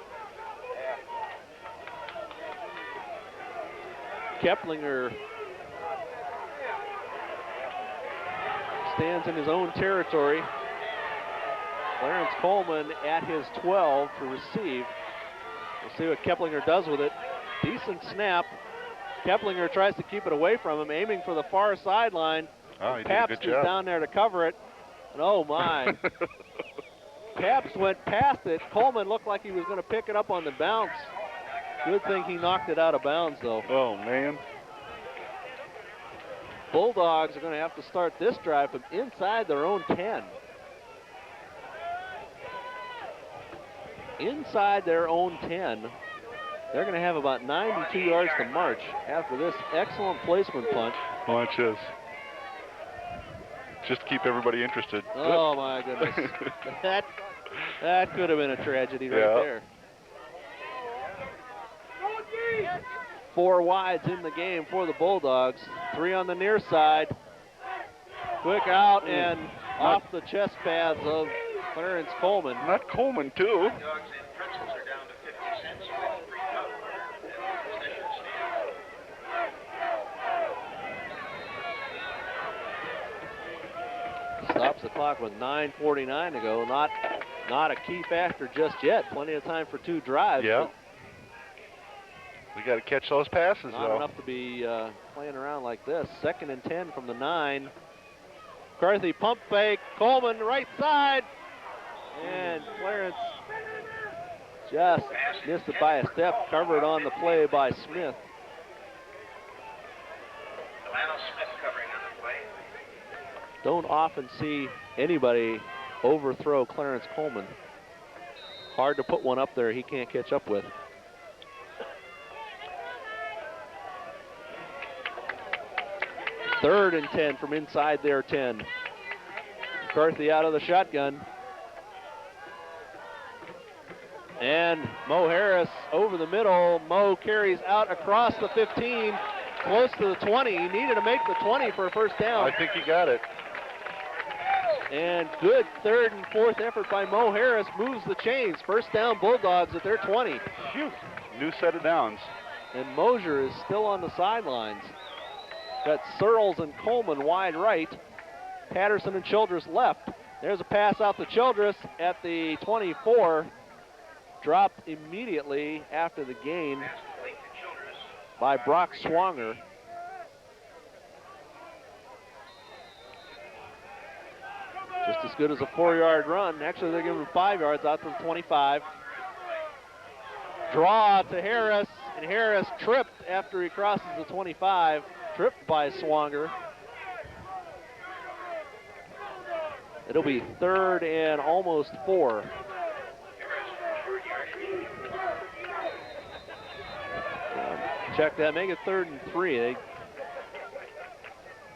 Keplinger stands in his own territory. Clarence Coleman at his 12 to receive. We'll see what Keplinger does with it. Decent snap. Keplinger tries to keep it away from him, aiming for the far sideline.
Oh, he
Pabst
did a good
is
job.
down there to cover it. And oh my. Pabst went past it. Coleman looked like he was going to pick it up on the bounce. Good thing he knocked it out of bounds, though.
Oh, man.
Bulldogs are going to have to start this drive from inside their own 10. Inside their own 10. They're going to have about 92 yards to march after this excellent placement punt.
Watch this. Just to keep everybody interested.
Oh, my goodness. that could have been a tragedy right there. 4 wides in the game for the Bulldogs. 3 on the near side. Quick out and off the chest pads of Clarence Coleman.
Not Coleman, too.
Dogs and pretzels are down to 50 cents with free cup at the concession stand.
Stops the clock with 9:49 to go. Not a key factor just yet. Plenty of time for 2 drives.
Yeah. We got to catch those passes,
Not
though.
enough to be playing around like this. 2nd and 10 from the 9. McCarthy pump fake. Coleman right side. And Clarence just missed it by a step. Covered on the play by Smith.
Delano Smith covering on the play.
Don't often see anybody overthrow Clarence Coleman. Hard to put one up there he can't catch up with. Third and 10 from inside their 10. McCarthy out of the shotgun. And Mo Harris over the middle. Mo carries out across the 15, close to the 20. He needed to make the 20 for a first down.
I think he got it.
And good 3rd and 4th effort by Mo Harris moves the chains. First down Bulldogs at their 20.
Phew. New set of downs.
And Mosier is still on the sidelines. Got Searles and Coleman wide right. Patterson and Childress left. There's a pass out to Childress at the 24. Dropped immediately after the gain by Brock Swanger. Just as good as a 4-yard run. Actually, they're giving him 5 yards out to the 25. Draw to Harris, and Harris tripped after he crosses the 25. Tripped by Swanger. It'll be 3rd and almost 4. Check that, make it 3rd and 3. They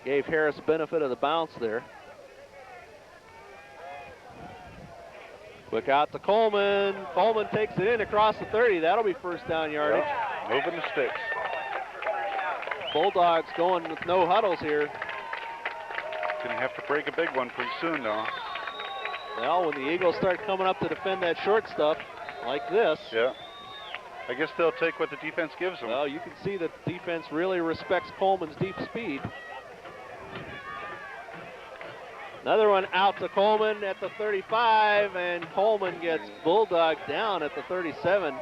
gave Harris the benefit of the bounce there. Quick out to Coleman. Coleman takes it in across the 30. That'll be first down yardage.
Yep. Moving the sticks.
Bulldogs going with no huddles here.
Gonna have to break a big one pretty soon, though.
Well, when the Eagles start coming up to defend that short stuff like this.
Yeah. I guess they'll take what the defense gives them.
Well, you can see that the defense really respects Coleman's deep speed. Another one out to Coleman at the 35, and Coleman gets Bulldog down at the 37.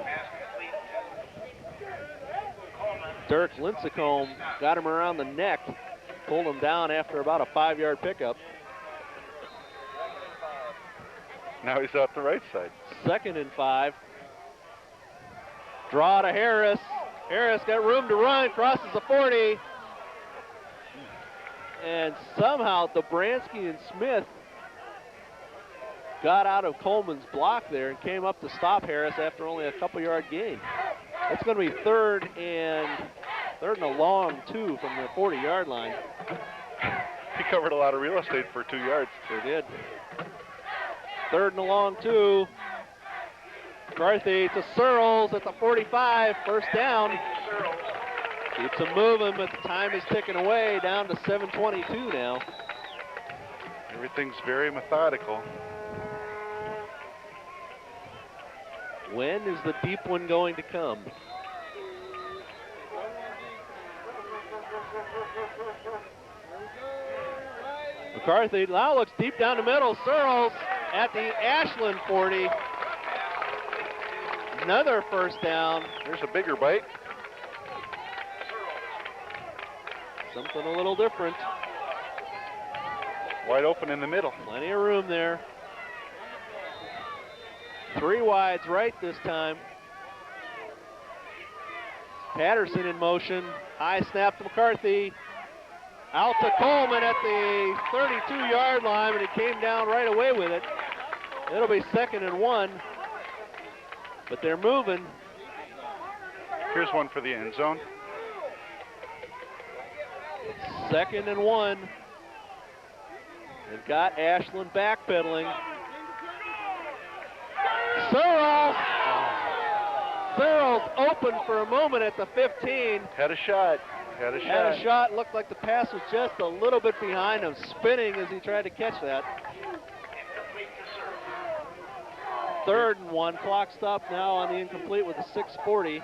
Dirk Lincecum got him around the neck, pulled him down after about a 5-yard pickup.
Now he's out the right side.
2nd and 5. Draw to Harris. Harris got room to run, crosses the 40. And somehow Dobransky and Smith got out of Coleman's block there and came up to stop Harris after only a couple-yard gain. It's going to be 3rd and a long 2 from the 40-yard line.
He covered a lot of real estate for 2 yards.
Sure did. 3rd and a long 2. McCarthy to Searles at the 45, first down. Keeps them moving, but the time is ticking away, down to 7:22 now.
Everything's very methodical.
When is the deep one going to come? McCarthy now looks deep down the middle. Searles at the Ashland 40. Another first down.
There's a bigger bite.
Something a little different.
Wide open in the middle.
Plenty of room there. 3 wides right this time. Patterson in motion. High snap to McCarthy. Out to Coleman at the 32-yard line, and he came down right away with it. It'll be 2nd and 1. But they're moving.
Here's one for the end zone.
2nd and 1. They've got Ashland backpedaling. Searles open for a moment at the 15.
Had a shot.
Looked like the pass was just a little bit behind him, spinning as he tried to catch that. 3rd and 1. Clock stop now on the incomplete with the 6:40.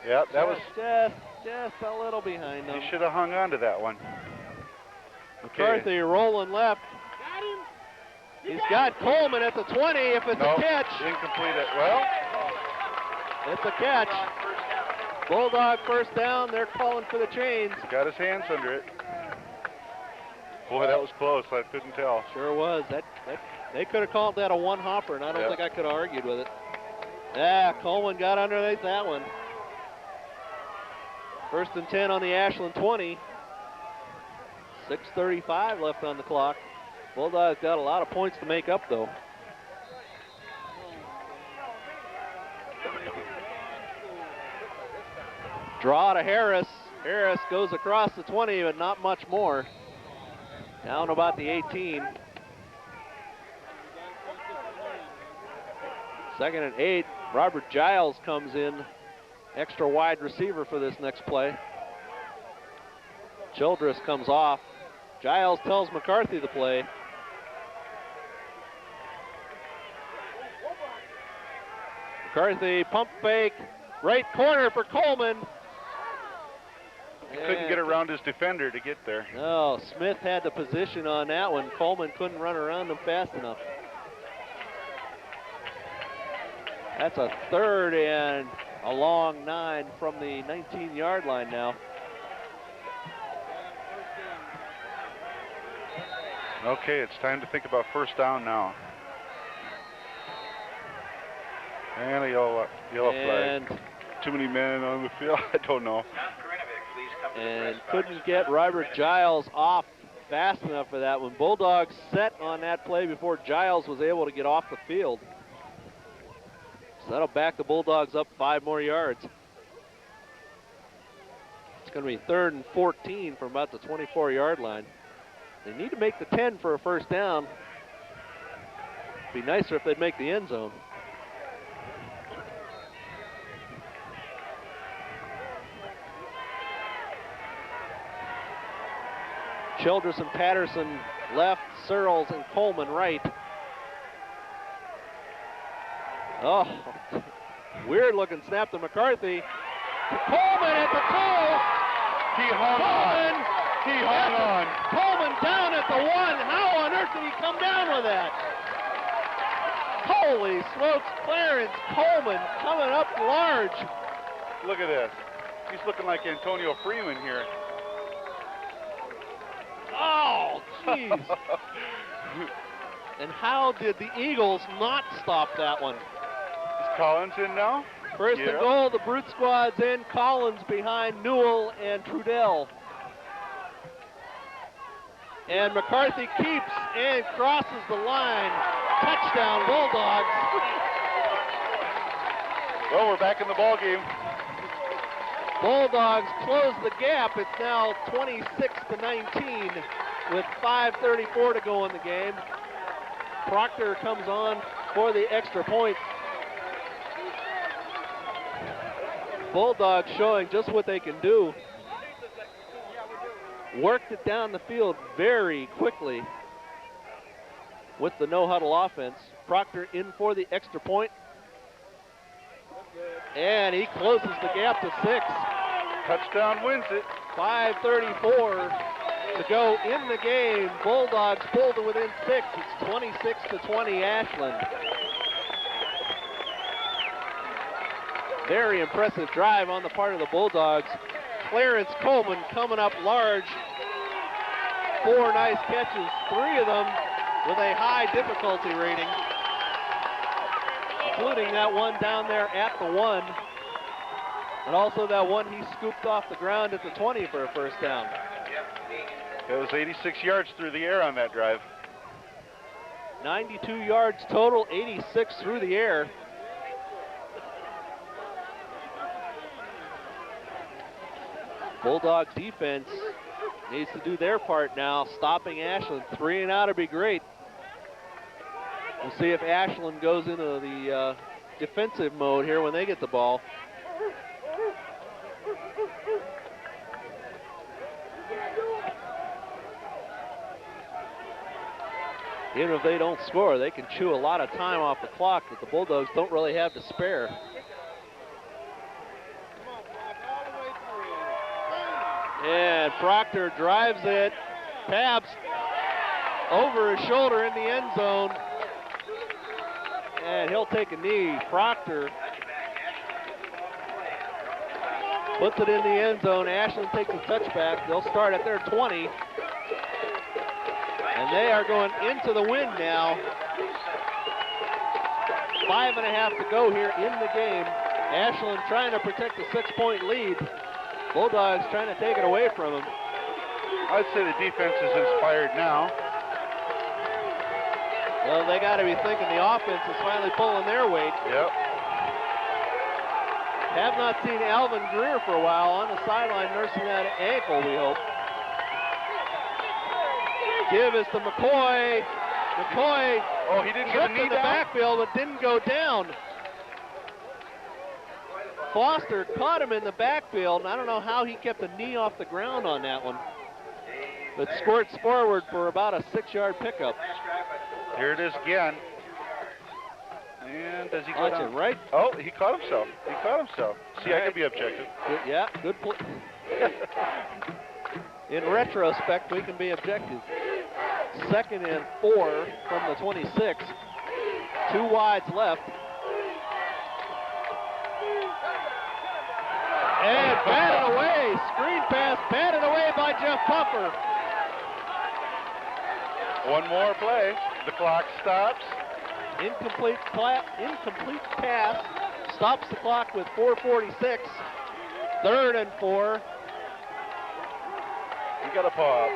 Yeah, that was
just a little behind him.
He should have hung on to that one.
McCarthy rolling left. He's got Coleman at the 20. If it's a catch.
Incomplete. Well,
it's a catch. Bulldog first down. They're calling for the chains.
Got his hands under it. Boy, that was close. I couldn't tell.
Sure was. They could have called that a one-hopper, and I don't think I could have argued with it. Yeah, Coleman got underneath that one. 1st and 10 on the Ashland 20. 6:35 left on the clock. Bulldogs got a lot of points to make up, though. Draw to Harris. Harris goes across the 20, but not much more. Down about the 18. 2nd and 8. Robert Giles comes in, extra wide receiver for this next play. Childress comes off. Giles tells McCarthy to play. McCarthy pump fake, right corner for Coleman.
Couldn't get around his defender to get there.
No, Smith had the position on that one. Coleman couldn't run around him fast enough. That's a 3rd and a long 9 from the 19-yard line now.
Okay, it's time to think about first down now. And a yellow
And
flag. Too many men on the field. I don't know.
And couldn't get Robert Giles off fast enough for that one. Bulldogs set on that play before Giles was able to get off the field. So that'll back the Bulldogs up 5 more yards. It's going to be 3rd and 14 from about the 24-yard line. They need to make the 10 for a first down. Be nicer if they'd make the end zone. Childress and Patterson left, Searles and Coleman right. Oh, weird looking snap to McCarthy. To Coleman at the toe.
He hung on. He hung on.
Coleman down at the 1. How on earth did he come down with that? Holy smokes, Clarence Coleman coming up large.
Look at this. He's looking like Antonio Freeman here.
Oh, jeez. And how did the Eagles not stop that one?
Is Collins in now?
First and goal, the Brute Squad's in. Collins behind Newell and Trudell. And McCarthy keeps and crosses the line. Touchdown, Bulldogs.
Well, we're back in the ball game.
Bulldogs close the gap. It's now 26-19 with 5:34 to go in the game. Proctor comes on for the extra point. Bulldogs showing just what they can do. Worked it down the field very quickly with the no-huddle offense. Proctor in for the extra point. And he closes the gap to 6.
Touchdown wins it.
5:34 to go in the game. Bulldogs pulled to within 6. It's 26-20 Ashland. Very impressive drive on the part of the Bulldogs. Clarence Coleman coming up large. 4 nice catches, 3 of them with a high difficulty rating, including that one down there at the 1, and also that one he scooped off the ground at the 20 for a first down.
It was 86 yards through the air on that drive.
92 yards total, 86 through the air. Bulldog defense needs to do their part now, stopping Ashland. 3 and out would be great. We'll see if Ashland goes into the defensive mode here when they get the ball. Even if they don't score, they can chew a lot of time off the clock that the Bulldogs don't really have to spare. And Proctor drives it, taps over his shoulder in the end zone, and he'll take a knee. Proctor puts it in the end zone. Ashland takes a touchback. They'll start at their 20. And they are going into the wind now. 5.5 to go here in the game. Ashland trying to protect a 6-point lead. Bulldogs trying to take it away from them.
I'd say the defense is inspired now.
Well, they got to be thinking the offense is finally pulling their weight.
Yep.
Have not seen Alvin Greer for a while on the sideline nursing that ankle, we hope. Give is to McCoy. McCoy.
Oh, he didn't get a knee
in the
down?
backfield, but didn't go down. Foster caught him in the backfield, and I don't know how he kept the knee off the ground on that one. But squirts forward for about a 6-yard pickup.
Here it is again. And does he go
Watch
down?
it, right?
Oh, he caught himself. He caught himself. See, I can be objective.
Good, yeah, good play. In retrospect, we can be objective. 2nd and 4 from the 26. 2 wides left. And batted away. Screen pass batted away by Jeff Puffer.
One more play. The clock stops.
Incomplete pass. Stops the clock with 4:46. 3rd and 4.
You got a pop.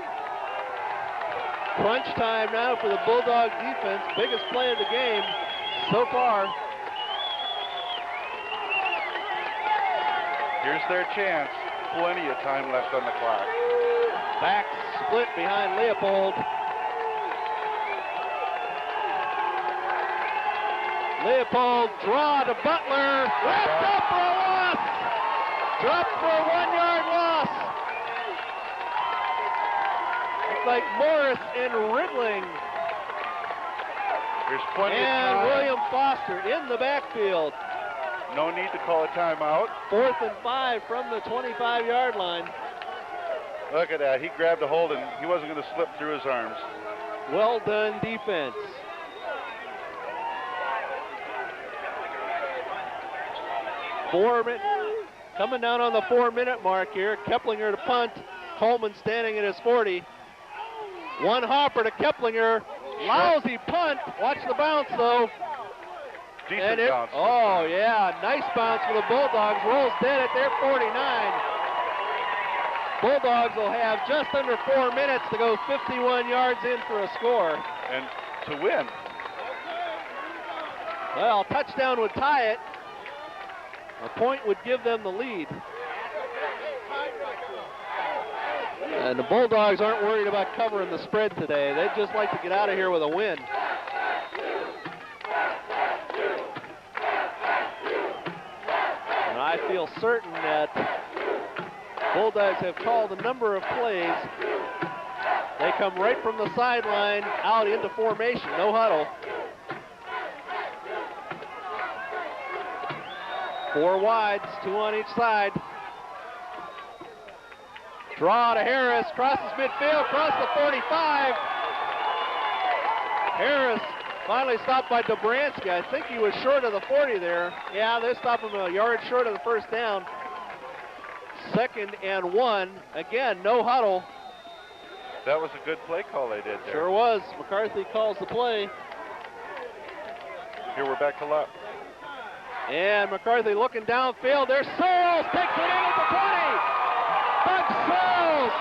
Crunch time now for the Bulldog defense. Biggest play of the game so far.
Here's their chance. Plenty of time left on the clock.
Back split behind Leopold. Leopold draw to Butler. Wrapped up for a loss. Dropped for a 1-yard loss. Looks like Morris and Ridling.
There's plenty of
And
time.
William Foster in the backfield.
No need to call a timeout.
4th and 5 from the 25-yard line.
Look at that. He grabbed a hold and he wasn't going to slip through his arms.
Well done defense. Coming down on the 4-minute mark here. Keplinger to punt. Coleman standing at his 40. One hopper to Keplinger. Lousy punt. Watch the bounce though.
Decent bounce.
Oh yeah, nice bounce for the Bulldogs. Rolls dead at their 49. Bulldogs will have just under 4 minutes to go 51 yards in for a score.
And to win.
Well, touchdown would tie it. A point would give them the lead. And the Bulldogs aren't worried about covering the spread today. They'd just like to get out of here with a win. And I feel certain that Bulldogs have called a number of plays. They come right from the sideline out into formation, no huddle. 4 wides, 2 on each side. Draw to Harris, crosses midfield, across the 45. Harris finally stopped by Dobransky. I think he was short of the 40 there. Yeah, they stopped him a yard short of the first down. 2nd and 1. Again, no huddle.
That was a good play call they did there.
Sure was. McCarthy calls the play.
Here we're back to left.
And McCarthy looking downfield. There's Searles, takes it in at the 20. Doug Searles.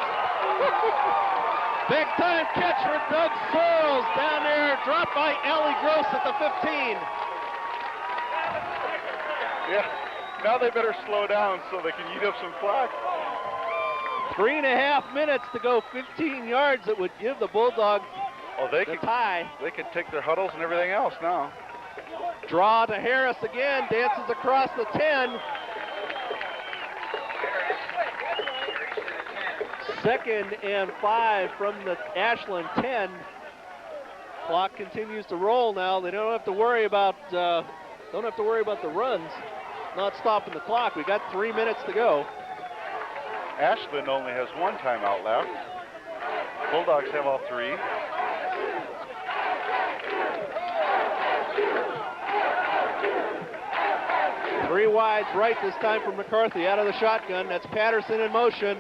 Big time catch for Doug Searles down there. Dropped by Allie Gross at the 15.
Yeah, now they better slow down so they can eat up some clock.
3.5 minutes to go, 15 yards. That would give the Bulldogs
They
the tie.
They can take their huddles and everything else now.
Draw to Harris again, dances across the 10. 2nd and 5 from the Ashland 10. Clock continues to roll now. They don't have to worry about the runs not stopping the clock. We got 3 minutes to go.
Ashland only has 1 timeout left. Bulldogs have all 3.
Three wides right this time for McCarthy out of the shotgun. That's Patterson in motion.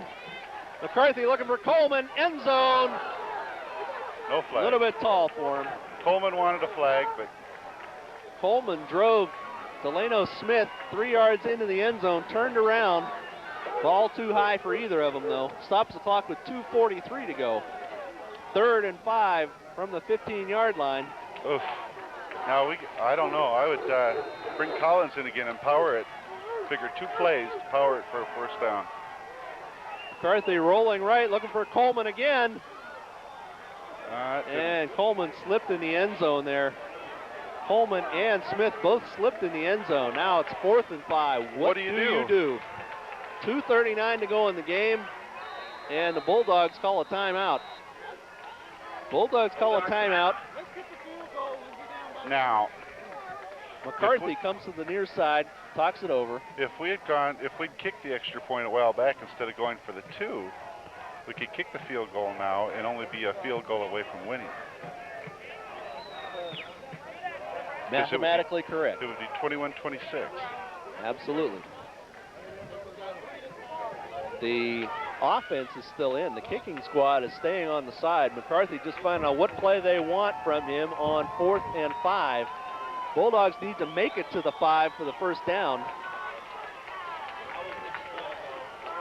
McCarthy looking for Coleman, end zone.
No flag.
A little bit tall for him.
Coleman wanted a flag, but
Coleman drove Delano Smith 3 yards into the end zone, turned around. Ball too high for either of them, though. Stops the clock with 2:43 to go. 3rd and 5 from the 15-yard line.
oof. Now, I don't know. I would bring Collins in again and power it. Figure 2 plays to power it for a first down.
McCarthy rolling right, looking for Coleman again.
And
Coleman slipped in the end zone there. Coleman and Smith both slipped in the end zone. Now it's 4th and 5. What do you do? 2:39 to go in the game, and the Bulldogs call a timeout. Bulldogs call a timeout.
now,
McCarthy comes to the near side, talks it over.
If we'd kicked the extra point a while back instead of going for the 2, we could kick the field goal now and only be a field goal away from winning.
Mathematically correct.
It would be 21-26.
Absolutely. The offense is still in. The kicking squad is staying on the side. McCarthy just finding out what play they want from him on 4th and 5. Bulldogs need to make it to the 5 for the first down.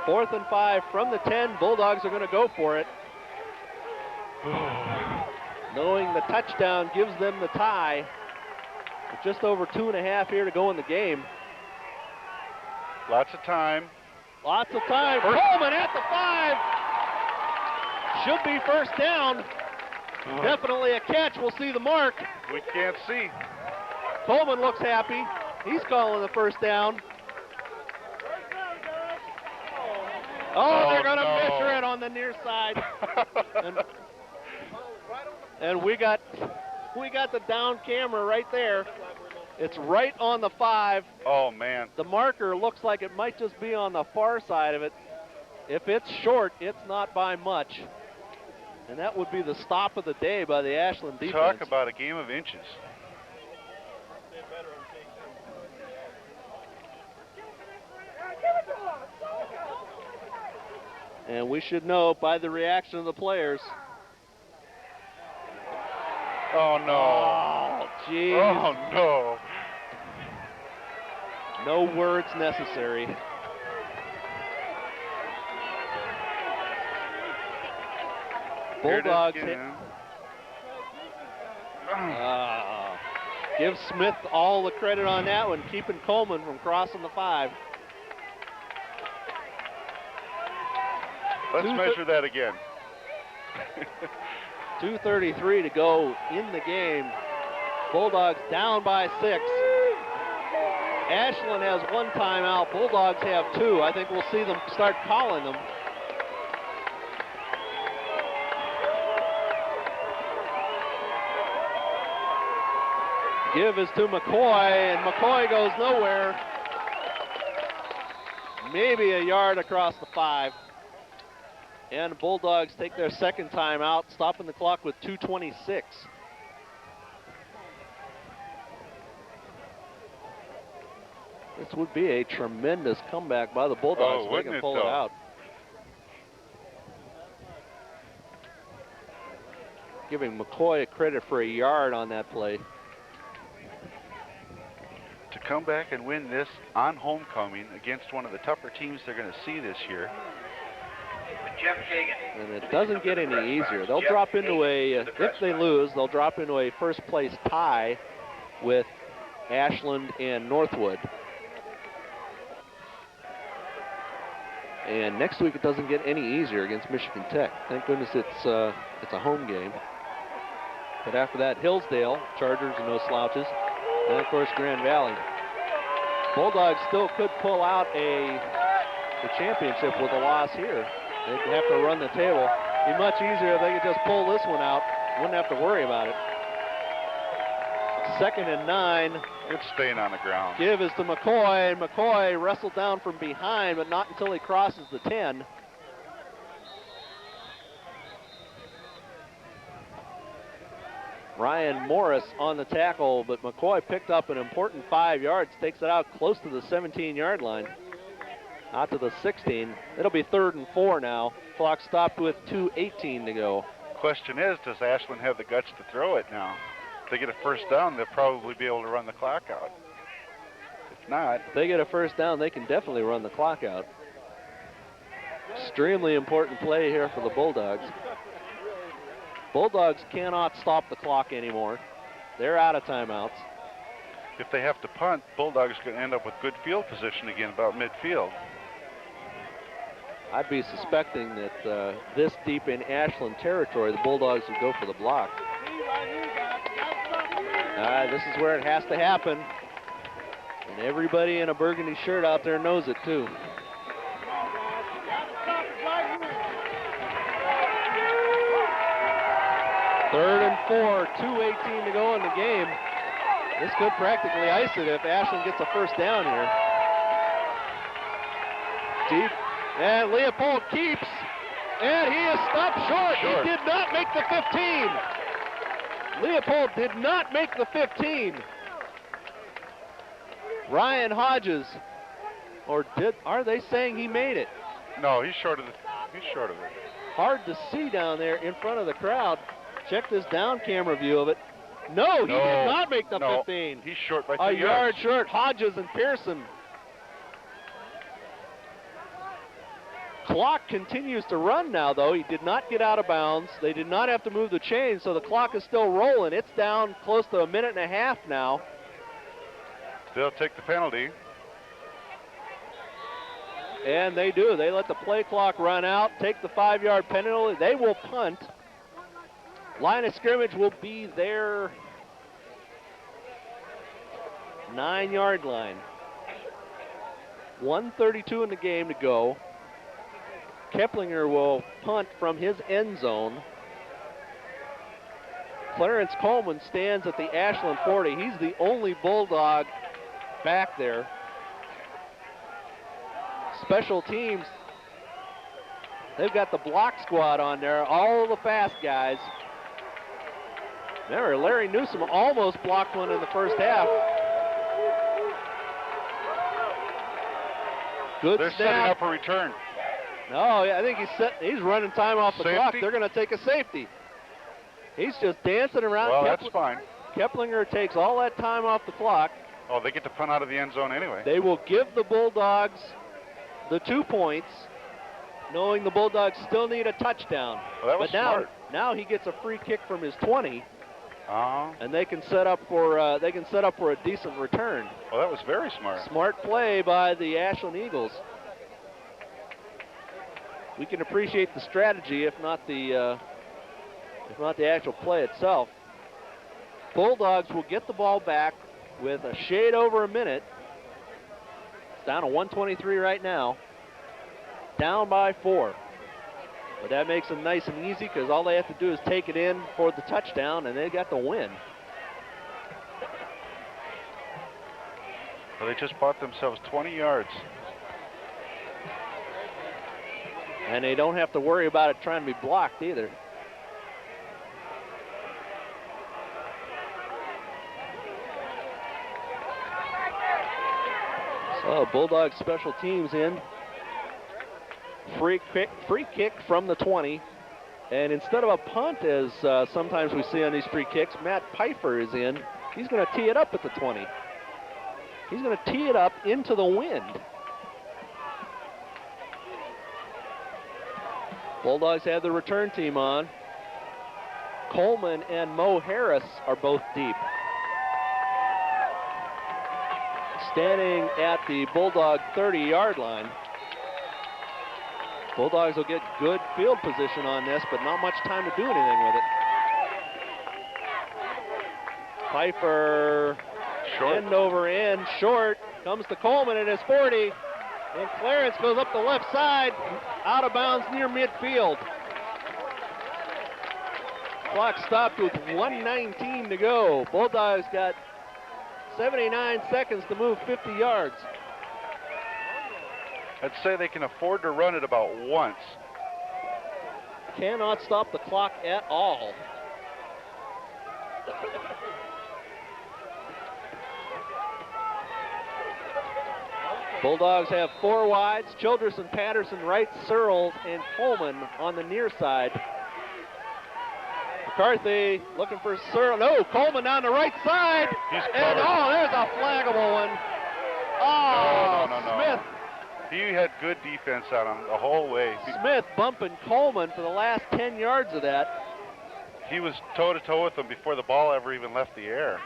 4th and 5 from the 10. Bulldogs are going to go for it. Knowing the touchdown gives them the tie. With just over 2.5 here to go in the game.
Lots of time.
Lots of time. Coleman at the 5. Should be first down. Definitely a catch. We'll see the mark.
We can't see.
Coleman looks happy. He's calling the first down. Oh, they're going to measure it on the near side. and we got the down camera right there. It's right on the 5.
Oh, man.
The marker looks like it might just be on the far side of it. If it's short, it's not by much. And that would be the stop of the day by the Ashland defense.
Talk about a game of inches.
And we should know by the reaction of the players.
Oh, no.
Oh, geez.
Oh, no.
No words necessary. Bulldogs give Smith all the credit on that one, keeping Coleman from crossing the 5.
Let's measure that again.
2:33 to go in the game. Bulldogs down by 6. Ashland has 1 timeout. Bulldogs have 2. I think we'll see them start calling them. Give is to McCoy, and McCoy goes nowhere. Maybe a yard across the 5. And Bulldogs take their second timeout, stopping the clock with 2:26. This would be a tremendous comeback by the Bulldogs if they can pull it out. Giving McCoy credit for a yard on that play.
To come back and win this on homecoming against one of the tougher teams they're going to see this year.
And it doesn't get any easier. They'll drop into if they lose, they'll drop into a first place tie with Ashland and Northwood. And next week it doesn't get any easier against Michigan Tech. Thank goodness it's a home game. But after that, Hillsdale, Chargers and no slouches. And of course Grand Valley. Bulldogs still could pull out the championship with a loss here. They'd have to run the table. It'd be much easier if they could just pull this one out. Wouldn't have to worry about it. 2nd and 9.
It's staying on the ground.
Give is to McCoy. McCoy wrestled down from behind, but not until he crosses the 10. Ryan Morris on the tackle, but McCoy picked up an important 5 yards, takes it out close to the 17-yard line. Out to the 16. It'll be 3rd and 4 now. Clock stopped with 2:18 to go.
Question is, does Ashland have the guts to throw it now? If they get a first down, they'll probably be able to run the clock out. If not,
if they get a first down, they can definitely run the clock out. Extremely important play here for the Bulldogs. Bulldogs cannot stop the clock anymore. They're out of timeouts.
If they have to punt, Bulldogs are going to end up with good field position again about midfield.
I'd be suspecting that this deep in Ashland territory, the Bulldogs would go for the block. This is where it has to happen. And everybody in a burgundy shirt out there knows it too. Third and 4, 2:18 to go in the game. This could practically ice it if Ashland gets a first down here. Deep, and Leopold keeps, and he is stopped short. He did not make the 15. Leopold did not make the 15. Ryan Hodges, are they saying he made it?
No, he's short of it.
Hard to see down there in front of the crowd. Check this down camera view of it. No, he did not make the 15.
He's short by 2
A
yards.
yard short, Hodges and Pearson. Clock continues to run now, though. He did not get out of bounds. They did not have to move the chain, so the clock is still rolling. It's down close to a minute and a half now.
They'll take the penalty.
And they do. They let the play clock run out, take the 5-yard penalty. They will punt. Line of scrimmage will be their 9-yard line. 1:32 in the game to go. Keplinger will punt from his end zone. Clarence Coleman stands at the Ashland 40. He's the only Bulldog back there. Special teams, they've got the block squad on there, all the fast guys. Remember, Larry Newsom almost blocked one in the first half. Good
They're
snap.
setting up a return.
No, yeah, I think he's running time off the clock. They're going to take a safety. He's just dancing around.
Well, that's fine.
Keplinger takes all that time off the clock.
Oh, they get to punt out of the end zone anyway.
They will give the Bulldogs the 2 points, knowing the Bulldogs still need a touchdown.
Well, that was smart.
Now he gets a free kick from his 20,
Uh-huh.
and they can set up for a decent return.
Well, that was very smart.
Smart play by the Ashland Eagles. We can appreciate the strategy, if not the actual play itself. Bulldogs will get the ball back with a shade over a minute. It's down to 1:23 right now. Down by 4. But that makes them nice and easy because all they have to do is take it in for the touchdown, and they got the win.
Well, they just bought themselves 20 yards.
And they don't have to worry about it trying to be blocked either. So Bulldogs special teams in. Free kick from the 20. And instead of a punt, as sometimes we see on these free kicks, Matt Pfeiffer is in. He's going to tee it up at the 20. He's going to tee it up into the wind. Bulldogs have the return team on. Coleman and Mo Harris are both deep. Standing at the Bulldog 30-yard line. Bulldogs will get good field position on this, but not much time to do anything with it. Pfeiffer,
Short.
end over end, short. Comes to Coleman at his 40. And Clarence goes up the left side, out of bounds near midfield. Clock stopped with 1:19 to go. Bulldogs got 79 seconds to move 50 yards.
I'd say they can afford to run it about once.
Cannot stop the clock at all. Bulldogs have 4 wides. Childress, Patterson, Wright, Searles, and Coleman on the near side. McCarthy looking for Searles. No, Coleman down the right side.
He's
and
covered.
there's a flaggable one. Oh,
No.
Smith.
He had good defense on him the whole way.
Smith bumping Coleman for the last 10 yards of that.
He was toe-to-toe with him before the ball ever even left the air.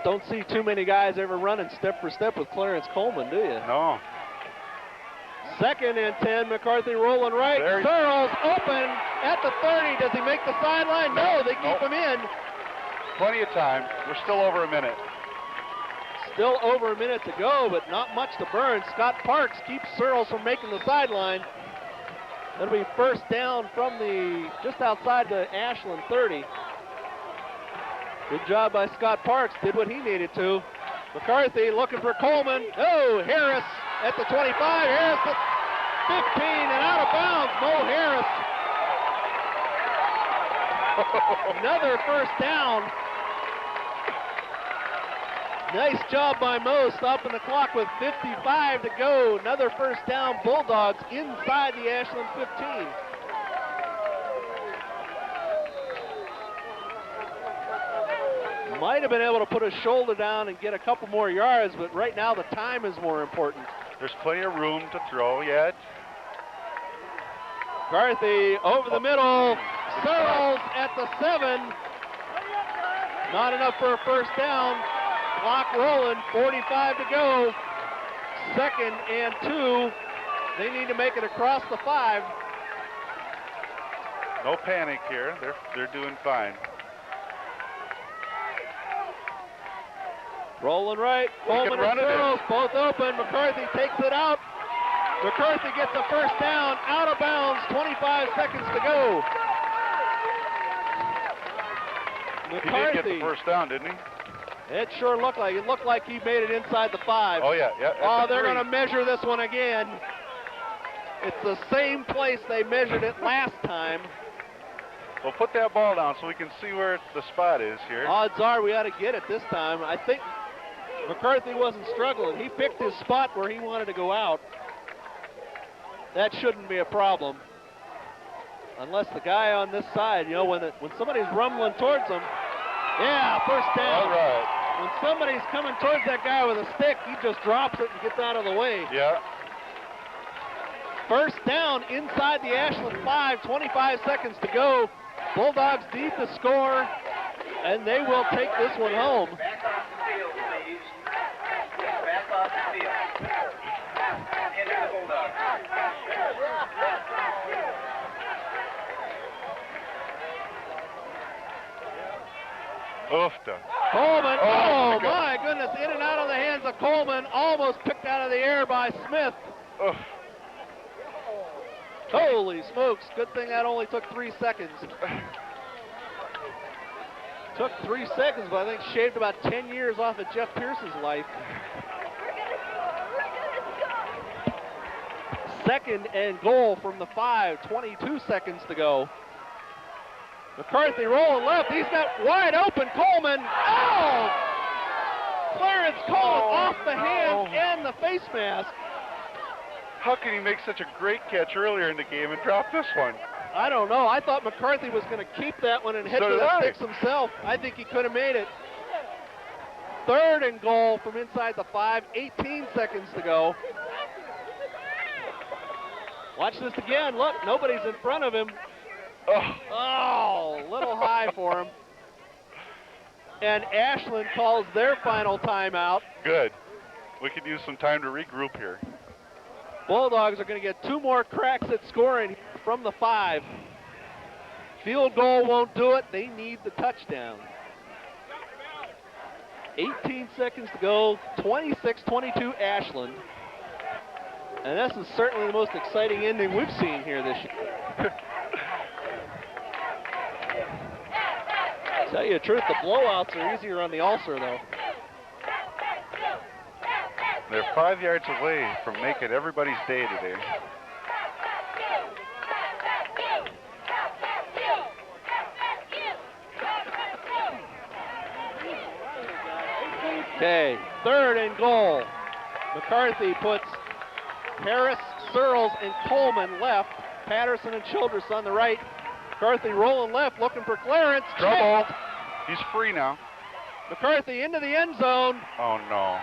Don't see too many guys ever running step for step with Clarence Coleman, do you?
No.
2nd and 10, McCarthy rolling right. Searles open at the 30. Does he make the sideline? No, they keep him in.
Plenty of time. We're still over a minute.
Still over a minute to go, but not much to burn. Scott Parks keeps Searles from making the sideline.
It'll be first down from just outside the Ashland 30. Good job by Scott Parks, did what he needed to. McCarthy looking for Coleman. Oh, Harris at the 25. Harris at 15 and out of bounds. Mo Harris. Another first down. Nice job by Mo, stopping the clock with 55 to go. Another first down, Bulldogs inside the Ashland 15. Might have been able to put his shoulder down and get a couple more yards, but right now the time is more important.
There's plenty of room to throw yet.
McCarthy over the middle. Searles at the 7. Not enough for a first down. Clock rolling, 45 to go. 2nd and 2. They need to make it across the 5.
No panic here. They're doing fine.
Rolling right. Coleman and Searles both open. McCarthy takes it out. McCarthy gets a first down, out of bounds, 25 seconds to go. McCarthy.
He did get the first down, didn't he?
It sure looked like it. Looked like he made it inside the 5.
Oh, yeah.
Oh, they're going to measure this one again. It's the same place they measured it last time.
Well, put that ball down so we can see where the spot is here.
Odds are we ought to get it this time. I think McCarthy wasn't struggling. He picked his spot where he wanted to go out. That shouldn't be a problem. Unless the guy on this side, you know, when somebody's rumbling towards them, yeah, first down.
All right.
When somebody's coming towards that guy with a stick, he just drops it and gets out of the way.
Yeah.
First down inside the Ashland 5, 25 seconds to go. Bulldogs need to score, and they will take this one home.
Back off the field, please. Back off the field. Enter the Bulldogs.
Oofta.
Coleman,
Oh,
my goodness, in and out of the hands of Coleman, almost picked out of the air by Smith.
Oof.
Holy smokes, good thing that only took 3 seconds. Took 3 seconds, but I think shaved about 10 years off of Jeff Pierce's life. 2nd and goal from the 5, 22 seconds to go. McCarthy rolling left, he's got wide open Coleman. Oh! Clarence Coleman off the hands and the face mask.
How can he make such a great catch earlier in the game and drop this one?
I don't know. I thought McCarthy was going to keep that one and head
So
for
did
the
I.
sticks himself. I think he could have made it. 3rd and goal from inside the 5, 18 seconds to go. Watch this again. Look, nobody's in front of him. Oh, a little high for him. And Ashland calls their final timeout.
Good. We could use some time to regroup here.
Bulldogs are going to get 2 more cracks at scoring from the 5. Field goal won't do it. They need the touchdown. 18 seconds to go, 26-22 Ashland. And this is certainly the most exciting ending we've seen here this year. Tell you the truth, the blowouts are easier on the ulcer, though.
They're 5 yards away from making everybody's day today.
Okay, 3rd and goal. McCarthy puts Harris, Searles, and Coleman left. Patterson and Childress on the right. McCarthy rolling left, looking for clearance.
Trouble. He's free now.
McCarthy into the end zone.
Oh, no.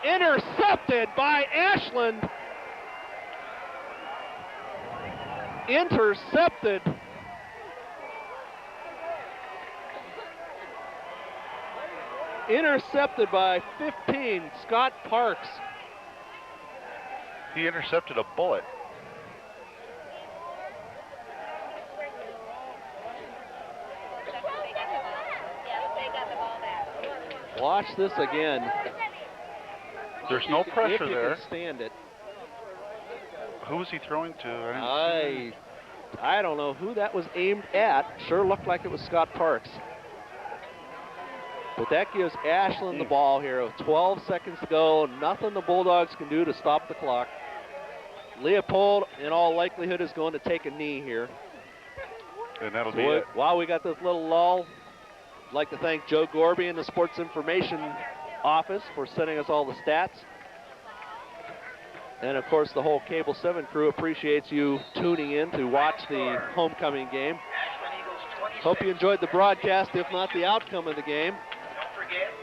Intercepted by Ashland. Intercepted. Intercepted by 15, Scott Parks.
He intercepted a bullet.
Watch this again.
There's no pressure
if you
there.
Can stand it.
Who was he throwing to?
I don't know who that was aimed at. Sure looked like it was Scott Parks. But that gives Ashland the ball here with 12 seconds to go. Nothing the Bulldogs can do to stop the clock. Leopold, in all likelihood, is going to take a knee here.
And that'll be it.
While we got this little lull, I'd like to thank Joe Gorby and the Sports Information Office for sending us all the stats. And, of course, the whole Cable 7 crew appreciates you tuning in to watch the homecoming game. Hope you enjoyed the broadcast, if not the outcome of the game.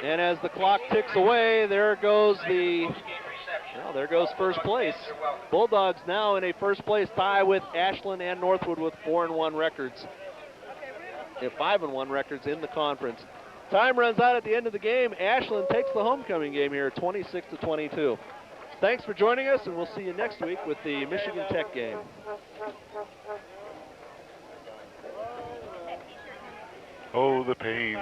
And as the clock ticks away, there goes first place. Bulldogs now in a first place tie with Ashland and Northwood with 4-1 records. They have 5-1 records in the conference. Time runs out at the end of the game. Ashland takes the homecoming game here, 26-22. Thanks for joining us, and we'll see you next week with the Michigan Tech game.
Oh, the pain.